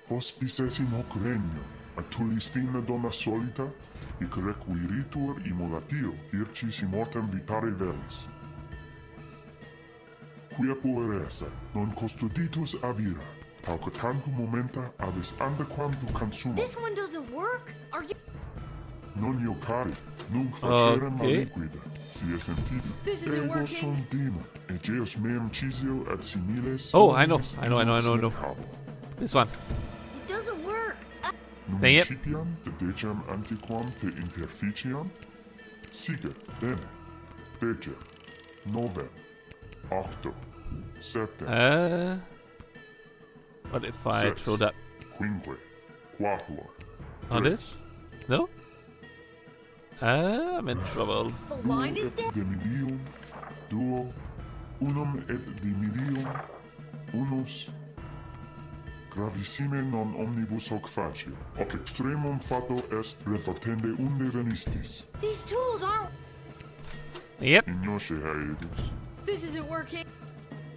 Hospices in hoc regno, atulistina donna solita, hic requiritur immolatio ircis immortem vitare velis. Quia pueresa, non custoditus avira, pauca tantum momenta avis andaquam tu consuma. This one doesn't work? Are you... Non io cari, nunc facerem Okay. maliquida, si sentita. This isn't Ego working. sum dima, egeus meum cisio ad similes. Oh, I know. omnes This one. It doesn't work. Dang it. Municipiam dedecem antiquam te interficiam? Sige, bene. Decem, novem, octo, septem, What if I Sex. throw that? quinque, Quatuor. On this? No? I'm in trouble. The line is dead. Demilium, duo, unum et demilium, unus, gravissime non omnibus hoc facie, hoc extremum fato est retortende unde venistis. These tools aren't. Yep. Ignosce haedus. This isn't working.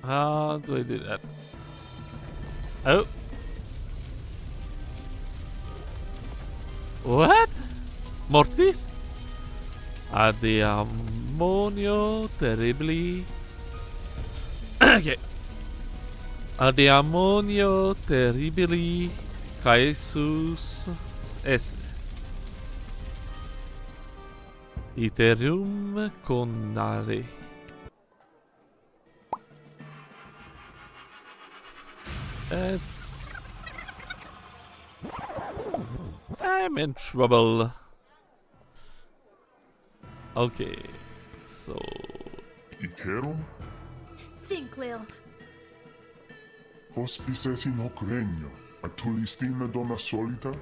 How do I do that? Oh. What? Mortis? Ad ammonio terribili. Okay. Ad ammonio terribili caesus est. Iterum connare. I'm in trouble. Okay, so Iterum Think, Lil. hospices in hoc regno, atulistina donna solita,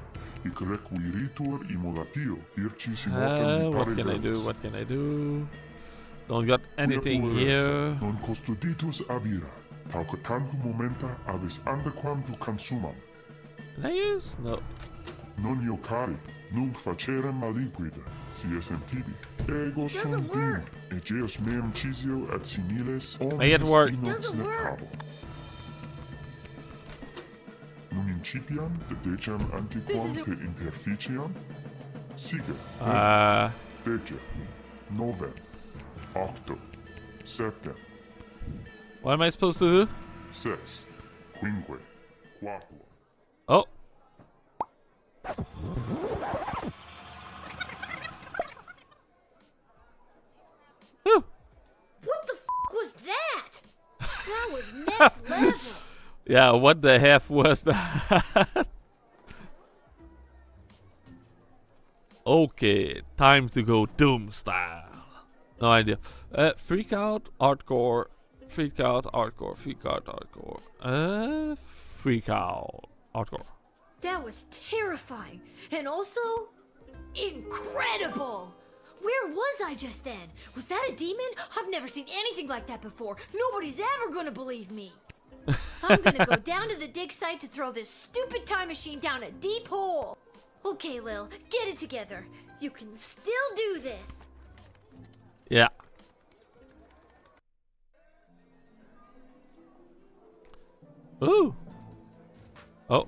hic requiritur immolatio, ircis immortem what vitare can I do? velis. What can I do? Don't got anything Quia here. non custoditus abira, pauca tantum momenta abis andaquam tu consumam. Can I use? No. Non iocari, nunc facerem maliquida, si esem tibi. Ego sum dum, egeus meum cisio et similes Make it work. inox necabo. Nun incipiam dedecam antiquam isn't- te interficiam, sige, dece, novem, octo, septem, What am I supposed to do? sex, quinque, quatuor. Oh. What the was that? That was next level. Yeah, what the F was that? Okay, time to go Doom style. No idea. Freak out, hardcore. Freak out, hardcore. Freak out, hardcore. Freak out, hardcore. That was terrifying and also incredible. Where was I just then? Was that a demon? I've never seen anything like that before. Nobody's ever gonna believe me. I'm gonna go down to the dig site to throw this stupid time machine down a deep hole. Okay, Lil, get it together. You can still do this. Yeah. Ooh. Oh.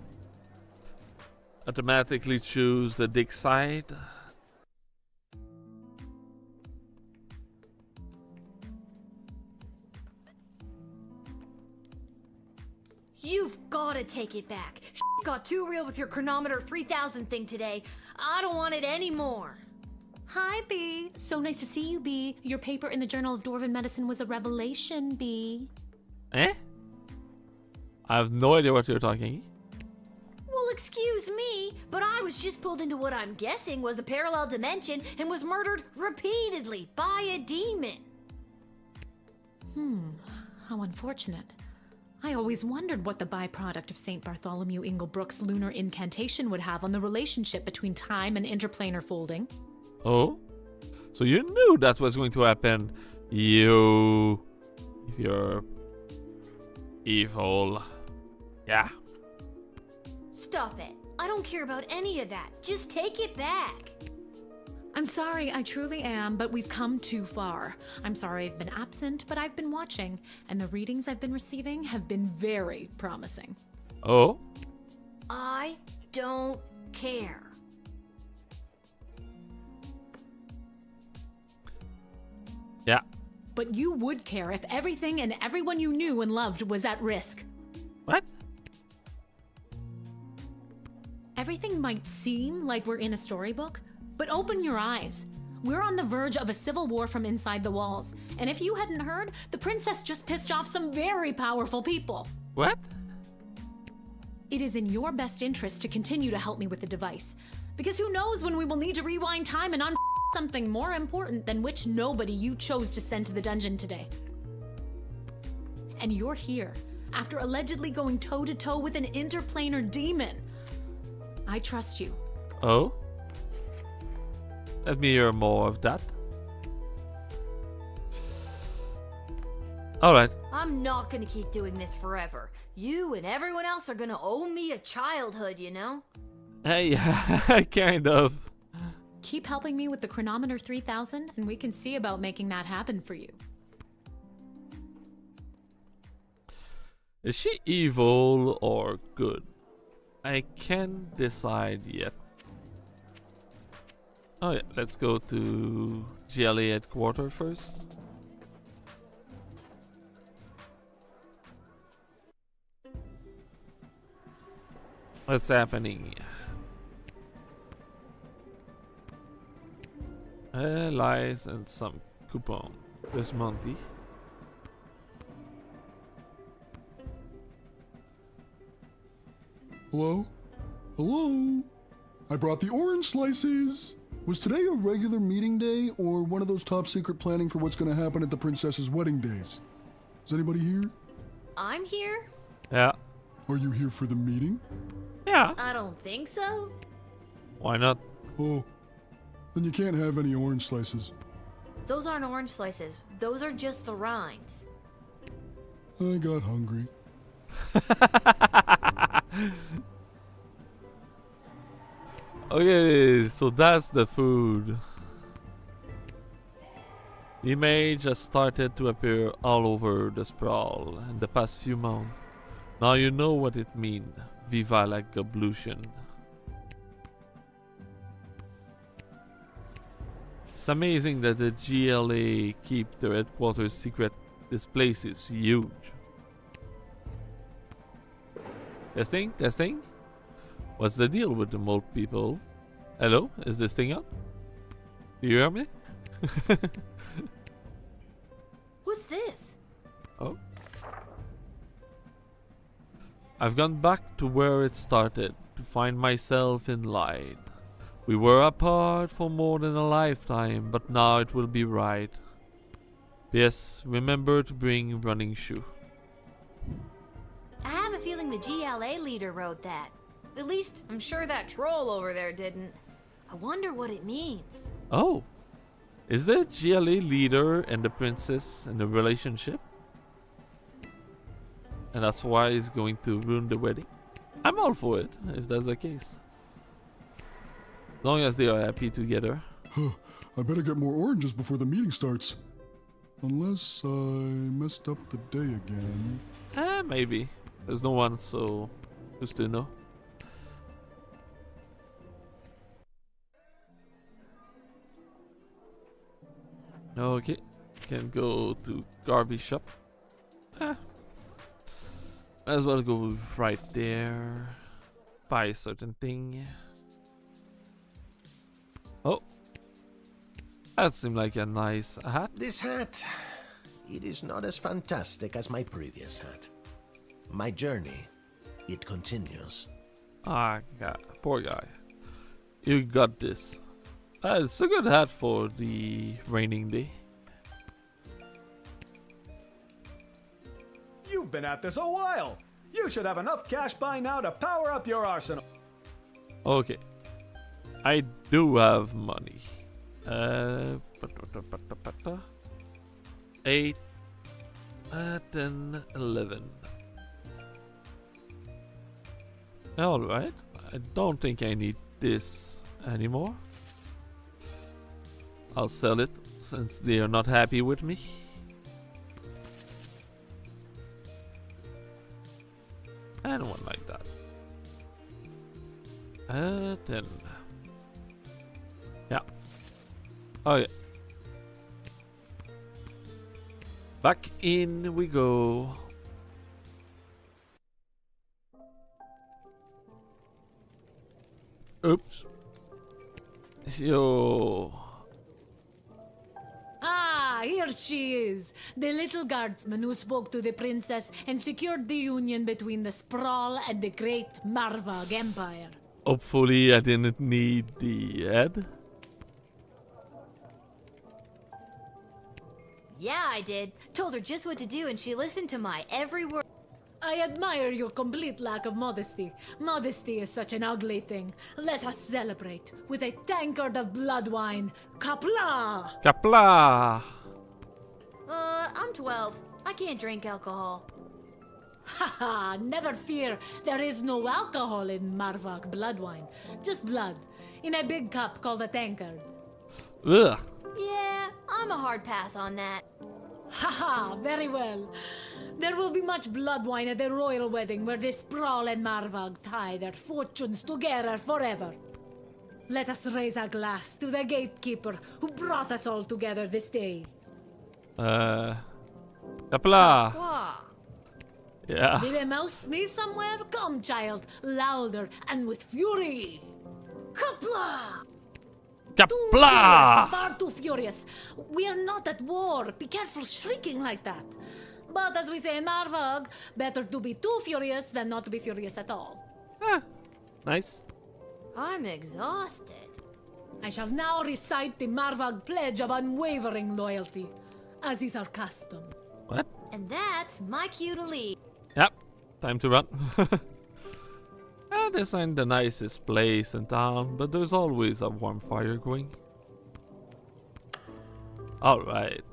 Automatically choose the dig site. You've gotta take it back. Got too real with your chronometer 3000 thing today. I don't want it anymore. Hi, B. So nice to see you, B. Your paper in the Journal of Dwarven Medicine was a revelation, B. Eh? I have no idea what you're talking. Well, excuse me, but I was just pulled into what I'm guessing was a parallel dimension and was murdered repeatedly by a demon. How unfortunate. I always wondered what the byproduct of St. Bartholomew Inglebrook's lunar incantation would have on the relationship between time and interplanar folding. Oh? So you knew that was going to happen. You... If you're... evil. Yeah. Stop it. I don't care about any of that. Just take it back. I'm sorry, I truly am, but we've come too far. I'm sorry I've been absent, but I've been watching, and the readings I've been receiving have been very promising. Oh? I don't care. Yeah. But you would care if everything and everyone you knew and loved was at risk. What? Everything might seem like we're in a storybook, but open your eyes. We're on the verge of a civil war from inside the walls. And if you hadn't heard, the princess just pissed off some very powerful people. What? It is in your best interest to continue to help me with the device. Because who knows when we will need to rewind time and something more important than which nobody you chose to send to the dungeon today. And you're here, after allegedly going toe-to-toe with an interplanar demon. I trust you. Oh? Let me hear more of that. Alright. I'm not gonna keep doing this forever. You and everyone else are gonna owe me a childhood, you know? Hey, kind of. Keep helping me with the chronometer 3000 and we can see about making that happen for you. Is she evil or good? I can't decide yet. Oh yeah, let's go to GLA headquarters first. What's happening? Lies and some coupon. There's Monty. Hello? Hello? I brought the orange slices. Was today a regular meeting day or one of those top secret planning for what's going to happen at the princess's wedding days? Is anybody here? I'm here? Yeah. Are you here for the meeting? Yeah. I don't think so. Why not? Oh, then you can't have any orange slices. Those aren't orange slices. Those are just the rinds. I got hungry. Okay, so that's the food. The image has started to appear all over the sprawl in the past few months. Now you know what it means. Viva la Goblucion. It's amazing that the GLA keep their headquarters secret. This place is huge. Testing? Testing? What's the deal with the mold people? Hello? Is this thing on? Do you hear me? What's this? Oh. I've gone back to where it started to find myself in light. We were apart for more than a lifetime, but now it will be right. Yes, remember to bring running shoe. I have a feeling the GLA leader wrote that. At least, I'm sure that troll over there didn't. I wonder what it means. Oh, is the GLA leader and the princess in a relationship? And that's why he's going to ruin the wedding? I'm all for it, if that's the case. As long as they are happy together. I better get more oranges before the meeting starts. Unless I messed up the day again. Maybe. There's no one, so who's to know? Okay, can go to garbage shop. Might as well go right there. Buy a certain thing. Oh, that seemed like a nice hat. This hat, it is not as fantastic as my previous hat. My journey, it continues. Ah, God, poor guy. You got this. It's a good hat for the raining day. You've been at this a while. You should have enough cash by now to power up your arsenal. Okay. I do have money. 8, 10, 11. Alright. I don't think I need this anymore. I'll sell it since they are not happy with me. And one like that. 10. Yeah. Oh yeah. Back in we go. Oops. Yo. Ah, here she is. The little guardsman who spoke to the princess and secured the union between the Sprawl and the great Marvog Empire. Hopefully I didn't need the head. Yeah, I did. Told her just what to do and she listened to my every word. I admire your complete lack of modesty. Modesty is such an ugly thing. Let us celebrate with a tankard of blood wine. Kapla! Kapla! I'm 12. I can't drink alcohol. Haha, never fear. There is no alcohol in Marvok blood wine. Just blood. In a big cup called a tankard. Ugh. Yeah, I'm a hard pass on that. Haha, very well. There will be much blood wine at the royal wedding where the Sprawl and Marvog tie their fortunes together forever. Let us raise a glass to the gatekeeper who brought us all together this day. Kapla! Yeah. Did a mouse sneeze somewhere? Come, child, louder and with fury. Kapla! Kapla! Far too furious. We are not at war. Be careful shrieking like that. But as we say in Marvog, better to be too furious than not to be furious at all. Nice. I'm exhausted. I shall now recite the Marvog pledge of unwavering loyalty, as is our custom. What? And that's my cue to leave. Yep. Time to run. This ain't the nicest place in town, but there's always a warm fire going. Alright.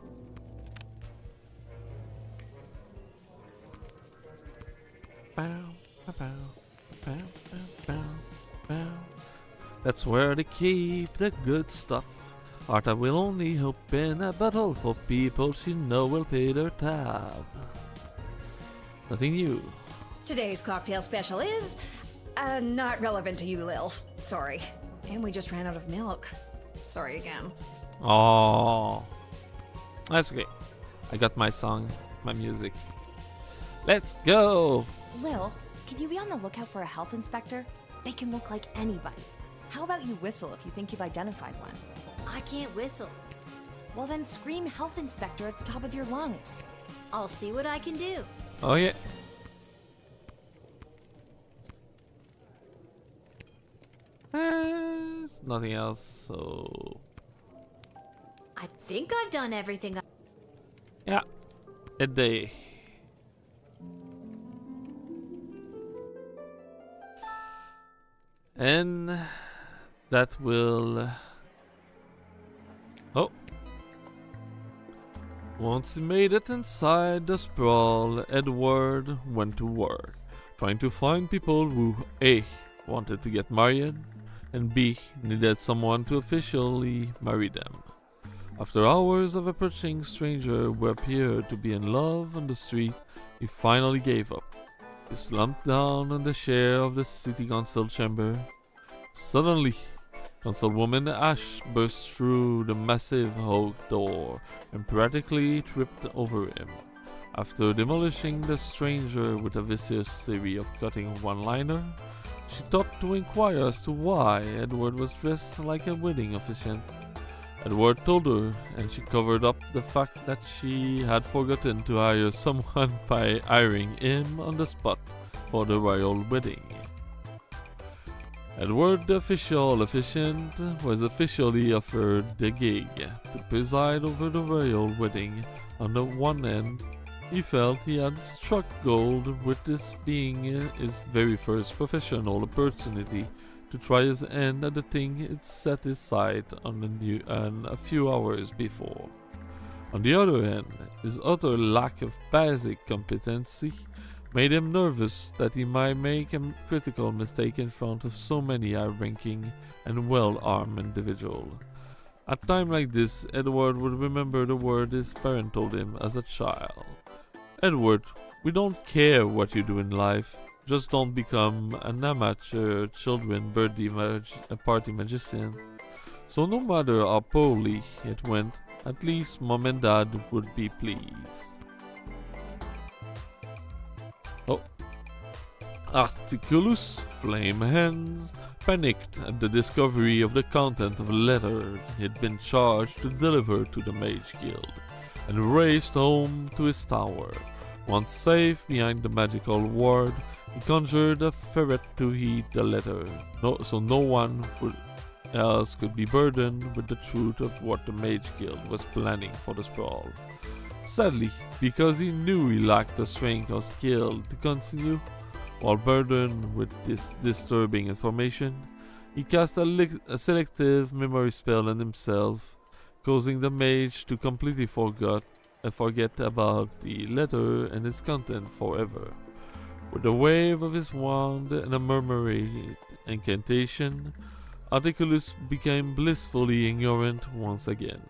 That's where they keep the good stuff. Arta will only hope in a battle for people she know will pay their tab. Nothing new. Today's cocktail special is not relevant to you, Lil. Sorry. And we just ran out of milk. Sorry again. Oh, that's okay. I got my song, my music. Let's go. Lil, can you be on the lookout for a health inspector? They can look like anybody. How about you whistle if you think you've identified one? I can't whistle. Well then scream health inspector at the top of your lungs. I'll see what I can do. Oh yeah. Nothing else, so... I think I've done everything. Yeah, a day. And that will... Oh. Once he made it inside the sprawl, Edward went to work, trying to find people who A. wanted to get married, and B. needed someone to officially marry them. After hours of approaching strangers who appeared to be in love on the street, he finally gave up. He slumped down on the chair of the city council chamber. Suddenly, Councilwoman Ash burst through the massive oak door and practically tripped over him. After demolishing the stranger with a vicious series of cutting one-liner, she thought to inquire as to why Edward was dressed like a wedding officiant. Edward told her, and she covered up the fact that she had forgotten to hire someone by hiring him on the spot for the royal wedding. Edward, the official officiant, was officially offered the gig to preside over the royal wedding. On the one hand, he felt he had struck gold with this being his very first professional opportunity to try his hand at the thing he'd set his sight on a few hours before. On the other hand, his utter lack of basic competency made him nervous that he might make a critical mistake in front of so many high-ranking and well-armed individuals. At a time like this, Edward would remember the word his parent told him as a child. Edward, we don't care what you do in life, just don't become an amateur children birthday party magician. So no matter how poorly it went, at least mom and dad would be pleased. Oh. Articulus Flame Hands panicked at the discovery of the content of a letter he'd been charged to deliver to the Mage Guild, and raced home to his tower. Once safe behind the magical ward, he conjured a ferret to heed the letter, so no one else could be burdened with the truth of what the Mage Guild was planning for the sprawl. Sadly, because he knew he lacked the strength or skill to continue, while burdened with this disturbing information, he cast a selective memory spell on himself, causing the mage to completely forget about the letter and its content forever. With a wave of his wand and a murmured incantation, Articulus became blissfully ignorant once again.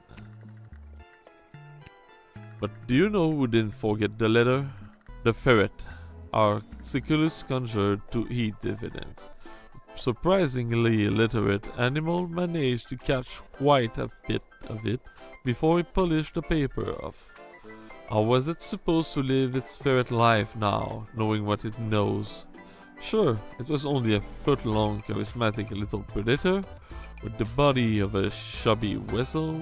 But do you know who didn't forget the letter? The ferret Articulus conjured to eat dividends. Surprisingly illiterate animal managed to catch quite a bit of it before he polished the paper off. How was it supposed to live its ferret life now, knowing what it knows? Sure, it was only a foot-long charismatic little predator, with the body of a chubby whistle,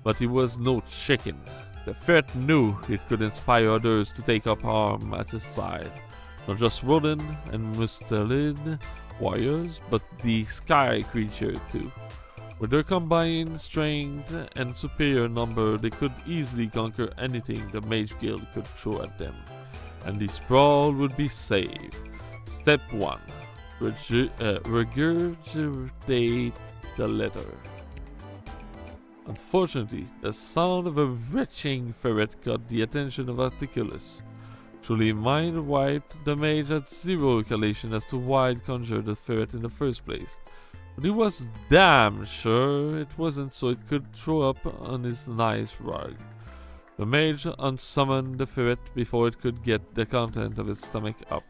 but he was no chicken. The ferret knew it could inspire others to take up arms at his side, not just rodent and mustelid warriors, but the sky creature too. With their combined strength and superior number, they could easily conquer anything the Mage Guild could throw at them, and the sprawl would be saved. Step 1. Regurgitate the letter. Unfortunately, the sound of a retching ferret caught the attention of Articulus. Truly mind-wiped, the mage had zero recollection as to why it conjured the ferret in the first place. But he was damn sure it wasn't so it could throw up on his nice rug. The mage unsummoned the ferret before it could get the content of its stomach up,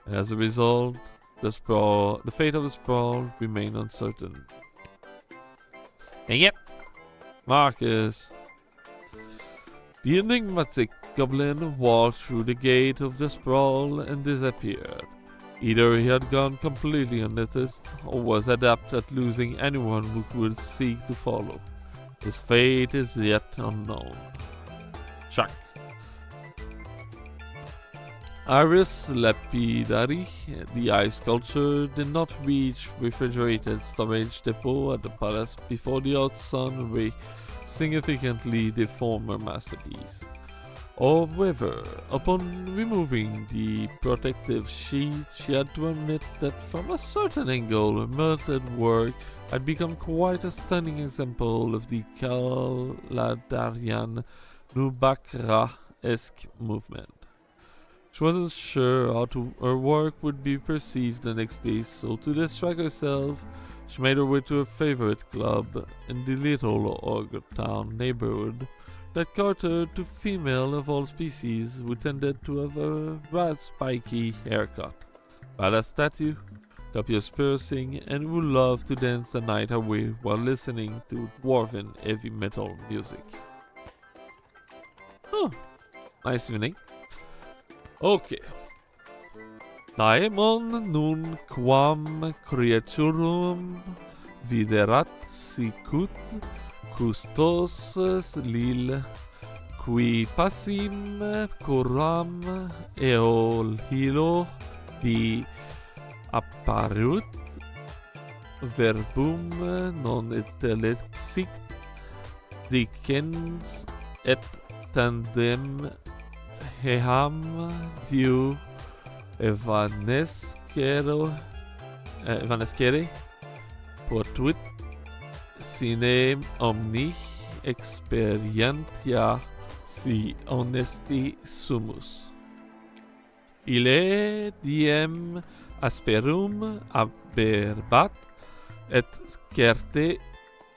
and as a result, the fate of the sprawl remained uncertain. And yep, Marcus. The enigmatic goblin walked through the gate of the sprawl and disappeared. Either he had gone completely unnoticed, or was adept at losing anyone who would seek to follow. His fate is yet unknown. Chuck. Iris Lapidari, the ice sculpture, did not reach refrigerated storage depot at the palace before the hot sun ray significantly deformed her masterpiece. However, upon removing the protective sheet, she had to admit that from a certain angle, her melted work had become quite a stunning example of the Kaladarian Nubakra-esque movement. She wasn't sure how her work would be perceived the next day, so to distract herself, she made her way to her favorite club in the little Ogre Town neighborhood that catered to female of all species who tended to have a rather spiky haircut, badass statue, copious piercing, and who loved to dance the night away while listening to dwarven heavy metal music. Oh, nice evening. Okay. Daemon nun quam creaturum viderat sicut custos lil qui passim coram eol hilo di apparut verbum non intellexic dicens et tandem heham diu evanescere potuit sine omni experientia si honesti sumus. Ille diem asperum aberbat et certe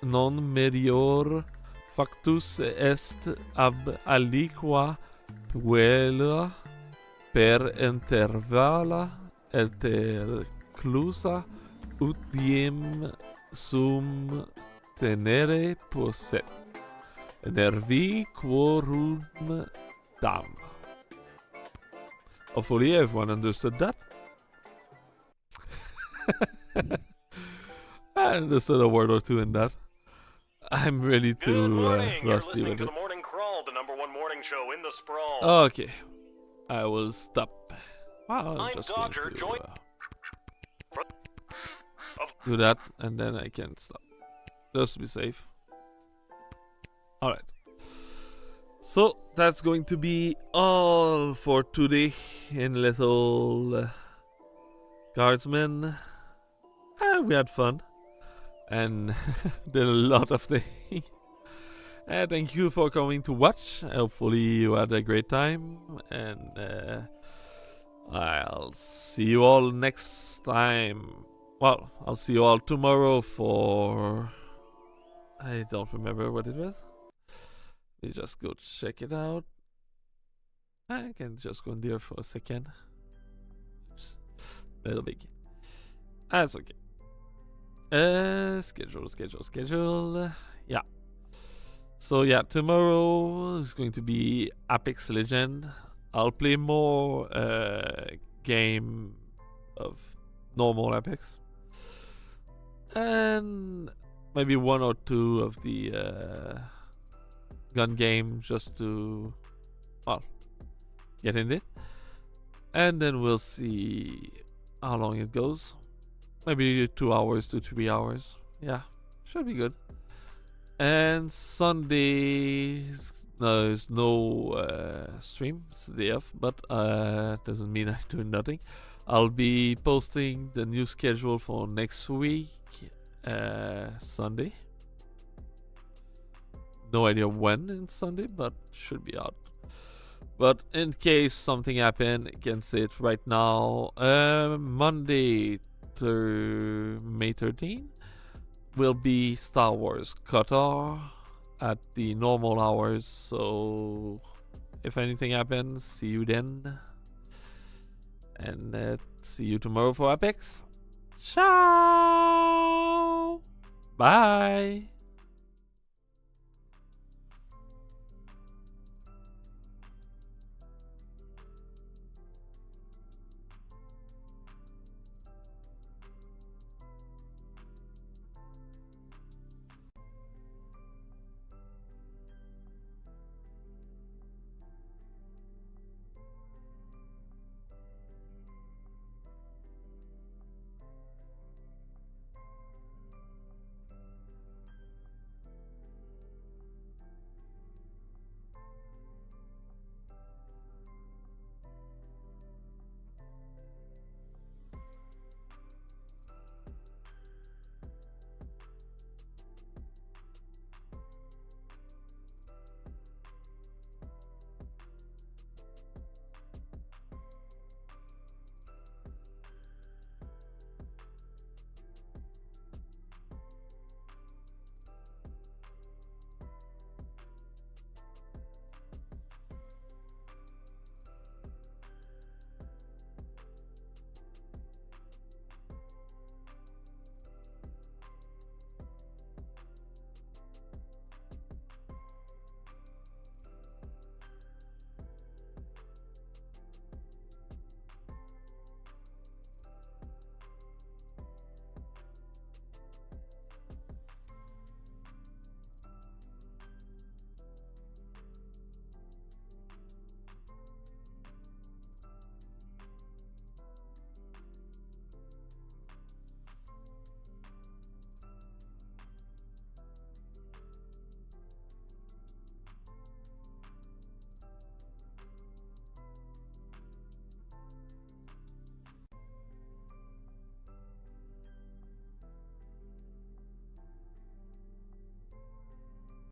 non melior factus est ab aliqua puella per intervala interclusa ut diem sum tenere posset, nervi quorum dam. Hopefully everyone understood that. I understood a word or two in that. I'm really too rusty with it. The Morning Crawl, the #1 morning show in the sprawl. Okay, I will stop. Wow, I'm just Dodger, going to do that, and then I can stop. Just to be safe. Alright. So that's going to be all for today in little Guardsman. We had fun and did a lot of things. Thank you for coming to watch. Hopefully you had a great time, and I'll see you all next time. Well, I'll see you all tomorrow for... I don't remember what it was. You just go check it out. I can just go in there for a second. Oops. A little big. That's okay. Schedule. Yeah. So yeah, tomorrow is going to be Apex Legend. I'll play more game of normal Apex. And maybe 1 or 2 of the gun game just to, well, get in it. And then we'll see how long it goes. Maybe 2 hours to 3 hours. Yeah, should be good. And Sunday, there's no stream. It's the day off, but doesn't mean I do nothing. I'll be posting the new schedule for next week, Sunday. No idea when in Sunday, but should be out. But in case something happen, I can say it right now. Monday, May 13th, will be Star Wars Qatar at the normal hours. So if anything happens, see you then. And see you tomorrow for Apex. Ciao! Bye!